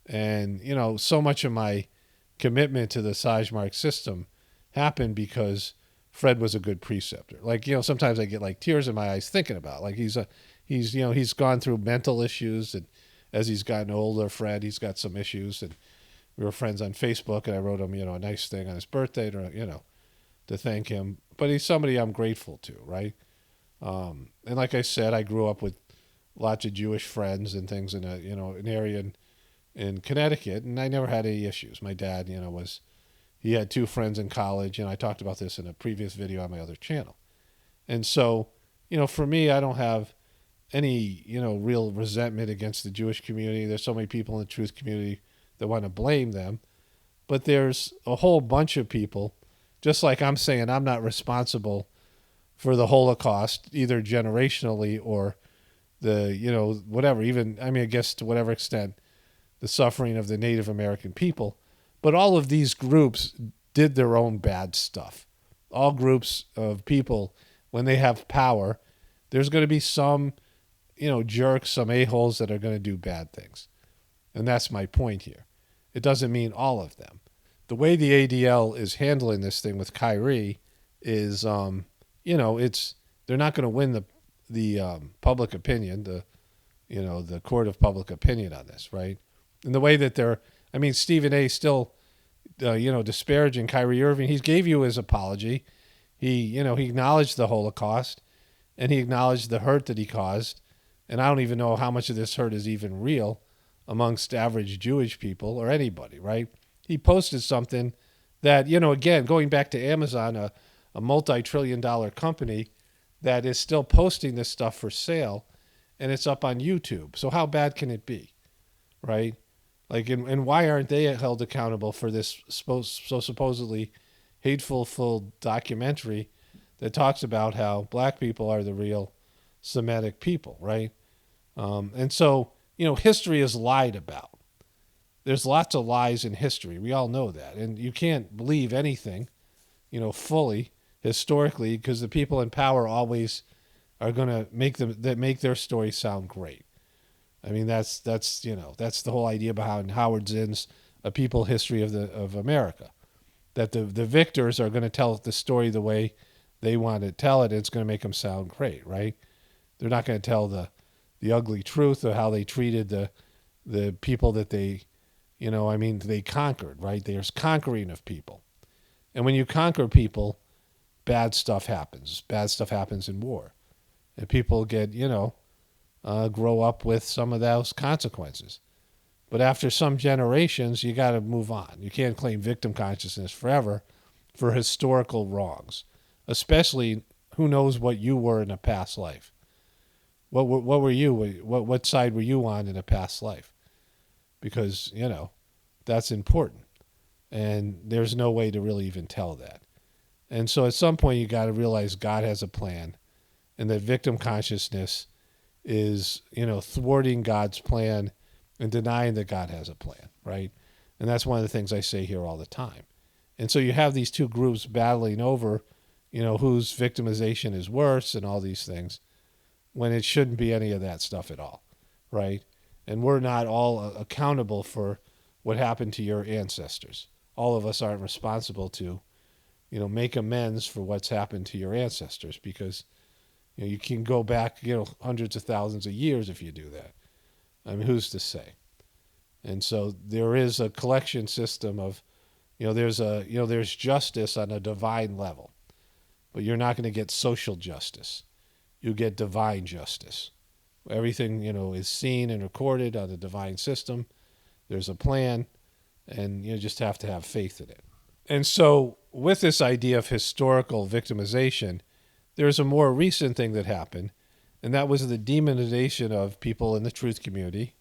And, so much of my commitment to the Sahaj Marg system happened because Fred was a good preceptor. Like, sometimes I get like tears in my eyes thinking about, like, he's gone through mental issues, and as he's gotten older, Fred, he's got some issues, and we were friends on Facebook, and I wrote him, a nice thing on his birthday to thank him. But he's somebody I'm grateful to, right? And like I said, I grew up with lots of Jewish friends and things in an area in Connecticut, and I never had any issues. My dad, he had 2 friends in college, and I talked about this in a previous video on my other channel. And so, for me, I don't have any, real resentment against the Jewish community. There's so many people in the truth community that want to blame them. But there's a whole bunch of people, just like I'm saying, I'm not responsible for the Holocaust, either generationally or the, whatever, even, I guess to whatever extent, the suffering of the Native American people. But all of these groups did their own bad stuff. All groups of people, when they have power, There's going to be some, jerks, some a-holes that are going to do bad things. And that's my point here. It doesn't mean all of them. The way the ADL is handling this thing with Kyrie is, they're not going to win the public opinion, the court of public opinion on this, right? And the way that Stephen A. still, disparaging Kyrie Irving. He gave you his apology. He acknowledged the Holocaust, and he acknowledged the hurt that he caused. And I don't even know how much of this hurt is even real amongst average Jewish people or anybody, right? He posted something that, again, going back to Amazon, a multi-trillion-dollar company that is still posting this stuff for sale, and it's up on YouTube. So how bad can it be, right? Like, and why aren't they held accountable for this so supposedly hateful full documentary that talks about how black people are the real Semitic people, right? And so, history is lied about. There's lots of lies in history. We all know that. And you can't believe anything, fully, historically, because the people in power always are going to make their story sound great. I mean, that's the whole idea behind Howard Zinn's A People History of America, that the victors are going to tell the story the way they want to tell it. And it's going to make them sound great, right? They're not going to tell the ugly truth of how they treated the people that they conquered, right? There's conquering of people. And when you conquer people, bad stuff happens. Bad stuff happens in war. And people get, grow up with some of those consequences. But after some generations, you got to move on. You can't claim victim consciousness forever for historical wrongs, especially who knows what you were in a past life. What were you? What side were you on in a past life? Because, that's important. And there's no way to really even tell that. And so at some point, you got to realize God has a plan, and that victim consciousness is, thwarting God's plan and denying that God has a plan, right? And that's one of the things I say here all the time. And so you have these two groups battling over, whose victimization is worse and all these things, when it shouldn't be any of that stuff at all, right? And we're not all accountable for what happened to your ancestors. All of us aren't responsible to, make amends for what's happened to your ancestors, because you can go back, hundreds of thousands of years if you do that. I mean, who's to say? And so there is a collection system of, there's justice on a divine level, but you're not going to get social justice. You get divine justice. Everything, is seen and recorded on the divine system. There's a plan, and you just have to have faith in it. And so with this idea of historical victimization, there's a more recent thing that happened, and that was the demonization of people in the truth community,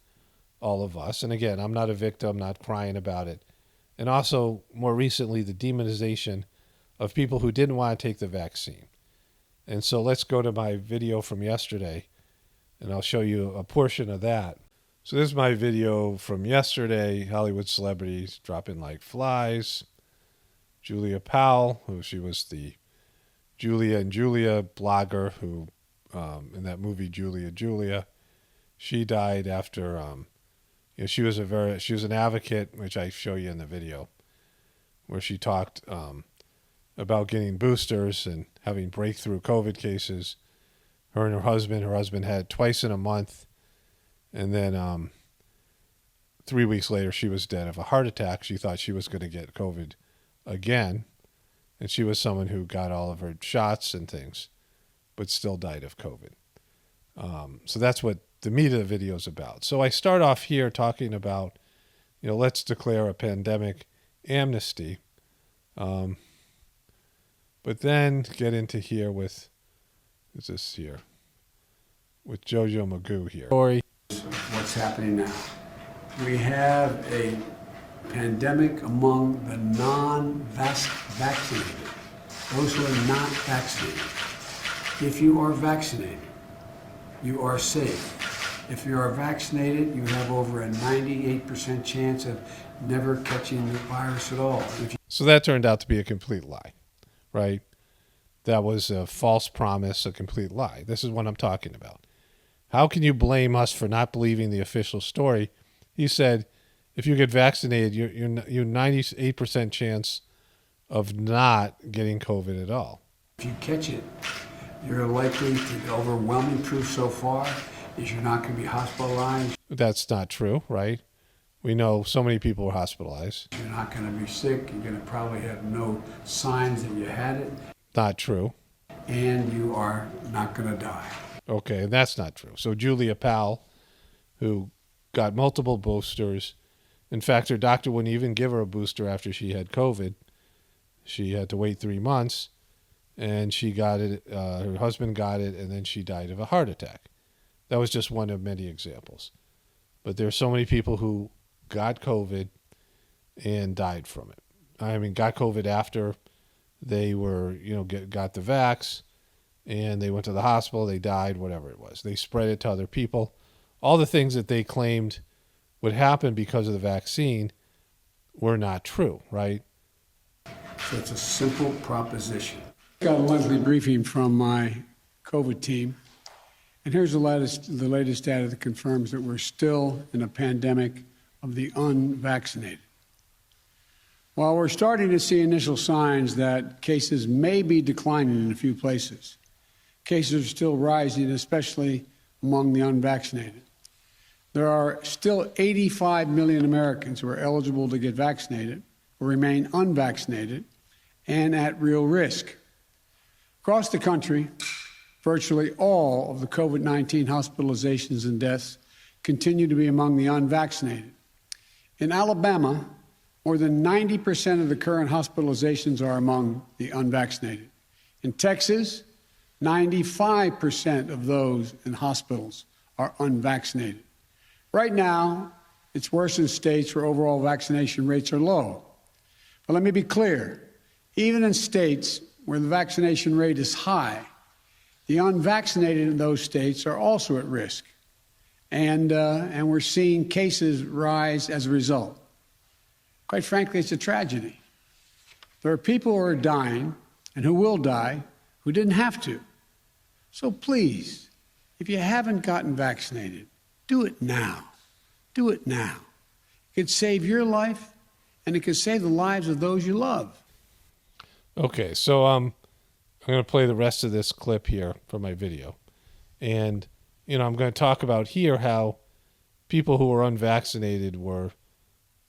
all of us. And again, I'm not a victim, not crying about it. And also, more recently, the demonization of people who didn't want to take the vaccine. And so let's go to my video from yesterday, and I'll show you a portion of that. So this is my video from yesterday, Hollywood celebrities dropping like flies. Julia Powell, she was the Julia and Julia blogger who, in that movie Julia, she died after, she was an advocate, which I show you in the video, where she talked about getting boosters and having breakthrough COVID cases. Her and her husband had twice in a month, and then 3 weeks later she was dead of a heart attack. She thought she was going to get COVID again, and she was someone who got all of her shots and things, but still died of COVID. So that's what the meat of the video is about. So I start off here talking about, let's declare a pandemic amnesty, but then get into here with, is this here, with JoJo Magoo here. Story. What's happening now? We have a pandemic among the non-vaccinated, those who are not vaccinated. If you are vaccinated, you are safe. If you are vaccinated, you have over a 98% chance of never catching the virus at all. So that turned out to be a complete lie, right? that was a false promise, a complete lie. This is what I'm talking about. How can you blame us for not believing the official story? He said, if you get vaccinated, you're 98% chance of not getting COVID at all. If you catch it, you're likely to, the overwhelming proof so far is you're not going to be hospitalized. That's not true, right? We know so many people were hospitalized. You're not going to be sick. You're going to probably have no signs that you had it. Not true. And you are not going to die. Okay, that's not true. So Julia Powell, who got multiple boosters, in fact, her doctor wouldn't even give her a booster after she had COVID. She had to wait 3 months, and she got it. Her husband got it, and then she died of a heart attack. That was just one of many examples. But there are so many people who got COVID and died from it. I mean, got COVID after they were, got the vax, and they went to the hospital, they died, whatever it was. They spread it to other people. All the things that they claimed would happen because of the vaccine were not true, right? So it's a simple proposition. Got a monthly briefing from my COVID team, and here's the latest data that confirms that we're still in a pandemic of the unvaccinated. While we're starting to see initial signs that cases may be declining in a few places, cases are still rising, especially among the unvaccinated. There are still 85 million Americans who are eligible to get vaccinated or remain unvaccinated and at real risk. Across the country, virtually all of the COVID-19 hospitalizations and deaths continue to be among the unvaccinated. In Alabama, more than 90% of the current hospitalizations are among the unvaccinated. In Texas, 95% of those in hospitals are unvaccinated. Right now, it's worse in states where overall vaccination rates are low. But let me be clear, even in states where the vaccination rate is high, the unvaccinated in those states are also at risk. And we're seeing cases rise as a result. Quite frankly, it's a tragedy. There are people who are dying and who will die who didn't have to. So please, if you haven't gotten vaccinated, do it now. Do it now. It could save your life, and it could save the lives of those you love. Okay, so I'm going to play the rest of this clip here from my video. And, I'm going to talk about here how people who were unvaccinated were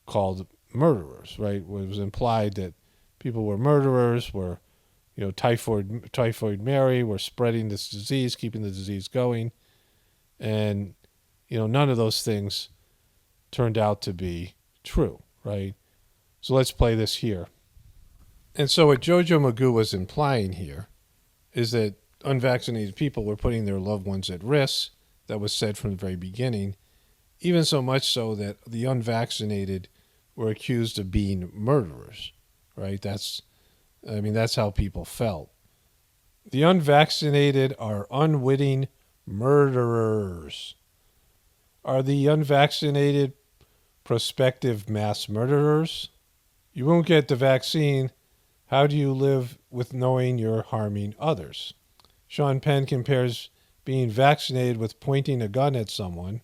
called murderers, right? It was implied that people were murderers, were, typhoid Mary, were spreading this disease, keeping the disease going. And, none of those things turned out to be true, right? So let's play this here. And so what JoJo Magoo was implying here is that unvaccinated people were putting their loved ones at risk. That was said from the very beginning, even so much so that the unvaccinated were accused of being murderers, right? That's how people felt. The unvaccinated are unwitting murderers. Are the unvaccinated prospective mass murderers? You won't get the vaccine. How do you live with knowing you're harming others? Sean Penn compares being vaccinated with pointing a gun at someone.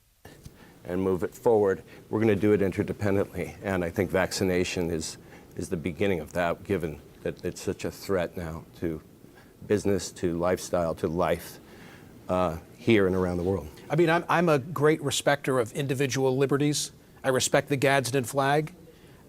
And move it forward. We're going to do it interdependently. And I think vaccination is the beginning of that, given that it's such a threat now to business, to lifestyle, to life here and around the world. I mean, I'm a great respecter of individual liberties. I respect the Gadsden flag.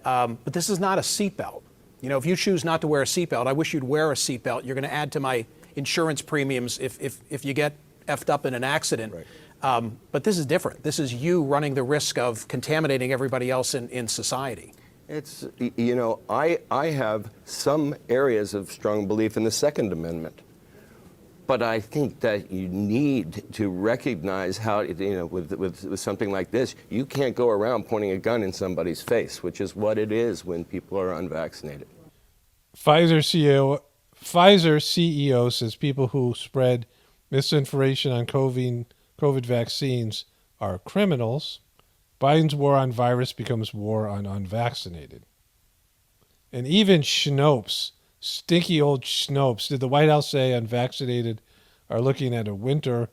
But this is not a seatbelt. If you choose not to wear a seatbelt, I wish you'd wear a seatbelt. You're going to add to my insurance premiums if you get effed up in an accident. Right. But this is different. This is you running the risk of contaminating everybody else in society. It's, I have some areas of strong belief in the Second Amendment. But I think that you need to recognize how, with something like this, you can't go around pointing a gun in somebody's face, which is what it is when people are unvaccinated. Pfizer CEO says people who spread misinformation on COVID vaccines are criminals. Biden's war on virus becomes war on unvaccinated. And even Snopes Stinky old Snopes. Did the White House say unvaccinated are looking at a winter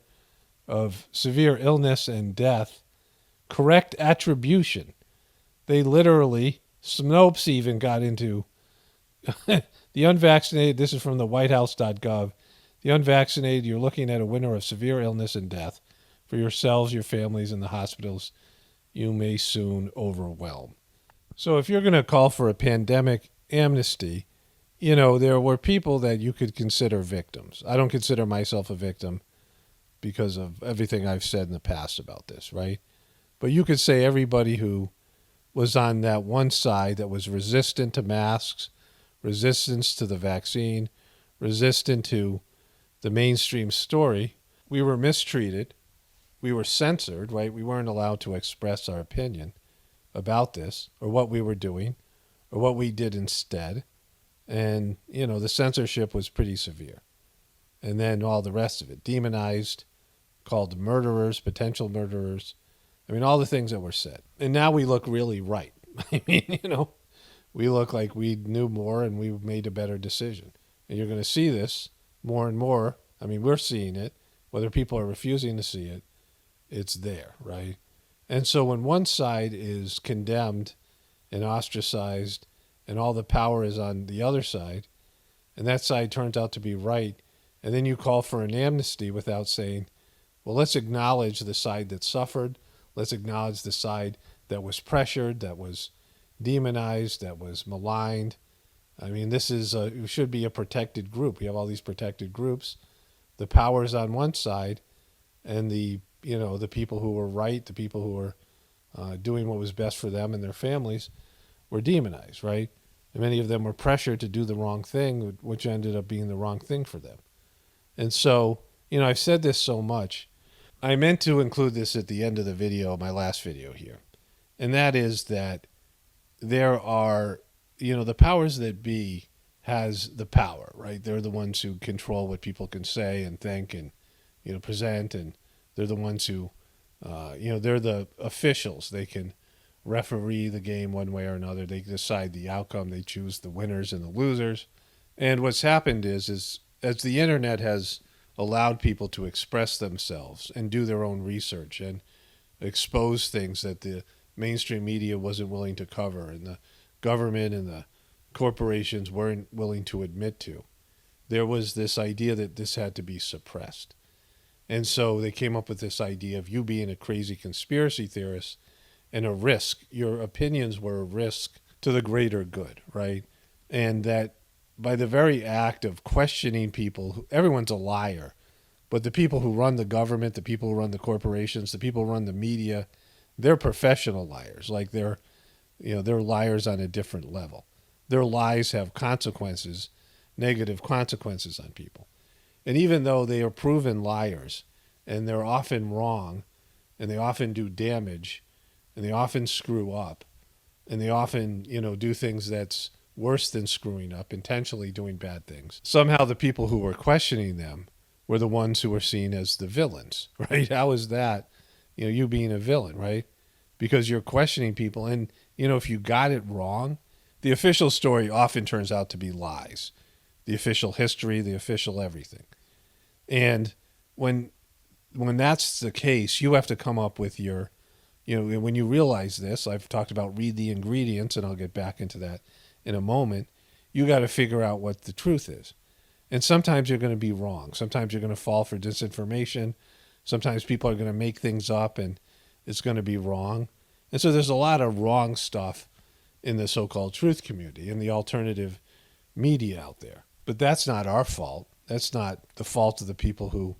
of severe illness and death? Correct attribution. They literally, Snopes even got into the unvaccinated. This is from the whitehouse.gov. The unvaccinated, you're looking at a winter of severe illness and death for yourselves, your families, and the hospitals you may soon overwhelm. So if you're going to call for a pandemic amnesty, you know, there were people that you could consider victims. I don't consider myself a victim because of everything I've said in the past about this, right? But you could say everybody who was on that one side that was resistant to masks, resistance to the vaccine, resistant to the mainstream story, we were mistreated. We were censored, right? We weren't allowed to express our opinion about this or what we were doing or what we did instead. And, you know, the censorship was pretty severe. And then all the rest of it, demonized, called murderers, potential murderers. I mean, all the things that were said. And now we look really right. I mean, you know, we look like we knew more and we made a better decision. And you're going to see this more and more. I mean, we're seeing it. Whether people are refusing to see it, it's there, right? And so when one side is condemned and ostracized and all the power is on the other side, and that side turns out to be right, and then you call for an amnesty without saying, well, let's acknowledge the side that suffered. Let's acknowledge the side that was pressured, that was demonized, that was maligned. I mean, this is it should be a protected group. You have all these protected groups. The power is on one side, and the people who were right, the people who were doing what was best for them and their families were demonized, right? And many of them were pressured to do the wrong thing, which ended up being the wrong thing for them. And so, you know, I've said this so much. I meant to include this at the end of the video, my last video here. And that is that there are, you know, the powers that be has the power, right? They're the ones who control what people can say and think and, you know, present. And they're the ones who, they're the officials. They can referee the game one way or another. They decide the outcome. They choose the winners and the losers. And what's happened is as the internet has allowed people to express themselves and do their own research and expose things that the mainstream media wasn't willing to cover and the government and the corporations weren't willing to admit to, there was this idea that this had to be suppressed. And so they came up with this idea of you being a crazy conspiracy theorist and a risk. Your opinions were a risk to the greater good, right? And that by the very act of questioning people, everyone's a liar. But the people who run the government, the people who run the corporations, the people who run the media, they're professional liars. Like they're liars on a different level. Their lies have consequences, negative consequences on people. And even though they are proven liars and they're often wrong and they often do damage and they often screw up and they often, do things that's worse than screwing up, intentionally doing bad things, somehow the people who were questioning them were the ones who were seen as the villains, right? How is that, you being a villain, right? Because you're questioning people. And, if you got it wrong, the official story often turns out to be lies. The official history, the official everything. And when that's the case, you have to come up with your, when you realize this, I've talked about read the ingredients, and I'll get back into that in a moment. You got to figure out what the truth is. And sometimes you're going to be wrong. Sometimes you're going to fall for disinformation. Sometimes people are going to make things up and it's going to be wrong. And so there's a lot of wrong stuff in the so-called truth community, in the alternative media out there. But that's not our fault. That's not the fault of the people who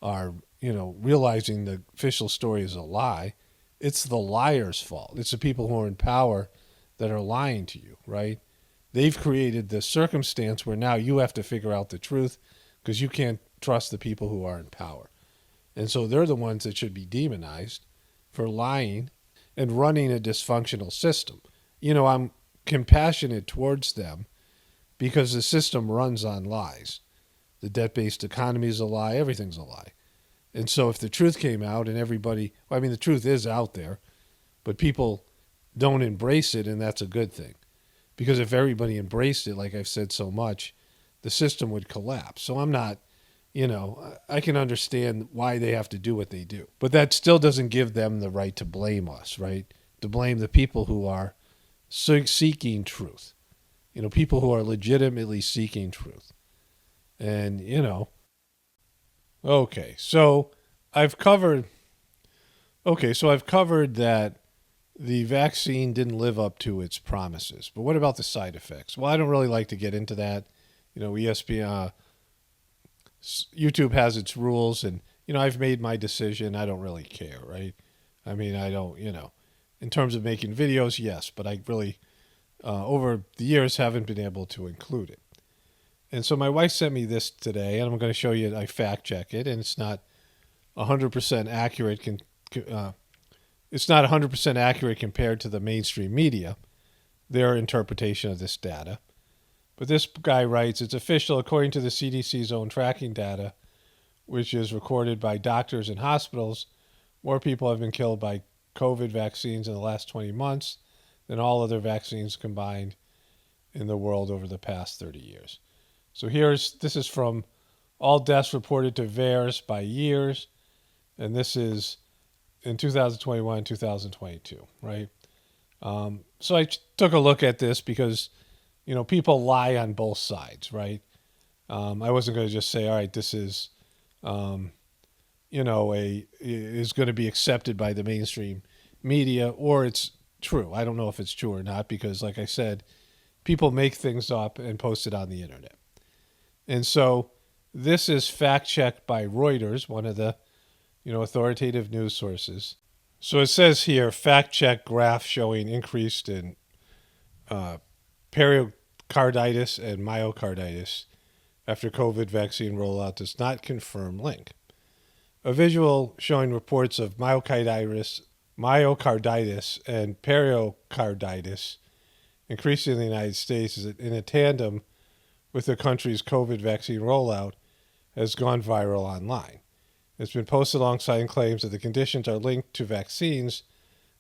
are, realizing the official story is a lie. It's the liar's fault. It's the people who are in power that are lying to you, right? They've created this circumstance where now you have to figure out the truth because you can't trust the people who are in power. And so they're the ones that should be demonized for lying and running a dysfunctional system. I'm compassionate towards them because the system runs on lies. The debt-based economy is a lie. Everything's a lie. And so if the truth came out and the truth is out there, but people don't embrace it, and that's a good thing. because if everybody embraced it, like I've said so much, the system would collapse. So I'm not, I can understand why they have to do what they do. But that still doesn't give them the right to blame us, right? To blame the people who are seeking truth. People who are legitimately seeking truth. And, okay, so I've covered that the vaccine didn't live up to its promises. But what about the side effects? Well, I don't really like to get into that. ESPN, YouTube has its rules, and, I've made my decision. I don't really care, right? I mean, I don't, in terms of making videos, yes, but I really, over the years, haven't been able to include it. And so my wife sent me this today, and I'm going to show you, I fact check it, and it's not 100% accurate. It's not 100% accurate compared to the mainstream media, their interpretation of this data. But this guy writes, it's official according to the CDC's own tracking data, which is recorded by doctors and hospitals. More people have been killed by COVID vaccines in the last 20 months than all other vaccines combined in the world over the past 30 years. So this is from all deaths reported to VAERS by years, and this is in 2021 and 2022, right? So I took a look at this because, people lie on both sides, right? I wasn't going to just say, all right, this is, is going to be accepted by the mainstream media, or it's true. I don't know if it's true or not because, like I said, people make things up and post it on the internet. And so this is fact-checked by Reuters, one of the, authoritative news sources. So it says here, fact-check graph showing increased in pericarditis and myocarditis after COVID vaccine rollout does not confirm link. A visual showing reports of myocarditis and pericarditis increasing in the United States is in a tandem with the country's COVID vaccine rollout has gone viral online. It's been posted alongside claims that the conditions are linked to vaccines.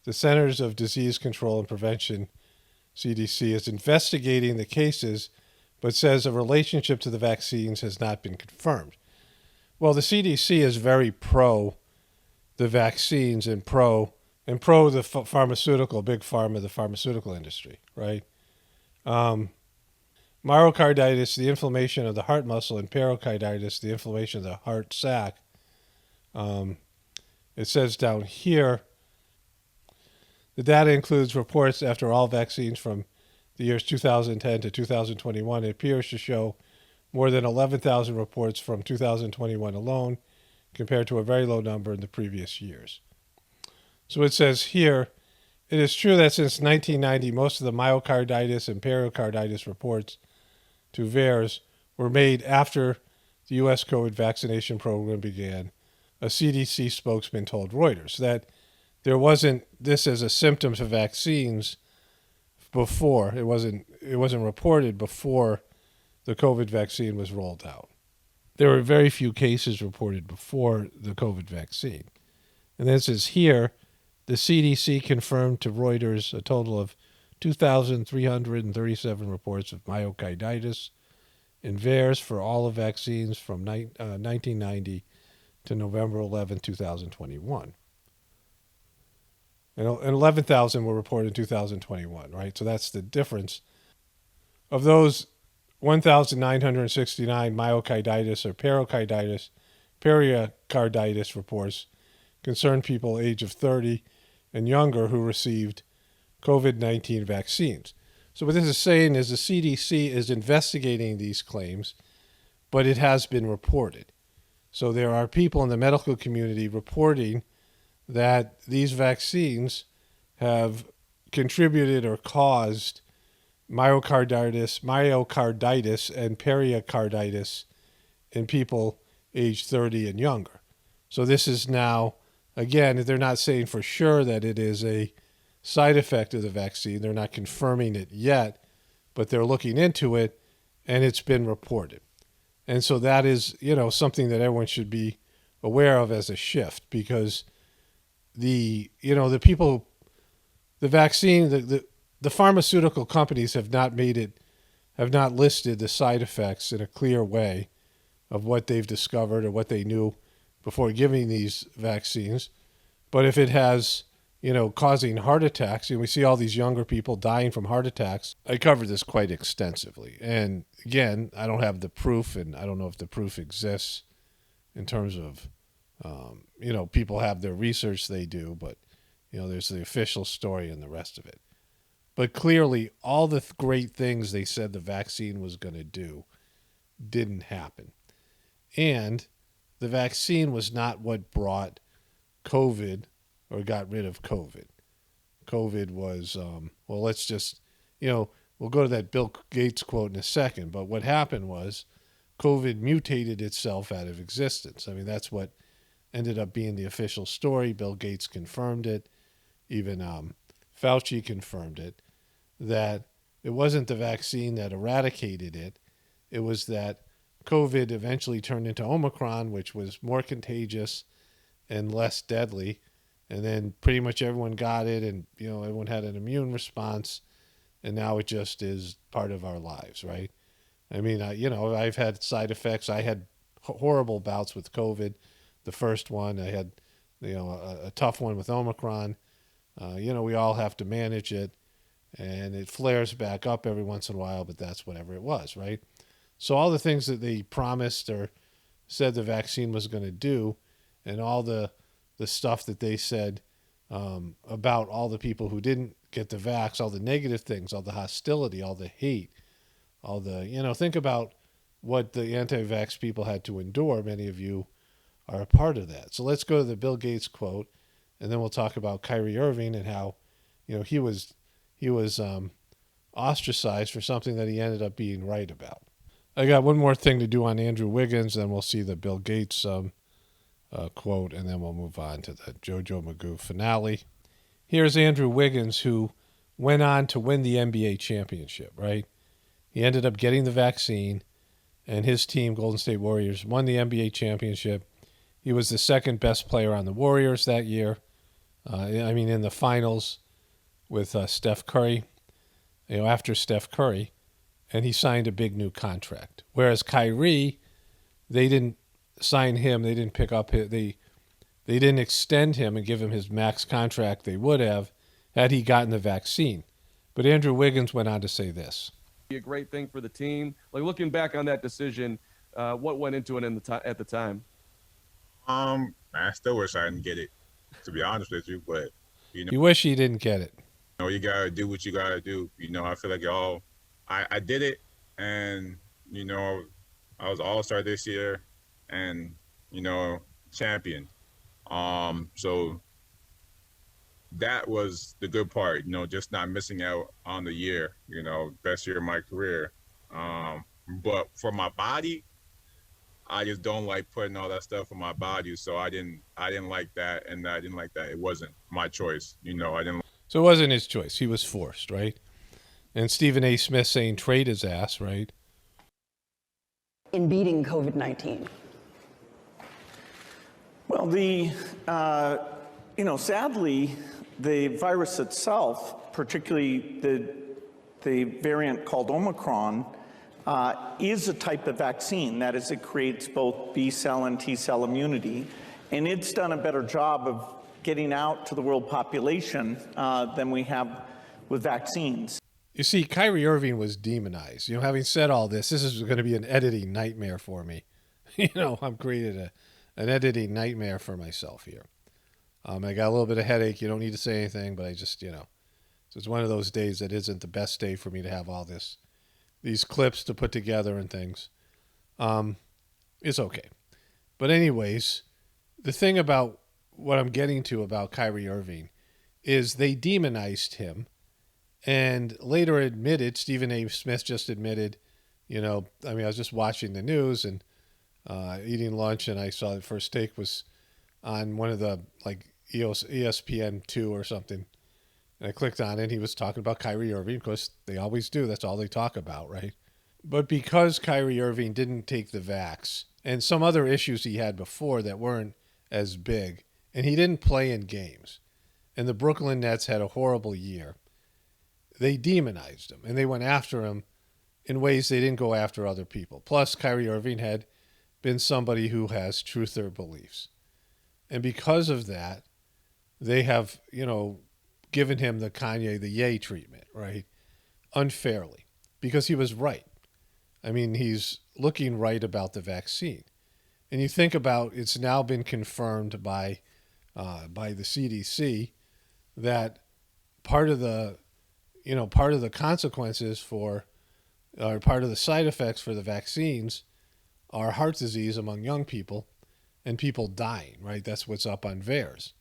The Centers of Disease Control and Prevention, CDC, is investigating the cases, but says a relationship to the vaccines has not been confirmed. Well, the CDC is very pro the vaccines and pro the pharmaceutical, big pharma, the pharmaceutical industry, right? Myocarditis, the inflammation of the heart muscle, and pericarditis, the inflammation of the heart sac. It says down here, the data includes reports after all vaccines from the years 2010 to 2021. It appears to show more than 11,000 reports from 2021 alone, compared to a very low number in the previous years. So it says here, it is true that since 1990, most of the myocarditis and pericarditis reports to VAERS were made after the U.S. COVID vaccination program began. A CDC spokesman told Reuters that there wasn't this as a symptom of vaccines before. It wasn't reported before the COVID vaccine was rolled out. There were very few cases reported before the COVID vaccine. And this is here, the CDC confirmed to Reuters a total of 2,337 reports of myocarditis in VAERS for all of vaccines from 1990 to November 11, 2021. And 11,000 were reported in 2021, right? So that's the difference. Of those, 1,969 myocarditis or pericarditis reports concerned people age of 30 and younger who received COVID-19 vaccines. So what this is saying is the CDC is investigating these claims, but it has been reported. So there are people in the medical community reporting that these vaccines have contributed or caused myocarditis and pericarditis in people aged 30 and younger. So this is now, again, they're not saying for sure that it is a side effect of the vaccine. They're not confirming it yet, but they're looking into it, and it's been reported. And so that is, something that everyone should be aware of as a shift, because the vaccine, the pharmaceutical companies have not listed the side effects in a clear way of what they've discovered or what they knew before giving these vaccines. But if it has, causing heart attacks, and we see all these younger people dying from heart attacks, I covered this quite extensively. And again, I don't have the proof, and I don't know if the proof exists in terms of, people have their research they do, but, there's the official story and the rest of it. But clearly, all the great things they said the vaccine was going to do didn't happen. And the vaccine was not what brought COVID or got rid of COVID. COVID was, let's just, we'll go to that Bill Gates quote in a second. But what happened was COVID mutated itself out of existence. I mean, that's what ended up being the official story. Bill Gates confirmed it. Even Fauci confirmed it, that it wasn't the vaccine that eradicated it. It was that COVID eventually turned into Omicron, which was more contagious and less deadly. And then pretty much everyone got it, and, everyone had an immune response. And now it just is part of our lives, right? I mean, I've had side effects. I had horrible bouts with COVID. The first one, I had, a tough one with Omicron. We all have to manage it, and it flares back up every once in a while, but that's whatever it was, right? So all the things that they promised or said the vaccine was going to do, and all the stuff that they said about all the people who didn't get the vax, all the negative things, all the hostility, all the hate, all the, think about what the anti-vax people had to endure. Many of you are a part of that. So let's go to the Bill Gates quote, and then we'll talk about Kyrie Irving and how, he was ostracized for something that he ended up being right about. I got one more thing to do on Andrew Wiggins, then we'll see the Bill Gates quote, and then we'll move on to the JoJo Magoo finale. Here's Andrew Wiggins, who went on to win the NBA championship, right? He ended up getting the vaccine, and his team, Golden State Warriors, won the NBA championship. He was the second best player on the Warriors that year. In the finals with Steph Curry, after Steph Curry, and he signed a big new contract. Whereas Kyrie, they didn't sign him. They didn't pick up his, they didn't extend him and give him his max contract they would have had he gotten the vaccine. But Andrew Wiggins went on to say this. Be a great thing for the team. Like, looking back on that decision, what went into it at the time? I still wish I didn't get it, to be honest with you, but You wish he didn't get it. you gotta do what you gotta do. I feel like I did it, and I was All-Star this year, and champion. So that was the good part, just not missing out on the year, best year of my career. But for my body, I just don't like putting all that stuff on my body. So I didn't like that, and I didn't like that. It wasn't my choice, I didn't. So it wasn't his choice. He was forced, right? And Stephen A. Smith saying trade his ass, right? In beating COVID-19. Well, sadly, the virus itself, particularly the variant called Omicron, is a type of vaccine. That is, it creates both B-cell and T-cell immunity. And it's done a better job of getting out to the world population than we have with vaccines. You see, Kyrie Irving was demonized. Having said all this is going to be an editing nightmare for me. I've created an editing nightmare for myself here. I got a little bit of headache. You don't need to say anything, but I just, it's one of those days that isn't the best day for me to have all these clips to put together and things. It's okay. But anyways, the thing about what I'm getting to about Kyrie Irving is they demonized him and later admitted, Stephen A. Smith just admitted, I was just watching the news and eating lunch, and I saw the first take was on one of the ESPN2 or something. And I clicked on it. He was talking about Kyrie Irving. Of course, they always do. That's all they talk about, right? But because Kyrie Irving didn't take the vax and some other issues he had before that weren't as big, and he didn't play in games, and the Brooklyn Nets had a horrible year, they demonized him, and they went after him in ways they didn't go after other people. Plus, Kyrie Irving had been somebody who has truther beliefs. And because of that, they have, given him the Kanye, the Ye treatment, right? Unfairly, because he was right. I mean, he's looking right about the vaccine. And you think about, it's now been confirmed by the CDC that part of the consequences for, or part of the side effects for the vaccines are heart disease among young people and people dying, right? That's what's up on VAERS.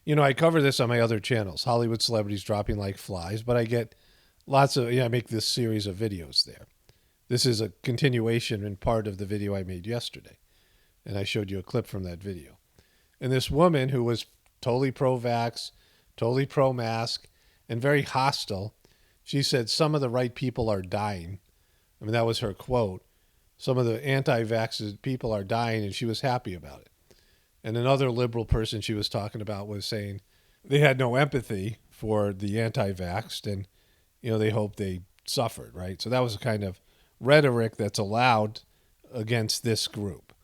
I cover this on my other channels, Hollywood Celebrities Dropping Like Flies, but I get lots of, I make this series of videos there. This is a continuation and part of the video I made yesterday. And I showed you a clip from that video. And this woman who was totally pro-vax, totally pro-mask, and very hostile, she said some of the right people are dying. I mean, that was her quote. Some of the anti-vax people are dying, and she was happy about it. And another liberal person she was talking about was saying they had no empathy for the anti-vaxxed, and they hoped they suffered, right? So that was the kind of rhetoric that's allowed against this group,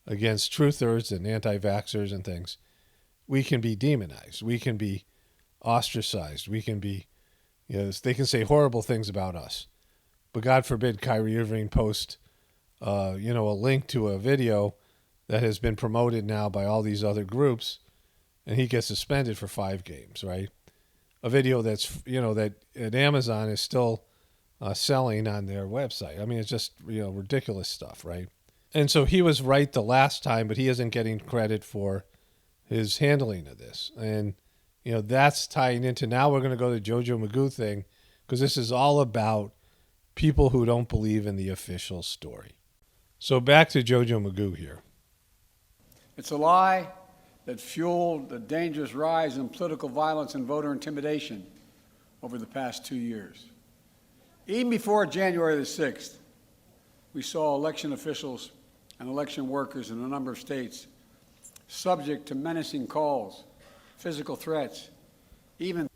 against truthers and anti-vaxxers and things. We can be demonized. We can be ostracized. We can be, they can say horrible things about us. But God forbid Kyrie Irving post, a link to a video that has been promoted now by all these other groups, and he gets suspended for 5 games, right? A video that's, that at Amazon is still selling on their website. I mean, it's just, ridiculous stuff, right? And so he was right the last time, but he isn't getting credit for his handling of this. And, that's tying into, now we're going to go to JoJo Magoo thing, because this is all about people who don't believe in the official story. So back to JoJo Magoo here. It's a lie that fueled the dangerous rise in political violence and voter intimidation over the past 2 years. Even before January the 6th, we saw election officials and election workers in a number of states subject to menacing calls, physical threats, even.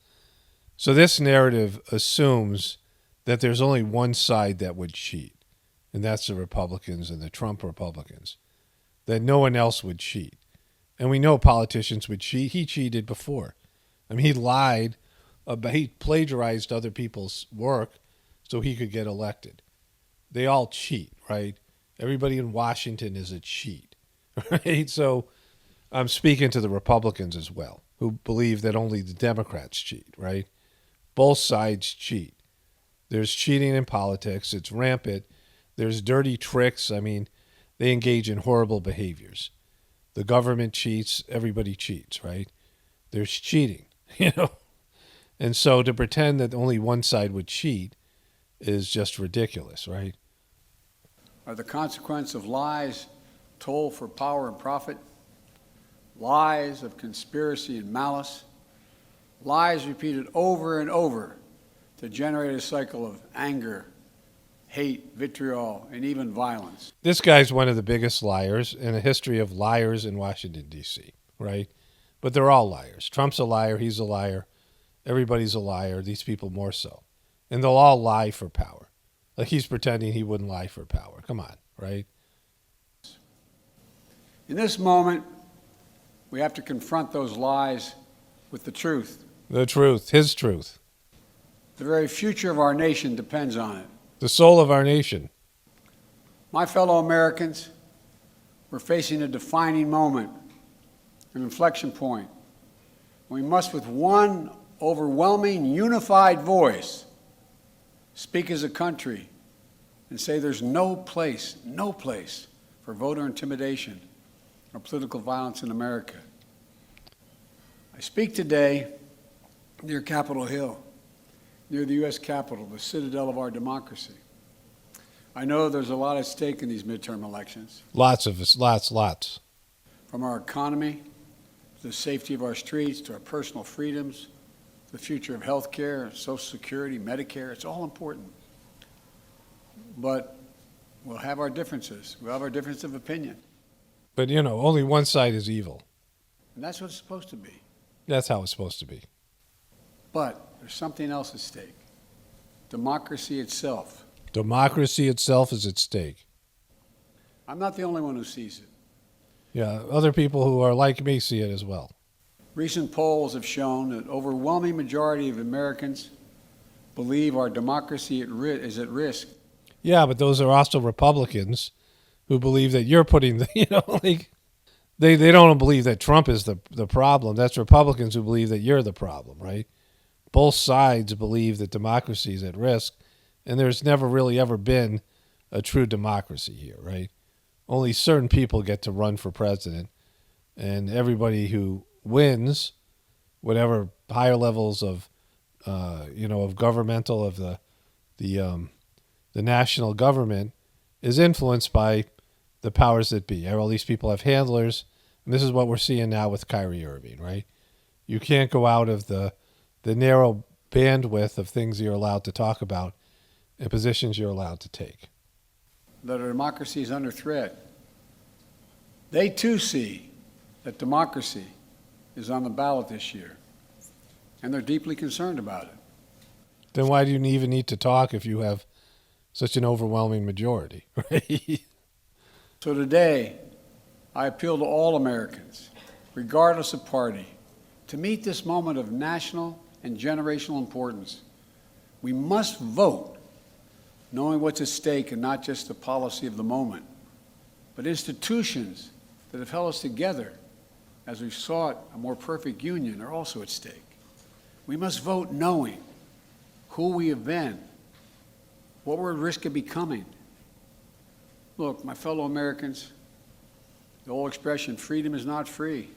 So this narrative assumes that there's only one side that would cheat, and that's the Republicans and the Trump Republicans, that no one else would cheat. And we know politicians would cheat. He cheated before. I mean, he lied, he plagiarized other people's work so he could get elected. They all cheat, right? Everybody in Washington is a cheat, right? So I'm speaking to the Republicans as well, who believe that only the Democrats cheat, right? Both sides cheat. There's cheating in politics. It's rampant. There's dirty tricks. I mean, they engage in horrible behaviors. The government cheats. Everybody cheats, right? There's cheating, And so to pretend that only one side would cheat is just ridiculous, right? Are the consequence of lies told for power and profit, lies of conspiracy and malice, lies repeated over and over to generate a cycle of anger, hate, vitriol, and even violence. This guy's one of the biggest liars in a history of liars in Washington, D.C., right? But they're all liars. Trump's a liar. He's a liar. Everybody's a liar. These people more so. And they'll all lie for power. Like he's pretending he wouldn't lie for power. Come on, right? In this moment, we have to confront those lies with the truth. The truth, his truth. The very future of our nation depends on it. The soul of our nation. My fellow Americans, we're facing a defining moment, an inflection point. We must, with one overwhelming, unified voice, speak as a country and say there's no place for voter intimidation or political violence in America. I speak today near Capitol Hill, near the U.S. Capitol, the citadel of our democracy. I know there's a lot at stake in these midterm elections. Lots of us, lots. From our economy, to the safety of our streets, to our personal freedoms, to the future of health care, Social Security, Medicare, it's all important. But we'll have our differences. We'll have our difference of opinion. But, only one side is evil. And that's what it's supposed to be. That's how it's supposed to be. But there's something else at stake. democracy itself. Democracy itself is at stake. I'm not the only one who sees it. Yeah, other people who are like me see it as well. Recent polls have shown that overwhelming majority of Americans believe our democracy is at risk. Yeah, but those are also Republicans who believe that you're putting the, like, they don't believe that Trump is the problem. That's Republicans who believe that you're the problem, right? Both sides believe that democracy is at risk, and there's never really ever been a true democracy here, right? Only certain people get to run for president, and everybody who wins, whatever higher levels of, of governmental, of the national government, is influenced by the powers that be. All these people have handlers, and this is what we're seeing now with Kyrie Irving, right? You can't go out of the narrow bandwidth of things you're allowed to talk about and positions you're allowed to take. That our democracy is under threat. They too see that democracy is on the ballot this year, and they're deeply concerned about it. Then why do you even need to talk if you have such an overwhelming majority, right? So today, I appeal to all Americans, regardless of party, to meet this moment of national and generational importance. We must vote, knowing what's at stake and not just the policy of the moment, but institutions that have held us together as we've sought a more perfect union are also at stake. We must vote knowing who we have been, what we're at risk of becoming. Look, my fellow Americans, the old expression, freedom is not free.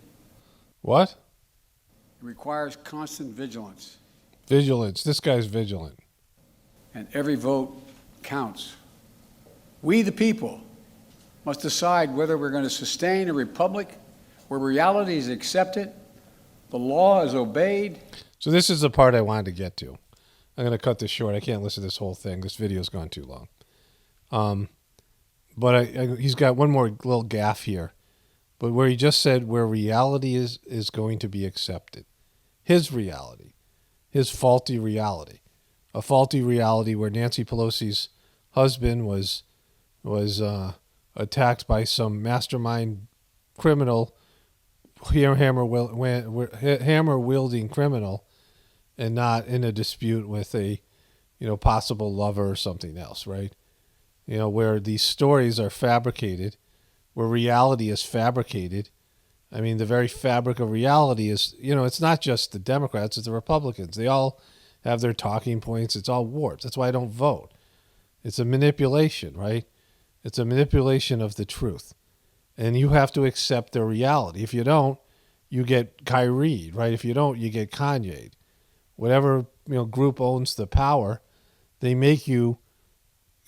What? It requires constant vigilance. Vigilance. This guy's vigilant. And every vote counts. We, the people, must decide whether we're going to sustain a republic where reality is accepted, the law is obeyed. So this is the part I wanted to get to. I'm going to cut this short. I can't listen to this whole thing. This video's gone too long. But he's got one more little gaffe here. But where he just said where reality is going to be accepted. His reality. His faulty reality. A faulty reality where Nancy Pelosi's husband was attacked by some mastermind criminal, hammer-wielding criminal, and not in a dispute with a, possible lover or something else, right? Where these stories are fabricated, where reality is fabricated. I mean, the very fabric of reality is, it's not just the Democrats, it's the Republicans. They all have their talking points. It's all warped. That's why I don't vote. It's a manipulation, right? It's a manipulation of the truth. And you have to accept the reality. If you don't, you get Kyrie, right? If you don't, you get Kanye. Whatever group owns the power, they make you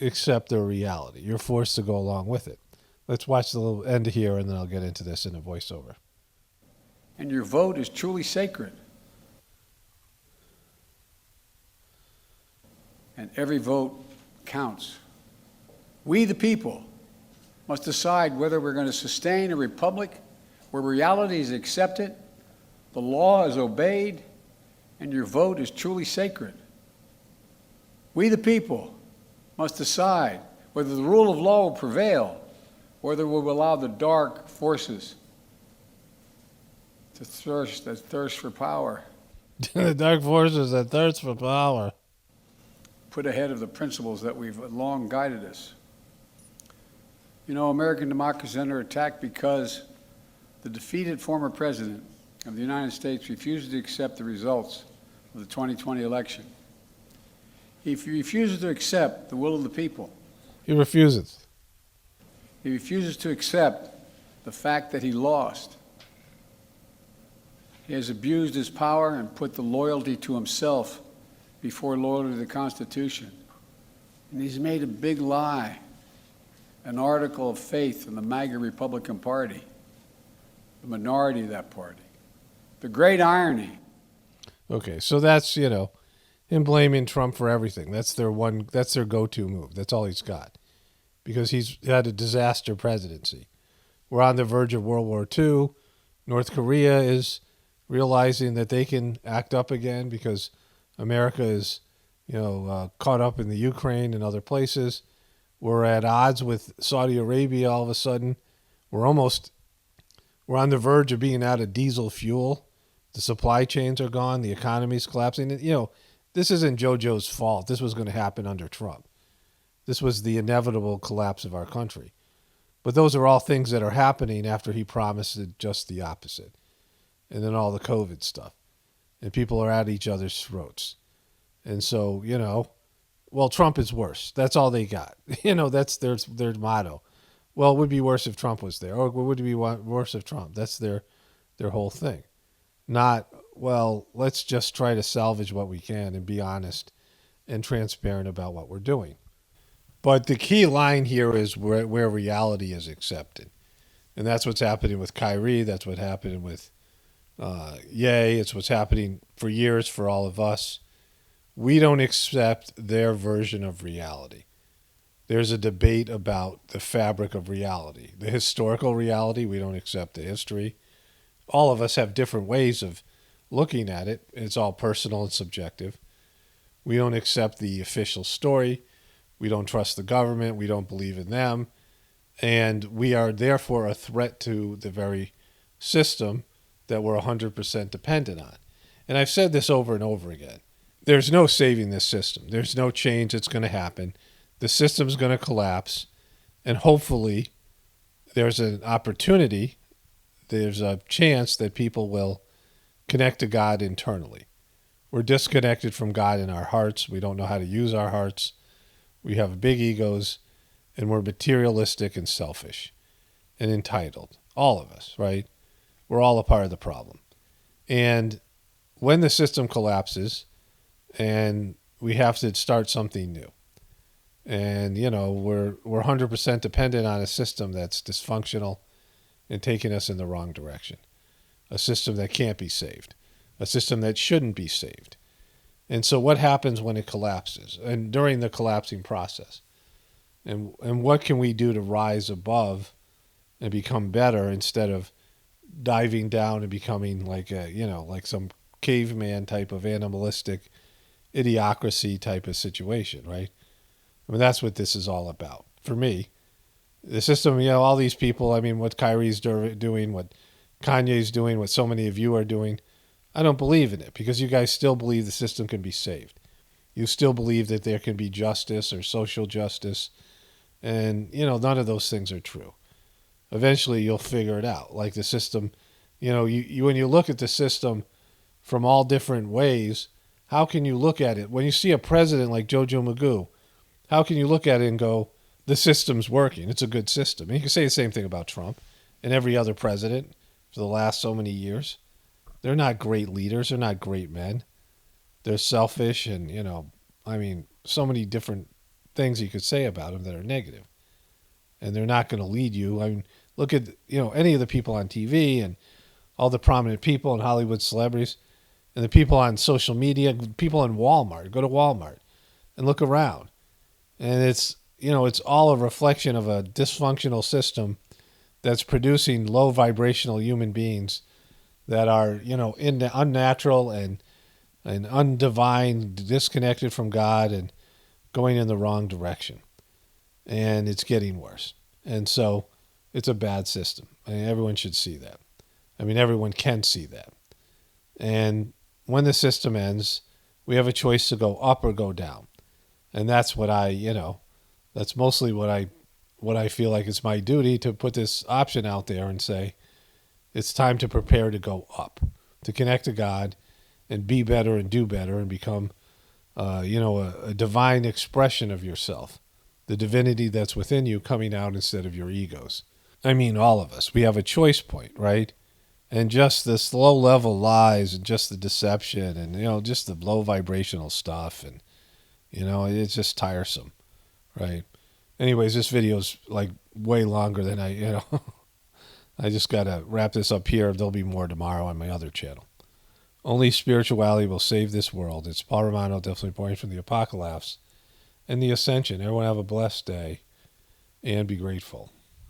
accept their reality. You're forced to go along with it. Let's watch the little end here, and then I'll get into this in a voiceover. And your vote is truly sacred. And every vote counts. We, the people, must decide whether we're going to sustain a republic where reality is accepted, the law is obeyed, and your vote is truly sacred. We, the people, must decide whether the rule of law will prevail, whether we'll allow the dark forces to thirst for power. The dark forces that thirst for power. Put ahead of the principles that we've long guided us. American democracy is under attack because the defeated former president of the United States refuses to accept the results of the 2020 election. He refuses to accept the will of the people. He refuses. He refuses to accept the fact that he lost. He has abused his power and put the loyalty to himself before loyalty to the Constitution. And he's made a big lie an article of faith in the MAGA Republican Party, the minority of that party. The great irony. Okay, so that's, him blaming Trump for everything. That's their go-to move. That's all he's got. Because he's had a disaster presidency. We're on the verge of World War II. North Korea is realizing that they can act up again because America is caught up in the Ukraine and other places. We're at odds with Saudi Arabia all of a sudden. We're on the verge of being out of diesel fuel. The supply chains are gone. The economy's collapsing. This isn't JoJo's fault. This was going to happen under Trump. This was the inevitable collapse of our country. But those are all things that are happening after he promised just the opposite. And then all the COVID stuff. And people are at each other's throats. And so, well, Trump is worse. That's all they got. That's their motto. Well, it would be worse if Trump was there. Or it would be worse if Trump. That's their whole thing. Not, well, let's just try to salvage what we can and be honest and transparent about what we're doing. But the key line here is where reality is accepted. And that's what's happening with Kyrie. That's what happened with Ye. It's what's happening for years for all of us. We don't accept their version of reality. There's a debate about the fabric of reality. The historical reality, we don't accept the history. All of us have different ways of looking at it. It's all personal and subjective. We don't accept the official story. We don't trust the government. We don't believe in them. And we are therefore a threat to the very system that we're 100% dependent on. And I've said this over and over again. There's no saving this system. There's no change that's going to happen. The system's going to collapse. And hopefully there's an opportunity, there's a chance that people will connect to God internally. We're disconnected from God in our hearts. We don't know how to use our hearts. We have big egos, and we're materialistic and selfish and entitled. All of us, right? We're all a part of the problem. And when the system collapses and we have to start something new, and, we're 100% dependent on a system that's dysfunctional and taking us in the wrong direction, a system that can't be saved, a system that shouldn't be saved. And so what happens when it collapses and during the collapsing process? And what can we do to rise above and become better instead of diving down and becoming like like some caveman type of animalistic idiocracy type of situation, right? I mean, that's what this is all about. For me, the system, all these people, what Kyrie's doing, what Kanye's doing, what so many of you are doing, I don't believe in it because you guys still believe the system can be saved. You still believe that there can be justice or social justice. And, none of those things are true. Eventually, you'll figure it out. Like the system, you when you look at the system from all different ways, how can you look at it? When you see a president like JoJo Magoo, how can you look at it and go, the system's working. It's a good system. And you can say the same thing about Trump and every other president for the last so many years. They're not great leaders. They're not great men. They're selfish and, so many different things you could say about them that are negative. And they're not going to lead you. Look at, any of the people on TV and all the prominent people and Hollywood celebrities and the people on social media, people in Walmart. Go to Walmart and look around. And it's all a reflection of a dysfunctional system that's producing low vibrational human beings that are, unnatural and undivine, disconnected from God and going in the wrong direction. And it's getting worse. And so it's a bad system. Everyone should see that. Everyone can see that. And when the system ends, we have a choice to go up or go down. And that's what that's mostly what I feel like it's my duty to put this option out there and say, it's time to prepare to go up, to connect to God and be better and do better and become, a divine expression of yourself, the divinity that's within you coming out instead of your egos. All of us, we have a choice point, right? And just this low level lies and just the deception and, just the low vibrational stuff. And, it's just tiresome, right? Anyways, this video's like way longer than I just got to wrap this up here. There'll be more tomorrow on my other channel. Only spirituality will save this world. It's Paul Romano, definitely pointing from the Apocalypse and the Ascension. Everyone have a blessed day and be grateful.